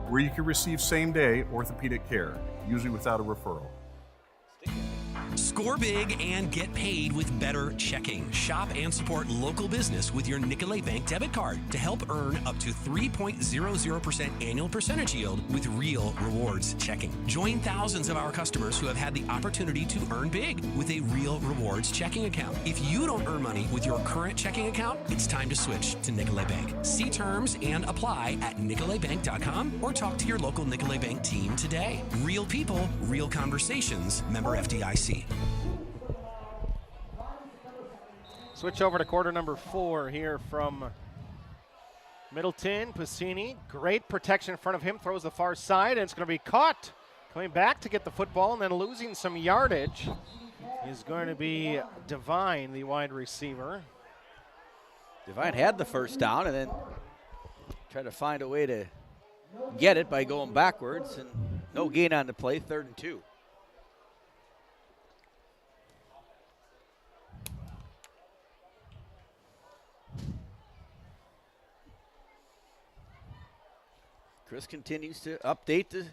where you can receive same-day orthopedic care, usually without a referral. Score big and get paid with better checking. Shop and support local business with your Nicolet Bank debit card to help earn up to 3.00% annual percentage yield with real rewards checking. Join thousands of our customers who have had the opportunity to earn big with a real rewards checking account. If you don't earn money with your current checking account, it's time to switch to Nicolet Bank. See terms and apply at nicoletbank.com or talk to your local Nicolet Bank team today. Real people, real conversations. Member FDIC. Switch over to quarter number 4 here from Middleton. Piscini, great protection in front of him, throws the far side, and it's going to be caught. Coming back to get the football and then losing some yardage is going to be Devine, the wide receiver. Devine had the first down and then Try to find a way to get it by going backwards, and no gain on the play, 3rd and 2. Chris continues to update the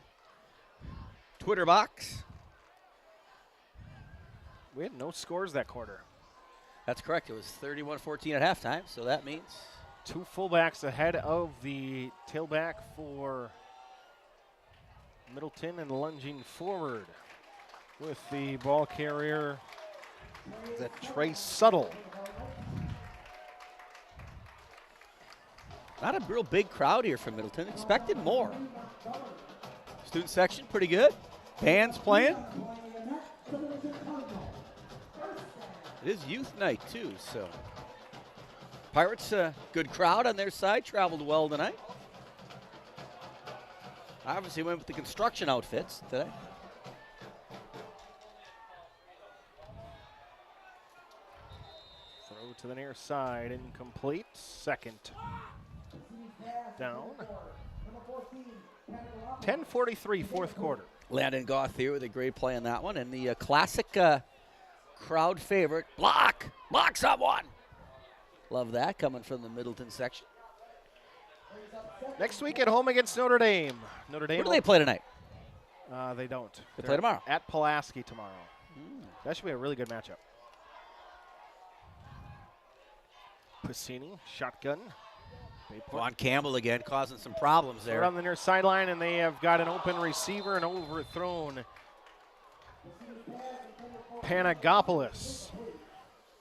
Twitter box. We had no scores that quarter. That's correct. It was 31-14 at halftime, so that means 2 fullbacks ahead of the tailback for Middleton and lunging forward with the ball carrier, that Trey Suttle. not a real big crowd here from Middleton. Expected more. Student section, pretty good. Bands playing. It is youth night, too, so. Pirates, good crowd on their side, traveled well tonight. Obviously went with the construction outfits today. Throw to the near side, incomplete. 2nd down. 10:43, 4th quarter. Landon Gauthier with a great play on that one. And the classic crowd favorite, block someone. Love that coming from the Middleton section. Next week at home against Notre Dame. Notre Dame. Where do they play tonight? They don't. They play tomorrow. At Pulaski tomorrow. That should be a really good matchup. Piscini, shotgun. Vaughn Campbell again causing some problems there. They're on the near sideline, and they have got an open receiver and overthrown. Panagopoulos.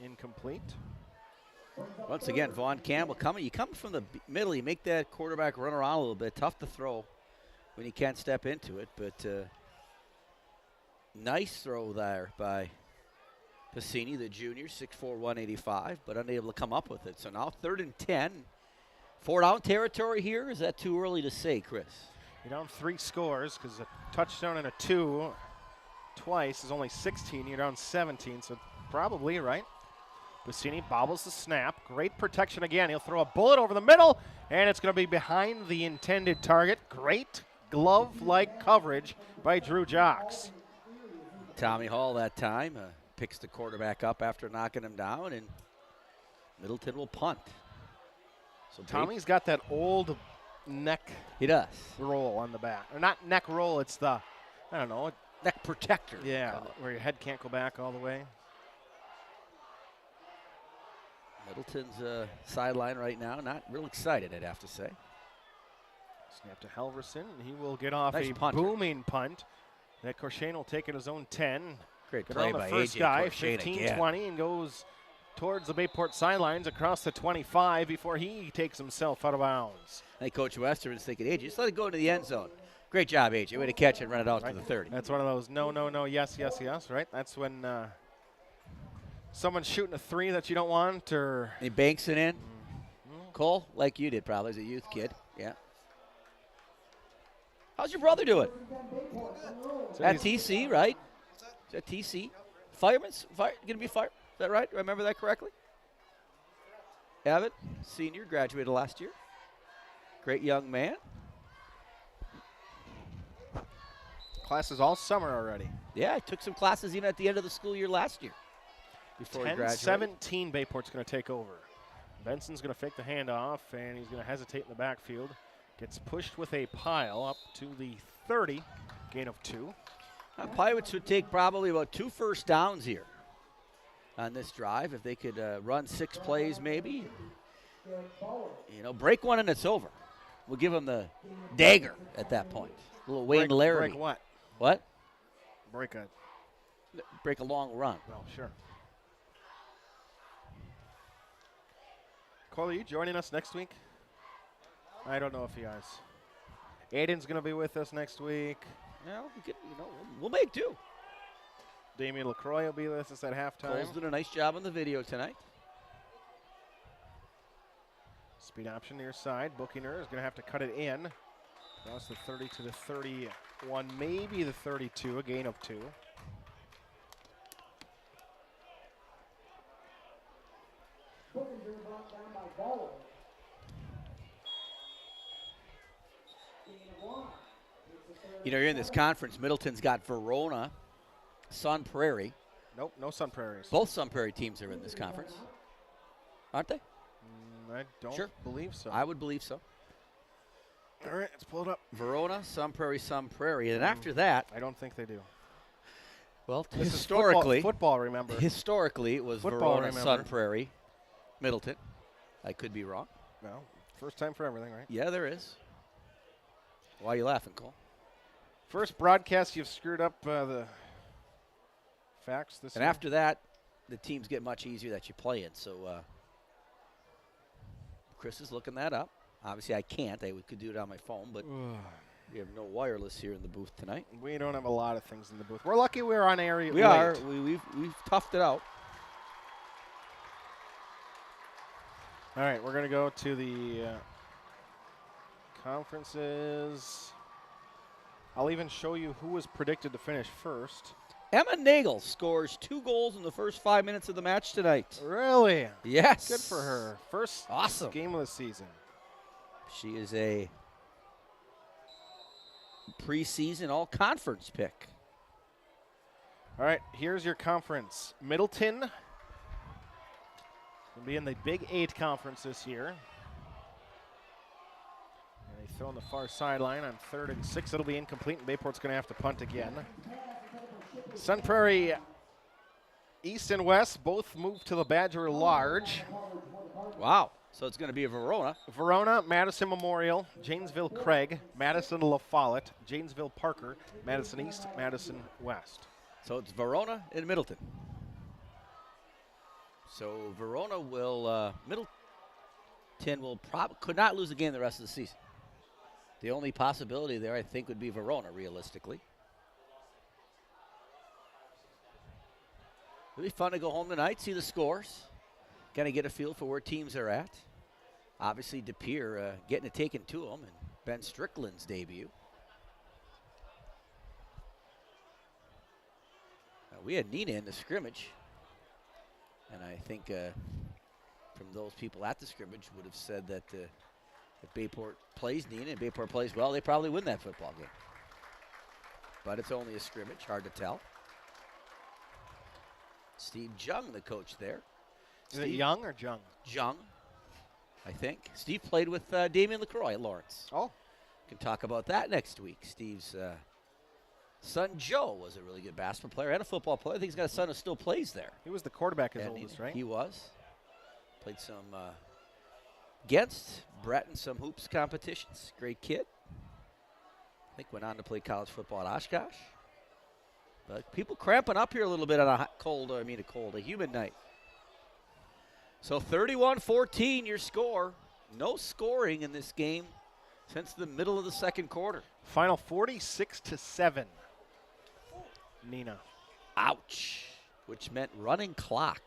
Incomplete. Once again, Vaughn Campbell coming. You come from the middle, you make that quarterback run around a little bit. Tough to throw when you can't step into it, but nice throw there by Piscini, the junior, 6'4", 185, but unable to come up with it. So now 3rd and 10. 4-down territory here? Is that too early to say, Chris? You're down 3 scores because a touchdown and a 2 twice is only 16. You're down 17, so probably, right? Piscini bobbles the snap. Great protection again. He'll throw a bullet over the middle, and it's going to be behind the intended target. Great glove-like coverage by Drew Jocks. Tommy Hall that time picks the quarterback up after knocking him down, and Middleton will punt. So Tommy's got that old neck roll on the back. Or not neck roll, it's the, I don't know. Neck protector. Yeah, where your head can't go back all the way. Middleton's sideline right now, not real excited, I'd have to say. Snap to Halverson, and he will get off Nice a punter. Booming punt. That Corshane will take it his own 10. Great Get play on the by first A.J. guy, Corshane 15-20, and goes towards the Bayport sidelines across the 25 before he takes himself out of bounds. I think Coach Westerman's thinking, AJ, just let it go into the end zone. Great job, AJ. Way to catch it and run it out to the 30. That's one of those no, yes, right? That's when someone's shooting a 3 that you don't want, or he banks it in. Cole, like you did probably as a youth kid. Yeah. How's your brother doing? At TC, right? Is that TC? Fireman's going to be fire. Is that right? Do I remember that correctly? Abbott, senior, graduated last year. Great young man. Classes all summer already. Yeah, I took some classes even at the end of the school year last year before he graduated. 10-17, Bayport's going to take over. Benson's going to fake the handoff, and he's going to hesitate in the backfield. Gets pushed with a pile up to the 30, gain of 2. Pirates would take probably about 2 first downs here on this drive if they could run 6 plays maybe. You know, break one and it's over. We'll give them the dagger at that point. A little Wayne Larrabee. Break what? What? Break a long run. Oh, sure. Cole, are you joining us next week? I don't know if he is. Aiden's going to be with us next week. Yeah, we'll make do. Damian LaCroix will be with us at halftime. Cole's doing a nice job on the video tonight. Speed option near side. Bookiner is going to have to cut it in. Across the 30 to the 31, maybe the 32, a gain of 2. You know, you're in this conference. Middleton's got Verona, Sun Prairie. Nope, no Sun Prairies. Both Sun Prairie teams are in this conference, aren't they? I don't believe so. I would believe so. All right, let's pull it up. Verona, Sun Prairie. And after that, I don't think they do. Well, This is historically, football, remember. Historically, it was Football, Verona, remember. Sun Prairie, Middleton. I could be wrong. No, first time for everything, right? Yeah, there is. Why are you laughing, Cole? First broadcast you've screwed up the facts this And year. after that, the teams get much easier that you play in. So Chris is looking that up. Obviously, I can't. I could do it on my phone, but we have no wireless here in the booth tonight. We don't have a lot of things in the booth. We're lucky we're on air. We are. We've toughed it out. All right, we're going to go to the conferences. I'll even show you who was predicted to finish first. Emma Nagel scores 2 goals in the first 5 minutes of the match tonight. Really? Yes. Good for her. First Awesome. game of the season. She is a preseason all-conference pick. All right, here's your conference. Middleton will be in the Big 8 conference this year. And they throw on the far sideline on 3rd and 6. It'll be incomplete, and Bayport's going to have to punt again. Sun Prairie East and West both move to the Badger Large. Wow. So it's going to be a Verona. Verona, Madison Memorial, Janesville Craig, Madison La Follette, Janesville Parker, Madison East, Madison West. So it's Verona and Middleton. So Verona will, Middleton will could not lose a game the rest of the season. The only possibility there, I think, would be Verona, realistically. It'll be fun to go home tonight, see the scores, kind of get a feel for where teams are at. Obviously, De Pere getting it taken to him, and Ben Strickland's debut. We had Nina in the scrimmage, and I think from those people at the scrimmage would have said that if Bayport plays Nina and Bayport plays well, they probably win that football game. But it's only a scrimmage, hard to tell. Steve Jung, the coach there. Is it Young or Jung? Jung, I think. Steve played with Damien LaCroix at Lawrence. Oh. Can talk about that next week. Steve's son Joe was a really good basketball player and a football player. I think he's got a son who still plays there. He was the quarterback as And oldest, right? He was. Played some against Brett in some hoops competitions. Great kid. I think went on to play college football at Oshkosh. But people cramping up here a little bit on a humid night. So 31-14 your score. No scoring in this game since the middle of the second quarter. Final 46-7. Nina. Ouch. Which meant running clock.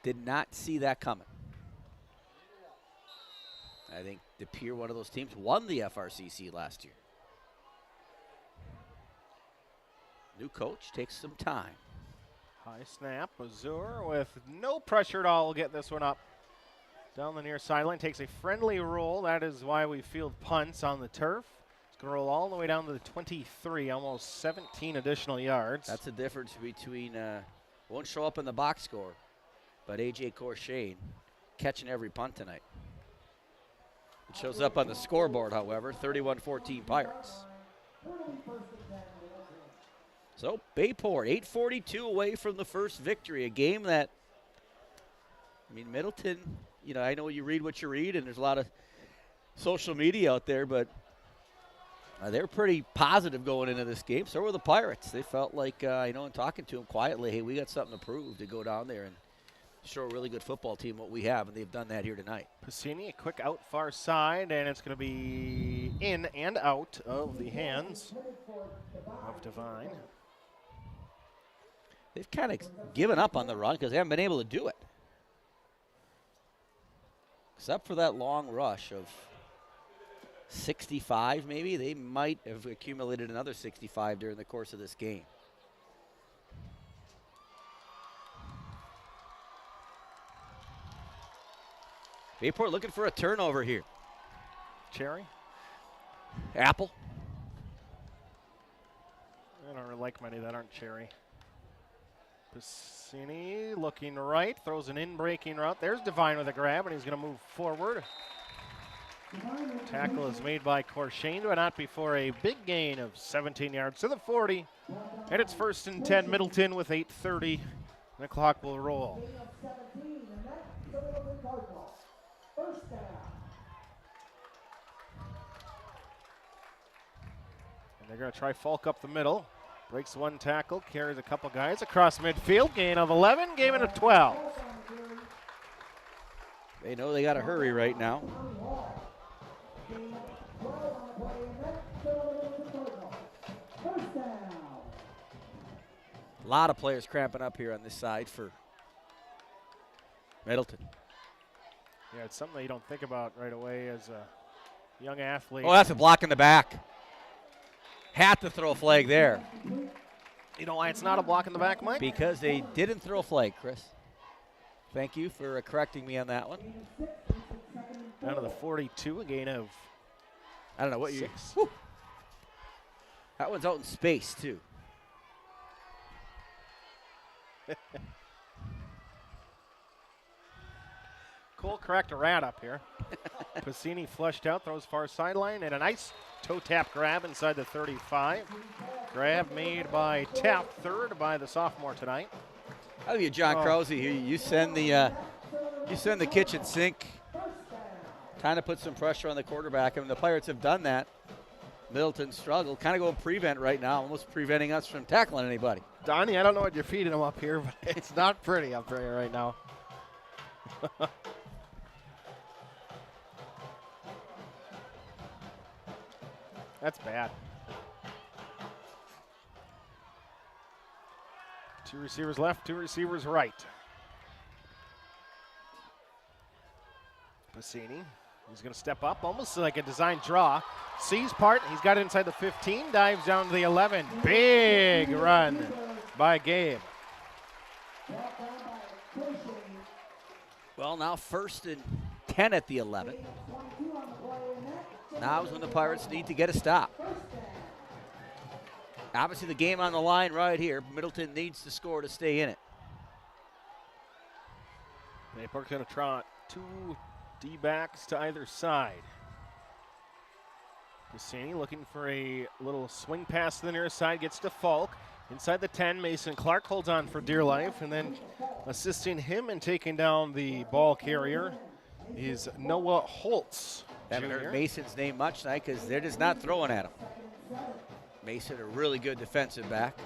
Did not see that coming. I think De Pere, one of those teams, won the FRCC last year. New coach takes some time. High snap. Mazur with no pressure at all will get this one up. Down the near sideline, takes a friendly roll. That is why we field punts on the turf. It's going to roll all the way down to the 23, almost 17 additional yards. That's the difference between, won't show up in the box score, but A.J. Corshane catching every punt tonight. It shows up on the scoreboard, however, 31-14 Pirates. So Bayport, 8:42 away from the first victory, a game that, Middleton, I know you read what you read, and there's a lot of social media out there, but they're pretty positive going into this game. So were the Pirates. They felt like, in talking to them quietly, hey, we got something to prove to go down there and show a really good football team what we have, and they've done that here tonight. Piscini, a quick out far side, and it's going to be in and out of the hands of Devine. They've kind of given up on the run because they haven't been able to do it. Except for that long rush of 65 maybe. They might have accumulated another 65 during the course of this game. Bayport looking for a turnover here. Cherry? Apple. don't really like many that aren't cherry. Piscini looking right, throws an in-breaking route. There's Devine with a grab, and he's going to move forward. Tackle is made by Corshane, but not before a big gain of 17 yards to the 40. And it's 1st and 10, Middleton with 8:30. The clock will roll. And they're going to try Falk up the middle. Breaks one tackle, carries a couple guys across midfield. Gain of 11, game of 12. They know they got to hurry right now. A lot of players cramping up here on this side for Middleton. Yeah, it's something that you don't think about right away as a young athlete. Oh, that's a block in the back. Had to throw a flag there. You know why it's not a block in the back, Mike? Because they didn't throw a flag, Chris. Thank you for correcting me on that one. Down to the 42, a gain of I don't know what 6. That one's out in space, too. Cole cracked a rat up here. Piscini flushed out, throws far sideline, and a nice toe tap grab inside the 35. Grab made by Taft, third by the sophomore tonight. I'll be John Krause here. You send the kitchen sink. Kind of put some pressure on the quarterback. I mean, the Pirates have done that. Middleton struggled. Kind of going prevent right now, almost preventing us from tackling anybody. Donnie, I don't know what you're feeding him up here, but it's not pretty up there right now. That's bad. 2 receivers left, 2 receivers right. Piscini, he's going to step up, almost like a design draw. Sees part, he's got it inside the 15, dives down to the 11. Big run by Gabe. Well, now 1st and 10 at the 11. Now is when the Pirates need to get a stop. Obviously, the game on the line right here. Middleton needs to score to stay in it. Bayport's going to trot 2 D-backs to either side. Piscini looking for a little swing pass to the near side, gets to Falk. Inside the 10, Mason Clark holds on for dear life, and then assisting him in taking down the ball carrier is Noah Holtz. Haven't heard Mason's name much tonight because they're just not throwing at him. Mason, a really good defensive back.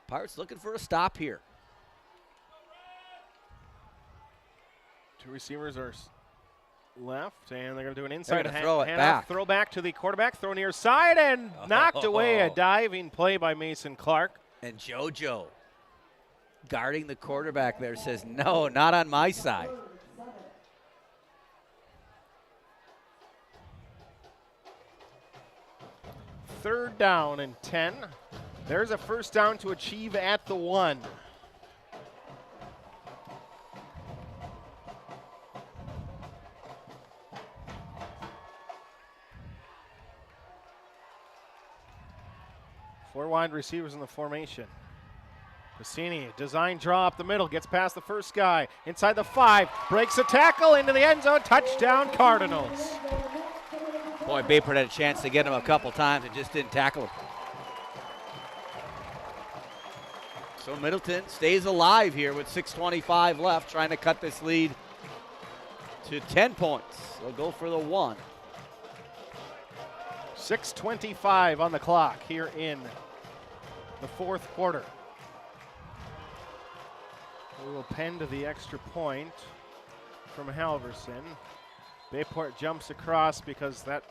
Pirates looking for a stop here. 2 receivers are left, and they're going to do an inside hand throw back to the quarterback, throw near side, and knocked away. A diving play by Mason Clark. And JoJo, guarding the quarterback there, says, no, not on my side. Third down and 10. There's a first down to achieve at the 1. Four wide receivers in the formation. Piscini, design draw up the middle, gets past the first guy. Inside the 5, breaks a tackle into the end zone, touchdown Cardinals. Boy, Bayport had a chance to get him a couple times and just didn't tackle him. So Middleton stays alive here with 6:25 left, trying to cut this lead to 10 points. They'll go for the 1. 6:25 on the clock here in the 4th quarter. We will pen to the extra point from Halverson. Bayport jumps across because that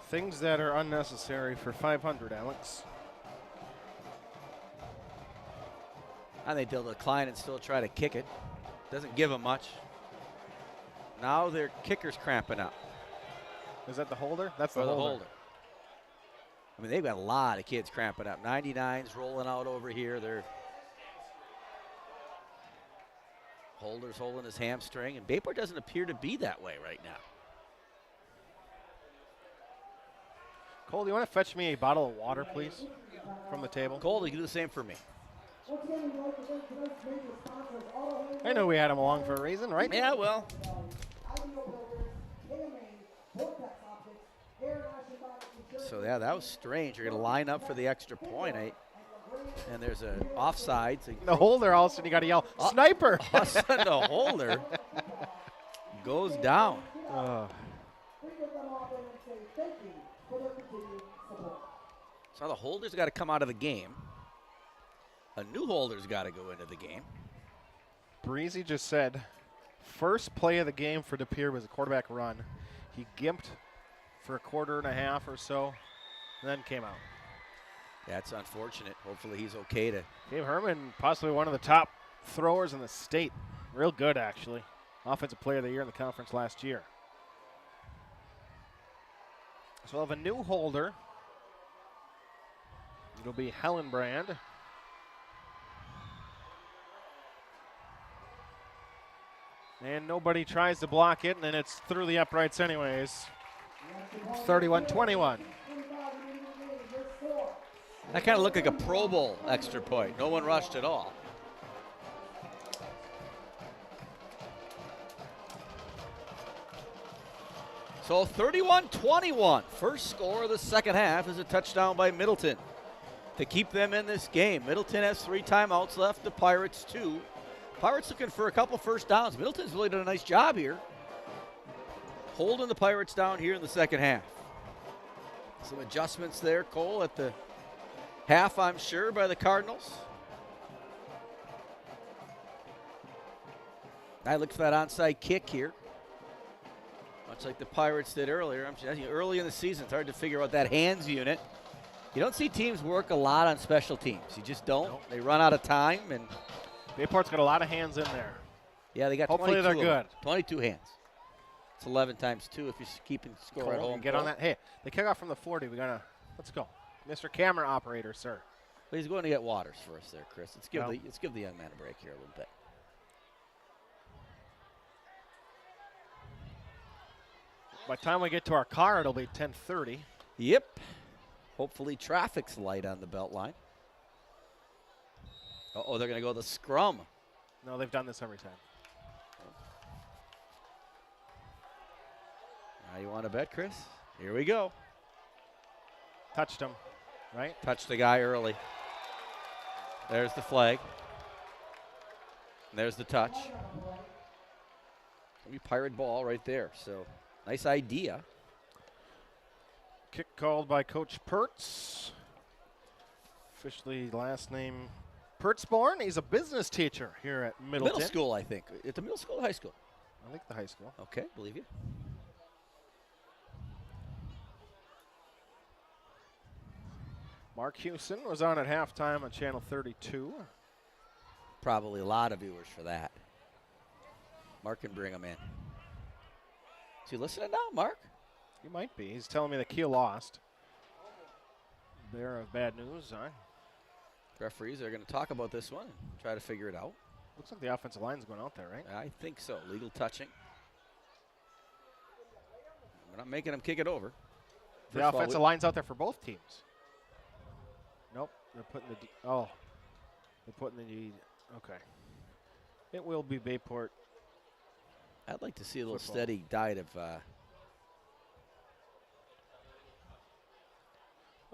things that are unnecessary for 500, Alex. I think they'll decline and still try to kick it. Doesn't give them much. Now their kicker's cramping up. Is that the holder? That's the holder. I mean, they've got a lot of kids cramping up. 99's rolling out over here. They're Holder's holding his hamstring, and Bayport doesn't appear to be that way right now. Cole, do you want to fetch me a bottle of water, please, from the table? Cole, you can do the same for me. I know we had him along for a reason, right? Yeah, well. So, yeah, that was strange. You're going to line up for the extra point. And there's an offside. So the holder, all of a sudden you got to yell, sniper! All of a sudden the holder goes down. So the holder's got to come out of the game. A new holder's got to go into the game. Breezy just said, first play of the game for DePere was a quarterback run. He gimped for a quarter and a half or so, and then came out. That's unfortunate. Hopefully he's okay to. Gabe Herman, possibly one of the top throwers in the state. Real good, actually. Offensive player of the year in the conference last year. So we'll have a new holder. It'll be Hellenbrand. And nobody tries to block it, and then it's through the uprights anyways. 31-21. That kind of looked like a Pro Bowl extra point. No one rushed at all. So 31-21. First score of the second half is a touchdown by Middleton to keep them in this game. Middleton has 3 timeouts left. The Pirates 2. Pirates looking for a couple first downs. Middleton's really done a nice job here, holding the Pirates down here in the second half. Some adjustments there, Cole, at the half, I'm sure, by the Cardinals. I look for that onside kick here, much like the Pirates did earlier. I'm telling you, early in the season, it's hard to figure out that hands unit. You don't see teams work a lot on special teams. You just don't. Nope. They run out of time, and Bayport's got a lot of hands in there. Yeah, they got hopefully 22 they're good. 22 hands. It's 11 times 2 if you're keeping score Cole, at home. Get on that. Hey, they kick off from the 40. Let's go. Mr. Camera Operator, sir. Well, he's going to get Waters for us there, Chris. Let's give the young man a break here a little bit. By the time we get to our car, it'll be 10:30. Yep. Hopefully traffic's light on the belt line. Uh-oh, they're going to go the scrum. No, they've done this every time. Now you want to bet, Chris? Here we go. Touched him, right? Touched the guy early. There's the flag. And there's the touch. Maybe Pirate ball right there. So nice idea. Kick called by Coach Pertz. Officially last name Pertzborn. He's a business teacher here at Middleton. Middle school, I think. It's a middle school or high school? I think the high school. Okay, believe you. Mark Hewson was on at halftime on Channel 32. Probably a lot of viewers for that. Mark can bring them in. Is he listening now, Mark? He might be. He's telling me that Kiel lost. Bearer of bad news, huh? Referees are going to talk about this one and try to figure it out. Looks like the offensive line's going out there, right? I think so. Legal touching. We're not making them kick it over. The offensive line's out there for both teams. Nope. They're putting they're putting the okay. It will be Bayport. I'd like to see a little steady diet of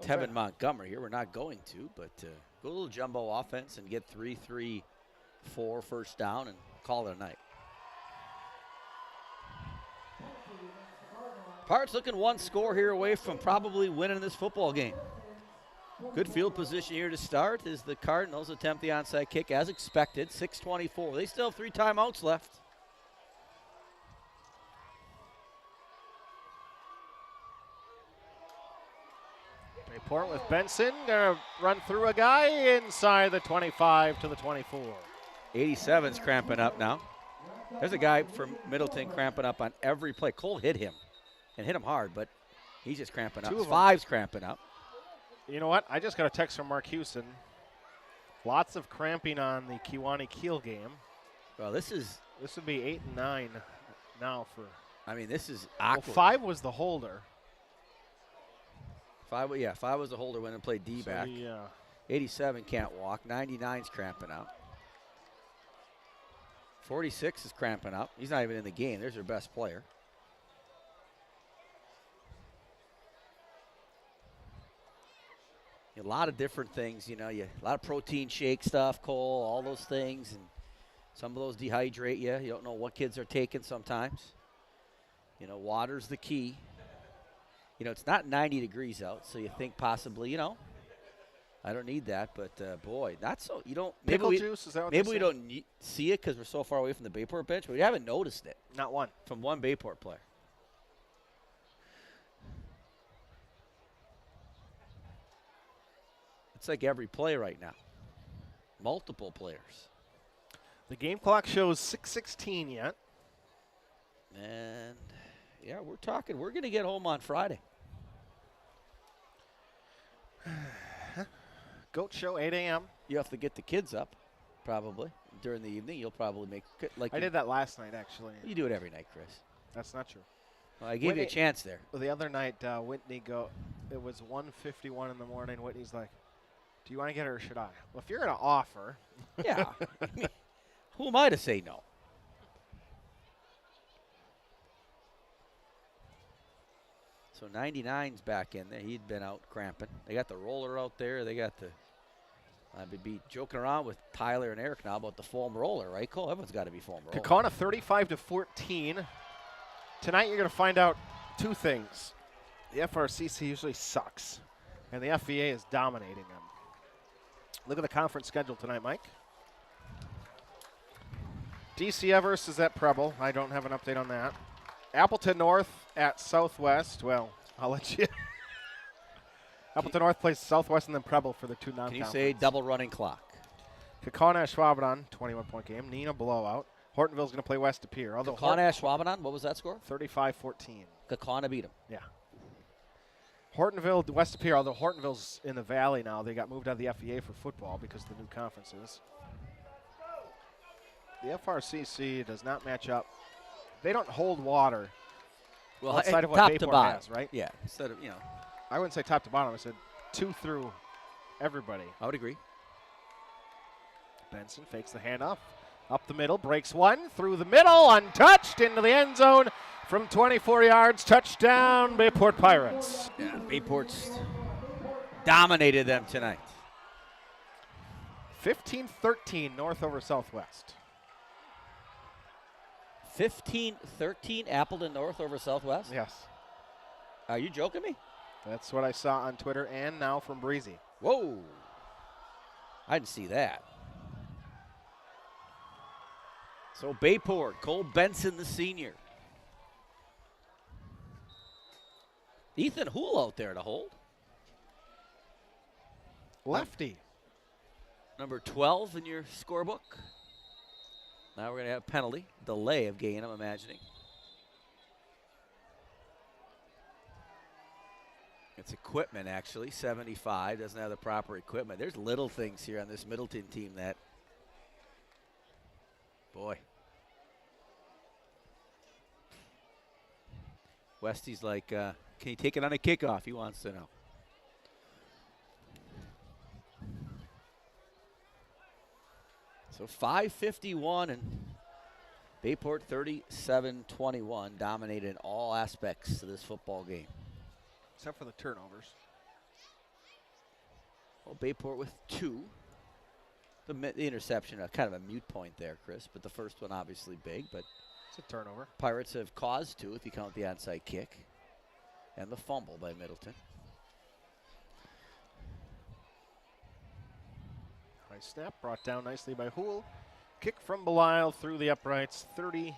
Tevin Montgomery here. We're not going to, but go a little jumbo offense and get 3-3-4 first down and call it a night. Pirates looking one score here away from probably winning this football game. Good field position here to start as the Cardinals attempt the onside kick as expected. 6:24. They still have 3 timeouts left. Bayport with Benson. Gonna run through a guy inside the 25 to the 24. 87's cramping up now. There's a guy from Middleton cramping up on every play. Cole hit him and hit him hard, but he's just cramping up. 5's cramping up. You know what? I just got a text from Mark Hewson. Lots of cramping on the Kewanee Kiel game. Well, this would be 8 and 9 now for. I mean, this is awkward. Well, 5 was the holder. If I was a holder, went and played D-back. 87 can't walk. 99's cramping up. 46 is cramping up. He's not even in the game. There's their best player. A lot of different things, a lot of protein shake stuff, Cole, all those things, and some of those dehydrate you. You don't know what kids are taking sometimes. Water's the key. It's not 90 degrees out, so you think possibly, I don't need that, but boy, not so. You don't. Pickle juice, is that what maybe we don't see it because we're so far away from the Bayport bench, but we haven't noticed it. Not one. From one Bayport player. It's like every play right now. Multiple players. The game clock shows 6:16 yet. And, yeah, we're going to get home on Friday. Goat show, 8 a.m. You have to get the kids up, probably. During the evening, you'll probably make I did that last night, actually. You do it every night, Chris. That's not true. Well, I gave you a chance there. Well, the other night, Whitney it was 1:51 in the morning. Whitney's like, do you want to get her or should I? Well, if you're going to offer. Yeah. I mean, who am I to say no? So 99's back in there. He'd been out cramping. They got the roller out there. They got the I'd be joking around with Tyler and Eric now about the foam roller, right, Cole? Everyone's got to be foam roller. Kaukauna 35-14. Tonight you're going to find out two things. The FRCC usually sucks, and the FVA is dominating them. Look at the conference schedule tonight, Mike. DC Everest is at Preble. I don't have an update on that. Appleton North at Southwest. Well, I'll let you. Appleton North plays Southwest and then Preble for the two non-conference. Can you say double running clock? Kaukauna Schwabenau, 21-point game. Nina blowout. Hortonville's going to play West De Pere. Kaukauna Schwabenau, what was that score? 35-14. Kaukauna beat them. Yeah. Hortonville, West De Pere, although Hortonville's in the Valley now, they got moved out of the FVA for football because of the new conferences. The FRCC does not match up. They don't hold water outside of what top to Bayport bottom. has, right? Yeah, instead of, I wouldn't say top to bottom. I said two through everybody. I would agree. Benson fakes the handoff. Up the middle, breaks one, through the middle, untouched, into the end zone from 24 yards. Touchdown, Bayport Pirates. Yeah, Bayport's dominated them tonight. 15-13, North over Southwest. 15-13, Appleton North over Southwest? Yes. Are you joking me? That's what I saw on Twitter and now from Breezy. Whoa. I didn't see that. So Bayport, Cole Benson, the senior. Ethan Hool out there to hold. Lefty. Number 12 in your scorebook. Now we're going to have penalty. Delay of gain, I'm imagining. It's equipment, actually. 75. Doesn't have the proper equipment. There's little things here on this Middleton team that, boy. Westy's like, can you take it on a kickoff? He wants to know. So 5:51 and Bayport 37-21 dominated all aspects of this football game. Except for the turnovers. Well, Bayport with 2. The interception, kind of a mute point there, Chris, but the first one obviously big, but it's a turnover. Pirates have caused 2 if you count the onside kick and the fumble by Middleton. High snap brought down nicely by Hool. Kick from Belisle through the uprights, 38-21.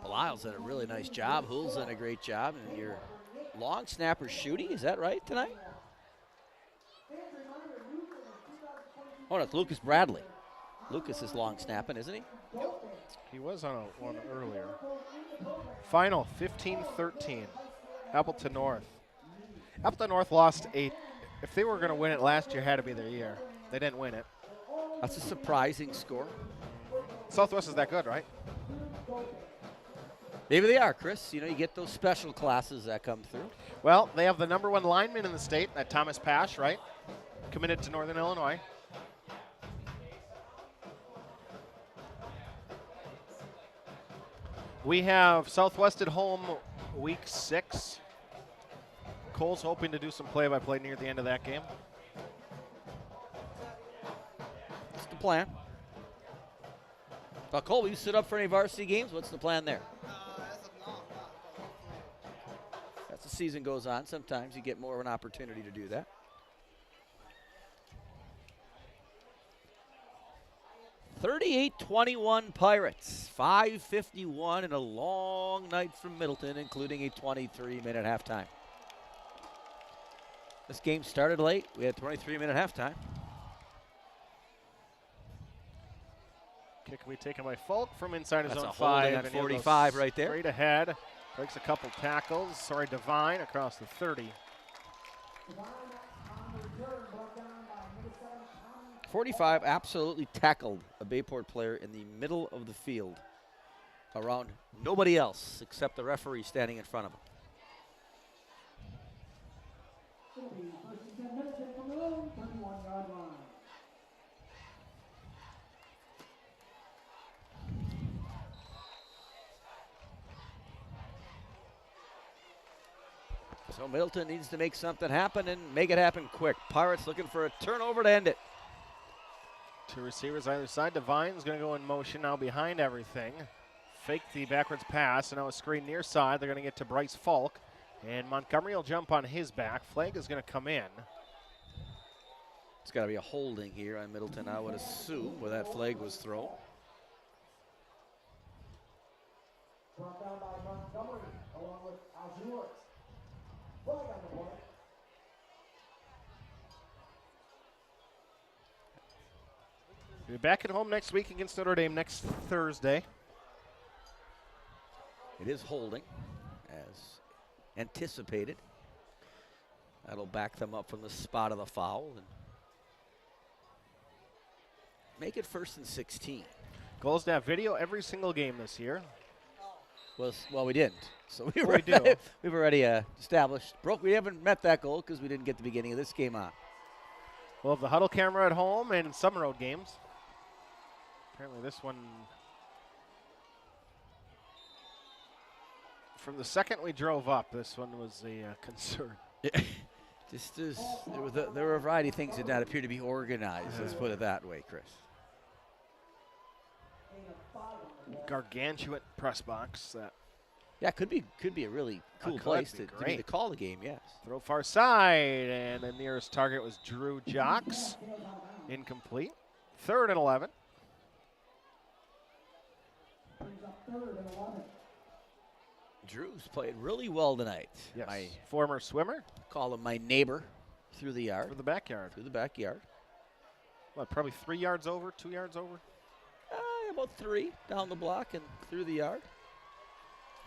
Belisle's done a really nice job. Hool's done a great job. And your long snapper shooting, is that right tonight? Oh, no, it's Lucas Bradley. Lucas is long snapping, isn't he? He was on one earlier. Final, 15-13, Appleton North. Appleton North lost 8. If they were going to win it last year, it had to be their year. They didn't win it. That's a surprising score. Southwest is that good, right? Maybe they are, Chris. You know, you get those special classes that come through. Well, they have the #1 lineman in the state, that Thomas Pash, right? Committed to Northern Illinois. We have Southwest at home week 6. Cole's hoping to do some play-by-play near the end of that game. What's the plan? Cole, will you sit up for any varsity games? What's the plan there? As the season goes on, sometimes you get more of an opportunity to do that. 38-21 Pirates. 5:51 and a long night from Middleton, including a 23-minute halftime. This game started late. We had 23-minute halftime. Kick will be taken by Falk from inside his That's own a holding 5. on 45 right there. Straight ahead. Breaks a couple tackles. Sorry, Devine across the 30. 45 absolutely tackled a Bayport player in the middle of the field around nobody else except the referee standing in front of him. So Middleton needs to make something happen and make it happen quick. Pirates looking for a turnover to end it. 2 receivers either side. Devine's going to go in motion now behind everything. Fake the backwards pass, and now a screen near side. They're going to get to Bryce Falk, and Montgomery will jump on his back. Flag is going to come in. It's got to be a holding here on Middleton, I would assume, where that flag was thrown. Brought down by Montgomery, along with Azure. Flag on the play. We'll be back at home next week against Notre Dame next Thursday. It is holding, as anticipated. That'll back them up from the spot of the foul and make it 1st and 16. Goals to have video every single game this year. Well, we didn't. So we do. We've already established. We haven't met that goal because we didn't get the beginning of this game on. We'll have the huddle camera at home and some road games. Apparently this one, from the second we drove up, this one was a concern. Just as there were a variety of things that did not appear to be organized. Let's put it that way, Chris. Gargantuan press box. That could be a really cool place to call the game. Yes. Throw far side, and the nearest target was Drew Jocks. Incomplete. 3rd and 11. Drew's played really well tonight. Yes. My former swimmer. Call him my neighbor through the yard. Through the backyard. Through the backyard. What, probably 3 yards over, 2 yards over? About 3 down the block and through the yard.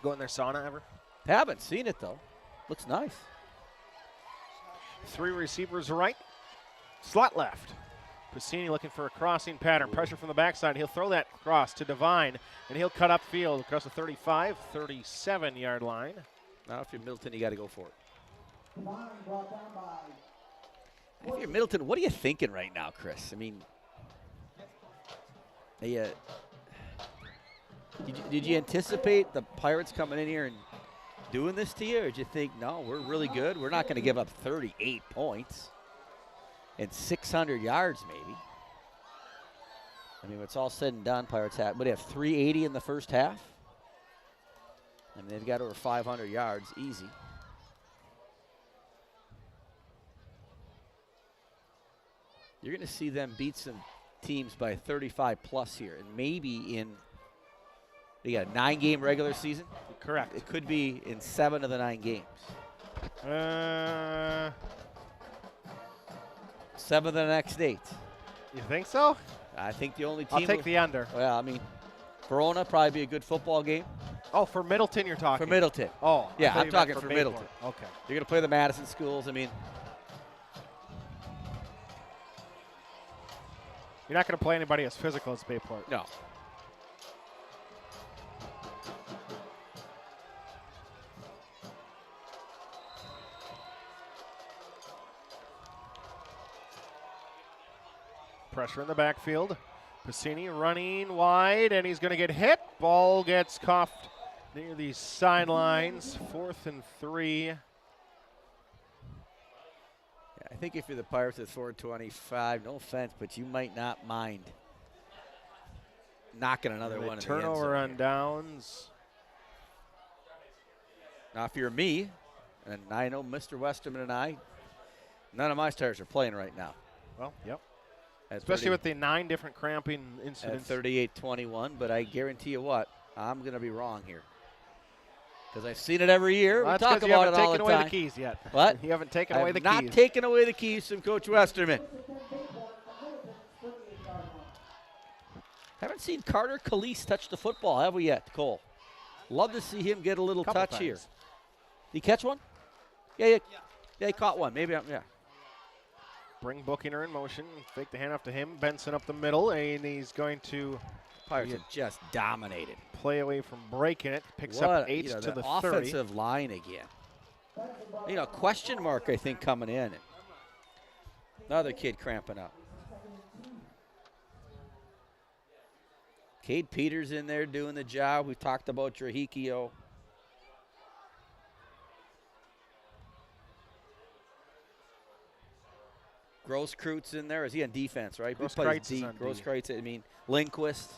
Go in their sauna ever? Haven't seen it, though. Looks nice. 3 receivers right. Slot left. Piscini looking for a crossing pattern. Pressure from the backside. He'll throw that cross to Devine, and he'll cut upfield across the 35, 37-yard line. Now, if you're Middleton, you got to go for it. If you're Middleton, what are you thinking right now, Chris? I mean, did you anticipate the Pirates coming in here and doing this to you, or did you think, no, we're really good? We're not going to give up 38 points. And 600 yards, maybe. I mean, when it's all said and done, Pirates have 380 in the first half. I mean, they've got over 500 yards, easy. You're going to see them beat some teams by 35 plus here, and maybe they got a 9-game regular season. Correct. It could be in 7 of the 9 games. 7 of the next 8. You think so? I think the only team. I'll take the under. Well, I mean, Verona probably be a good football game. Oh, for Middleton you're talking? For Middleton. Oh. Yeah, I'm talking for Middleton. Okay. You're going to play the Madison schools. I mean. You're not going to play anybody as physical as Bayport. No. Pressure in the backfield. Piscini running wide, and he's going to get hit. Ball gets cuffed near the sidelines. 4th and 3. Yeah, I think if you're the Pirates at 425, no offense, but you might not mind knocking another one in the end zone. Turnover on downs. Now, if you're me, and I know Mr. Westerman and I, none of my stars are playing right now. Well, yep. At Especially 30 with the 9 different cramping incidents. At 38-21, but I guarantee you what, I'm going to be wrong here. Because I've seen it every year. Well, we talk about it all the time. You haven't taken away the keys yet. What? You haven't taken away the keys. Not taken away the keys from Coach Westerman. Haven't seen Carter Calise touch the football, have we yet, Cole? Love to see him get a little touch here. Did he catch one? Yeah, he caught one. Maybe, yeah. Bring Buckner in motion. Fake the handoff to him. Benson up the middle, and he's going to. Pirates have just dominated. Play away from breaking it. Picks up 8 to the 30. Offensive line again. Question mark, I think, coming in. Another kid cramping up. Cade Peters in there doing the job. We've talked about Trujillo. Grosskreutz in there. Is he on defense, right? Grosskreutz is on D. Grosskreutz, Lindquist.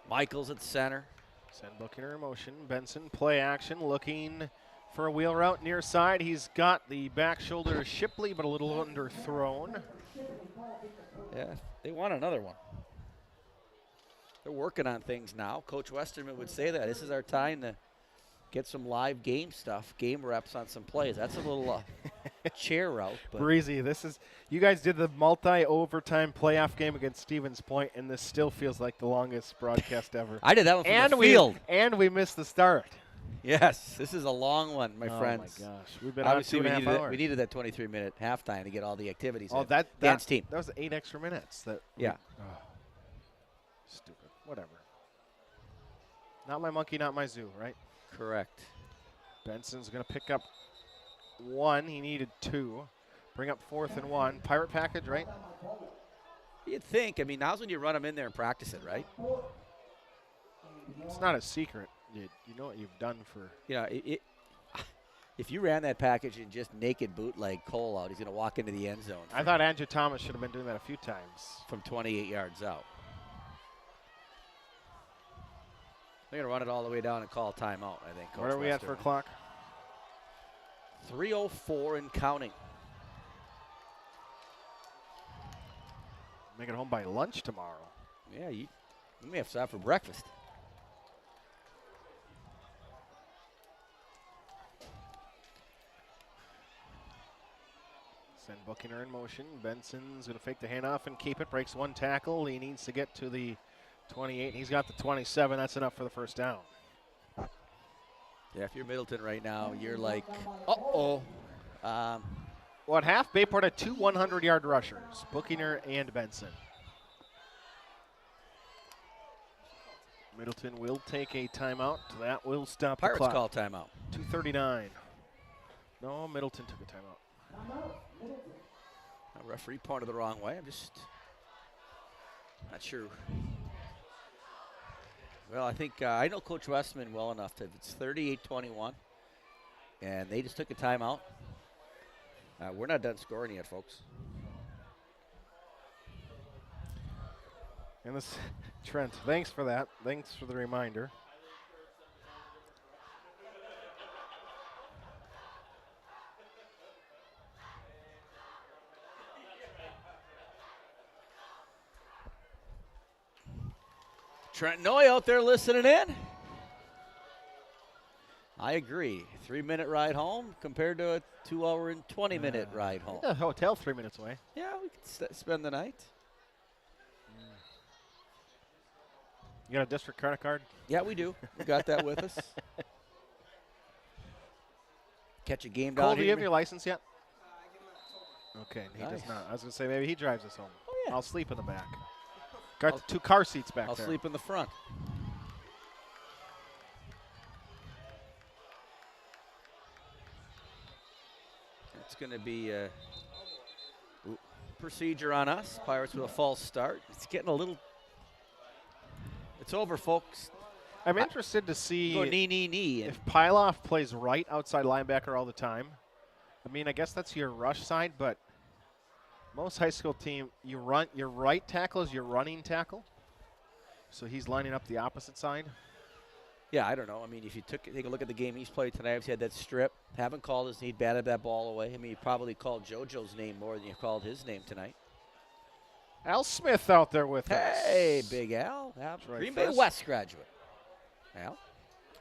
Michaels at center. Send Buckner in motion. Benson, play action, looking for a wheel route near side. He's got the back shoulder to Shipley, but a little underthrown. Yeah, they want another one. They're working on things now. Coach Westerman would say that. This is our time to get some live game stuff, game reps on some plays. That's a little chair route. But Breezy, you guys did the multi-overtime playoff game against Stevens Point, and this still feels like the longest broadcast ever. I did that one from the field. And we missed the start. Yes, this is a long one, my friends. Oh, my gosh. We've been Obviously, on 2.5 hours. We needed that 23-minute halftime to get all the activities in. That Dan's team. That was 8 extra minutes. Stupid. Whatever. Not my monkey, not my zoo, right? Correct. Benson's going to pick up 1. He needed 2. Bring up 4th and 1. Pirate package, right? You'd think. I mean, now's when you run them in there and practice it, right? It's not a secret. You know what you've done for. If you ran that package and just naked bootleg Cole out, he's going to walk into the end zone. I thought Andrew Thomas should have been doing that a few times. From 28 yards out. They're going to run it all the way down and call a timeout, I think. What are we at for a clock? 3:04 and counting. Make it home by lunch tomorrow. Yeah, you may have to stop for breakfast. Send Buckner in motion. Benson's going to fake the handoff and keep it. Breaks 1 tackle. He needs to get to the 28. He's got the 27. That's enough for the first down. Yeah, if you're Middleton right now, you're like, uh-oh. Well, at half, Bayport had 2 100-yard rushers, Buckner and Benson. Middleton will take a timeout. That will stop Pirates the clock. call timeout. 2:39. No, Middleton took a timeout. A referee pointed the wrong way. I'm just not sure. Well, I think I know Coach Westman well enough to, it's 38-21, and they just took a timeout. We're not done scoring yet, folks. And this, Trent, thanks for that. Thanks for the reminder. Trent Noy out there listening in. I agree. 3-minute ride home compared to a 2-hour and 20-minute ride home. The hotel 3 minutes away. Yeah, we could spend the night. You got a district credit card? Yeah, we do. We got that with us. Catch a game down Cole, here. do you have your license yet? Okay, he Nice. does not. I was going to say maybe he drives us home. Oh, yeah. I'll sleep in the back. Got the 2 car seats back I'll there. sleep in the front. It's going to be procedure on us. Pirates with a false start. It's getting a little. It's over, folks. I'm interested to see Go knee. if Pyloff plays right outside linebacker all the time. I mean, I guess that's your rush side, but most high school team, your right tackle is your running tackle. So he's lining up the opposite side. Yeah, I don't know. I mean, if you take a look at the game he's played tonight, he's had that strip. Haven't called his name, batted that ball away. I mean, he probably called JoJo's name more than you called his name tonight. Al Smith out there with us. Hey, Big Al. Right, Green Bay West graduate. Al.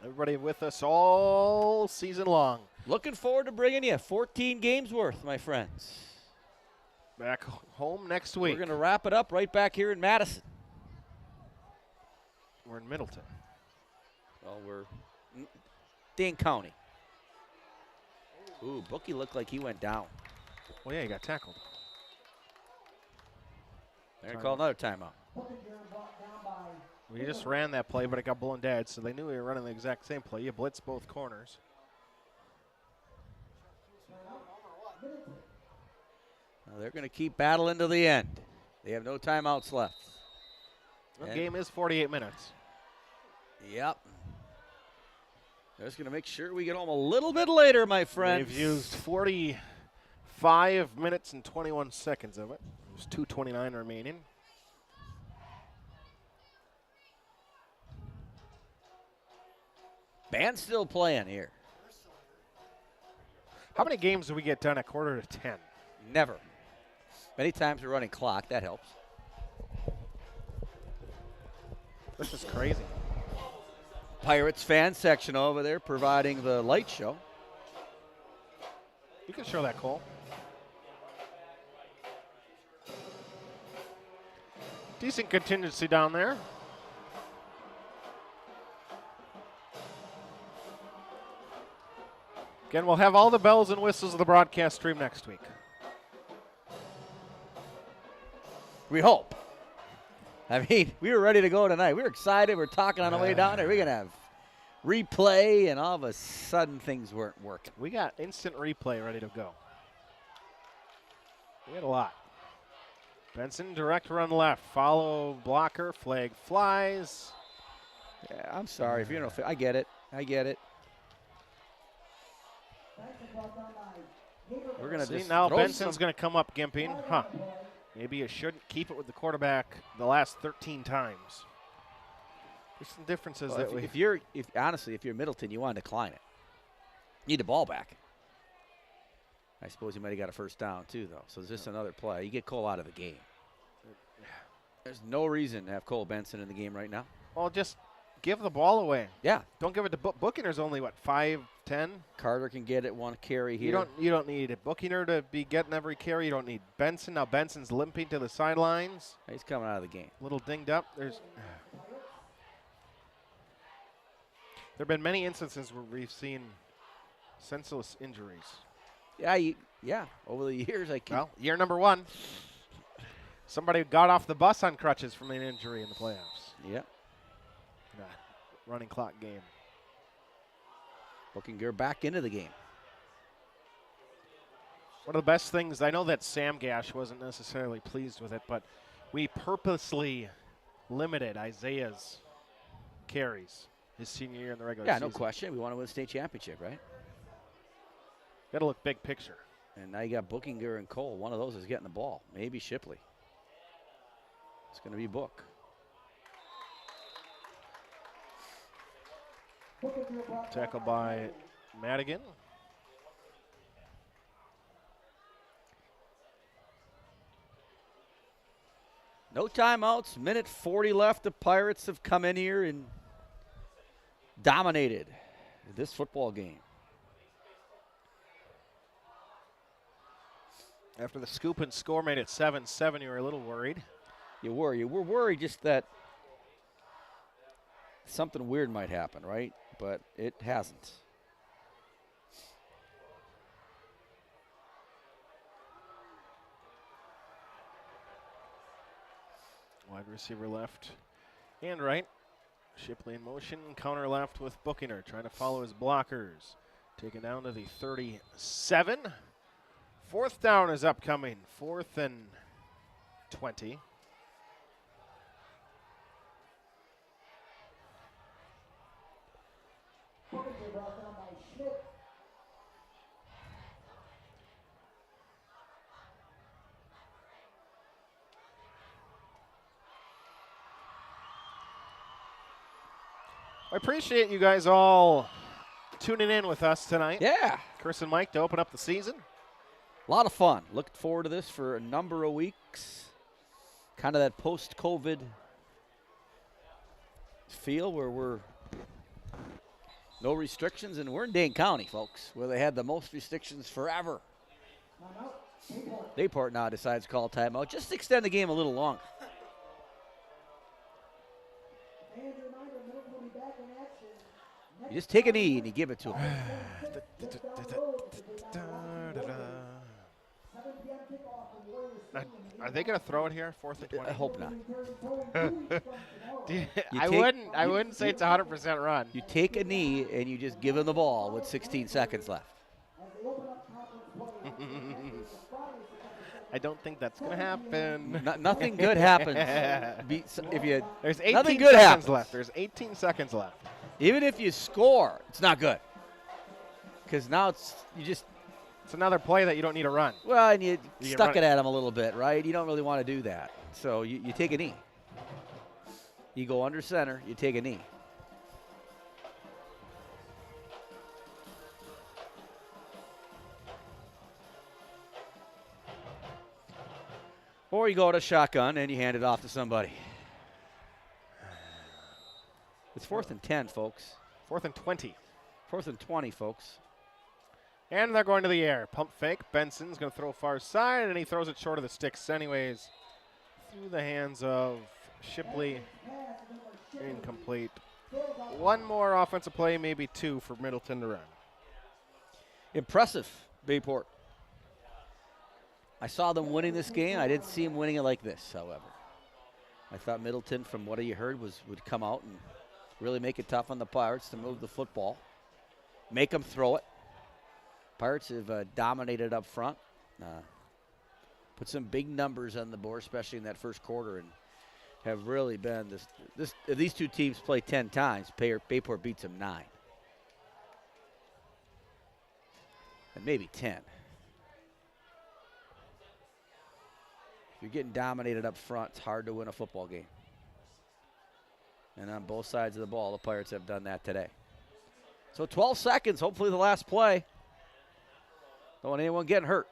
Everybody with us all season long. Looking forward to bringing you 14 games worth, my friends. Back home next week. We're going to wrap it up right back here in Madison. We're in Middleton. Well, we're Dane County. Ooh, Bookie looked like he went down. Well, yeah, he got tackled. They're going to call another timeout. We just ran that play, but it got blown dead, so they knew we were running the exact same play. You blitz both corners. Now they're going to keep battling to the end. They have no timeouts left. The game is 48 minutes. Yep. They're just going to make sure we get home a little bit later, my friends. They've used 45 minutes and 21 seconds of it. There's 2:29 remaining. Band's still playing here. How many games do we get done at 9:45? Never. Many times we're running clock. That helps. This is crazy. Pirates fan section over there providing the light show. You can show that, Cole. Decent contingency down there. Again, we'll have all the bells and whistles of the broadcast stream next week. We hope. I mean, we were ready to go tonight. We were excited. We were talking on the way down there. We're going to have replay, and all of a sudden things weren't working. We got instant replay ready to go. We had a lot. Benson, direct run left. Follow blocker. Flag flies. Yeah, I'm sorry. If you don't know, I get it. I get it. We're going to see just now throw Benson's going to come up gimping. Huh. Maybe you shouldn't keep it with the quarterback the last 13 times. There's some differences well, that if you're Middleton, you want to decline it. You need the ball back. I suppose you might have got a first down too, though. So it's just another play. You get Cole out of the game. There's no reason to have Cole Benson in the game right now. Well, just give the ball away. Yeah. Don't give it to Bookiner's only, 5'10"? Carter can get it one carry here. You don't need it. Bookiner to be getting every carry. You don't need Benson. Now Benson's limping to the sidelines. He's coming out of the game. A little dinged up. There have been many instances where we've seen senseless injuries. Yeah, over the years. Well, year number 1. Somebody got off the bus on crutches from an injury in the playoffs. Yeah. Running clock game. Bookinger back into the game. One of the best things, I know that Sam Gash wasn't necessarily pleased with it, but we purposely limited Isaiah's carries his senior year in the regular season. Yeah, no question. We want to win the state championship, right? Got to look big picture. And now you got Bookinger and Cole. One of those is getting the ball. Maybe Shipley. It's going to be Book. Tackled by Madigan. No timeouts. Minute 40 left. The Pirates have come in here and dominated this football game. After the scoop and score made it 7-7, you were a little worried. You were. You were worried just that something weird might happen, right? But it hasn't. Wide receiver left and right. Shipley in motion. Counter left with Bookiner trying to follow his blockers. Taken down to the 37. 4th down is upcoming. 4th and 20. I appreciate you guys all tuning in with us tonight. Yeah. Chris and Mike to open up the season. A lot of fun. Looking forward to this for a number of weeks. Kind of that post-COVID feel where we're no restrictions, and we're in Dane County, folks, where they had the most restrictions forever. Bayport now decides to call timeout. Just to extend the game a little longer. You just take a knee and you give it to him. Are they going to throw it here, 4th and 20? I hope not. I wouldn't say it's a 100% run. You take a knee and you just give him the ball with 16 seconds left. I don't think that's going to happen. Nothing good happens. There's 18 nothing good seconds happens. left. There's 18 seconds left. Even if you score, it's not good. Because now it's another play that you don't need to run. Well, and you stuck it at him a little bit, right? You don't really want to do that. So you take a knee. You go under center, you take a knee. Or you go to shotgun and you hand it off to somebody. It's 4th and 10, folks. 4th and 20. 4th and 20, folks. And they're going to the air. Pump fake. Benson's going to throw far side, and he throws it short of the sticks anyways. Through the hands of Shipley. Incomplete. One more offensive play, maybe two for Middleton to run. Impressive, Bayport. I saw them winning this game. I didn't see them winning it like this, however. I thought Middleton, from what you heard, would come out and really make it tough on the Pirates to move the football. Make them throw it. Pirates have dominated up front. Put some big numbers on the board, especially in that first quarter, and have really been this. If these two teams play 10 times, Bayport beats them 9. And maybe 10. You're getting dominated up front. It's hard to win a football game. And on both sides of the ball, the Pirates have done that today. So 12 seconds, hopefully the last play. Don't want anyone getting hurt.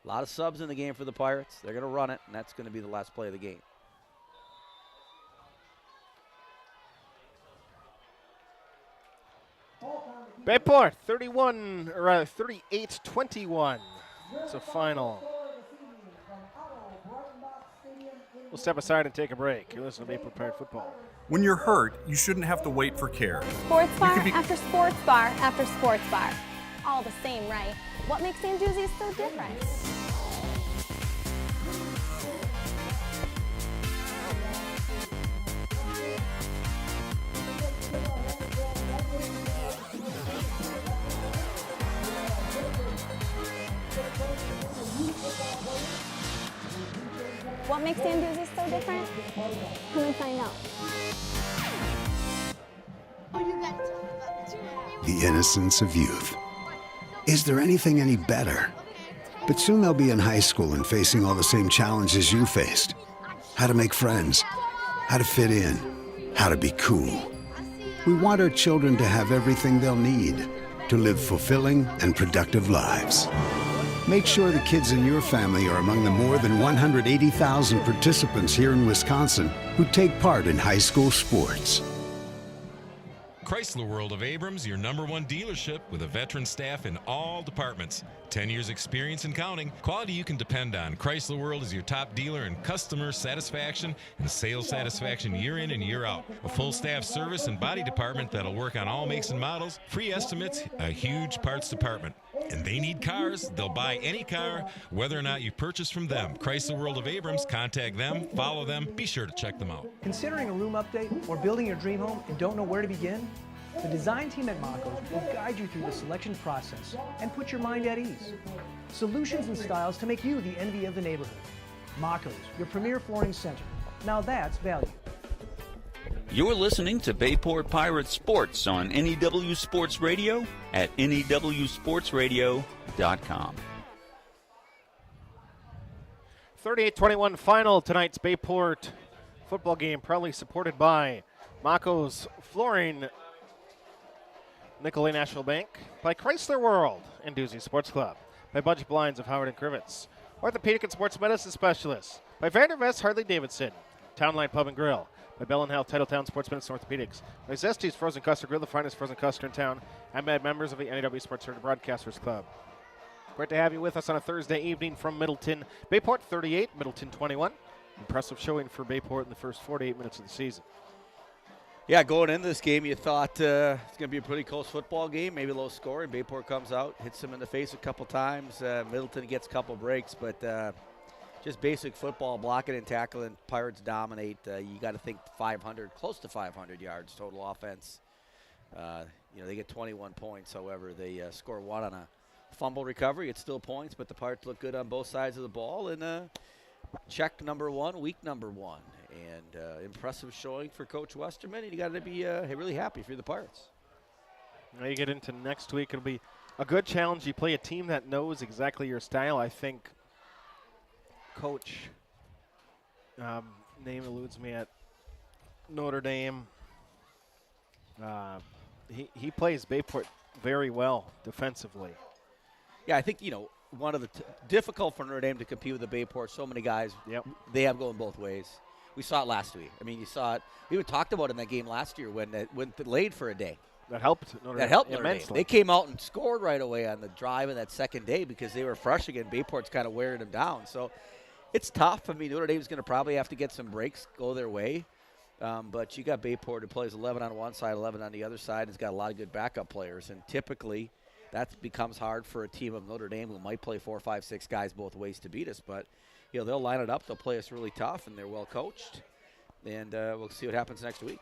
A lot of subs in the game for the Pirates. They're going to run it, and that's going to be the last play of the game. Bayport 38-21. It's a final. We'll step aside and take a break. You're listening to Bayport Pirate Football. When you're hurt, you shouldn't have to wait for care. Sports bar after sports bar after sports bar. All the same, right? What makes Sanduzzi's so different? What makes Sanduzzi's so different? Come and find out. The innocence of youth. Is there anything any better? But soon they'll be in high school and facing all the same challenges you faced. How to make friends, how to fit in, how to be cool. We want our children to have everything they'll need to live fulfilling and productive lives. Make sure the kids in your family are among the more than 180,000 participants here in Wisconsin who take part in high school sports. Chrysler World of Abrams, your #1 dealership with a veteran staff in all departments. 10 years experience and counting. Quality you can depend on. Chrysler World is your top dealer in customer satisfaction and sales satisfaction year in and year out. A full staff service and body department that'll work on all makes and models. Free estimates, a huge parts department. And they need cars. They'll buy any car, whether or not you purchase from them. Chrysler World of Abrams. Contact them, follow them. Be sure to check them out. Considering a room update or building your dream home and don't know where to begin? The design team at Maco's will guide you through the selection process and put your mind at ease. Solutions and styles to make you the envy of the neighborhood. Mako's, your premier flooring center. Now that's value. You're listening to Bayport Pirates Sports on NEW Sports Radio at newsportsradio.com. 38-21 final, tonight's Bayport football game, proudly supported by Mako's Flooring, Nicolay National Bank, by Chrysler World and Doozy Sports Club, by Budget Blinds of Howard and Crivets, Orthopedic and Sports Medicine Specialists, by Vandervest Harley Davidson, Town Line Pub and Grill, by Bell and Health, Titletown Sports Medicine Orthopedics, by Zesty's Frozen Custard Grill, the finest frozen custard in town, and by members of the NEW Sports Center Broadcasters Club. Great to have you with us on a Thursday evening from Middleton. Bayport 38, Middleton 21. Impressive showing for Bayport in the first 48 minutes of the season. Yeah, going into this game, you thought it's going to be a pretty close football game, maybe low scoring. Bayport comes out, hits them in the face a couple times. Middleton gets a couple breaks, but just basic football, blocking and tackling. Pirates dominate. You got to think 500, close to 500 yards total offense. They get 21 points. However, they score one on a fumble recovery. It's still points, but the Pirates look good on both sides of the ball. And check number one, week number one. And impressive showing for Coach Westerman. And you got to be really happy if you're the Pirates. Now you get into next week. It'll be a good challenge. You play a team that knows exactly your style. I think Coach, name eludes me at Notre Dame. He plays Bayport very well defensively. Yeah, I think, one of the difficult for Notre Dame to compete with the Bayport. So many guys, they have going both ways. We saw it last week. I mean, you saw it. We even talked about it in that game last year when it went delayed for a day. That helped Notre Dame immensely. They came out and scored right away on the drive in that second day because they were fresh again. Bayport's kind of wearing them down. So it's tough. I mean, Notre Dame's going to probably have to get some breaks, go their way. But you got Bayport who plays 11 on one side, 11 on the other side. It's got a lot of good backup players. And typically that becomes hard for a team of Notre Dame who might play 4, 5, 6 guys both ways to beat us. But, they'll line it up. They'll play us really tough, and they're well coached. And we'll see what happens next week.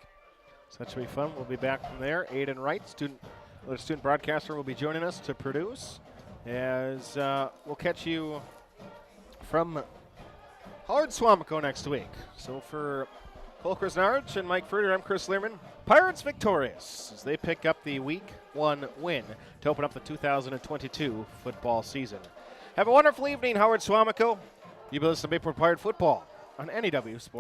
So that should be fun. We'll be back from there. Aiden Wright, student broadcaster, will be joining us to produce. As we'll catch you from Howard Swamico next week. So for Cole Krasnarch and Mike Fruiter, I'm Chris Learman. Pirates victorious as they pick up the Week 1 win to open up the 2022 football season. Have a wonderful evening, Howard Swamico. You've been listening to Bayport Pirate Football on NEW Sports.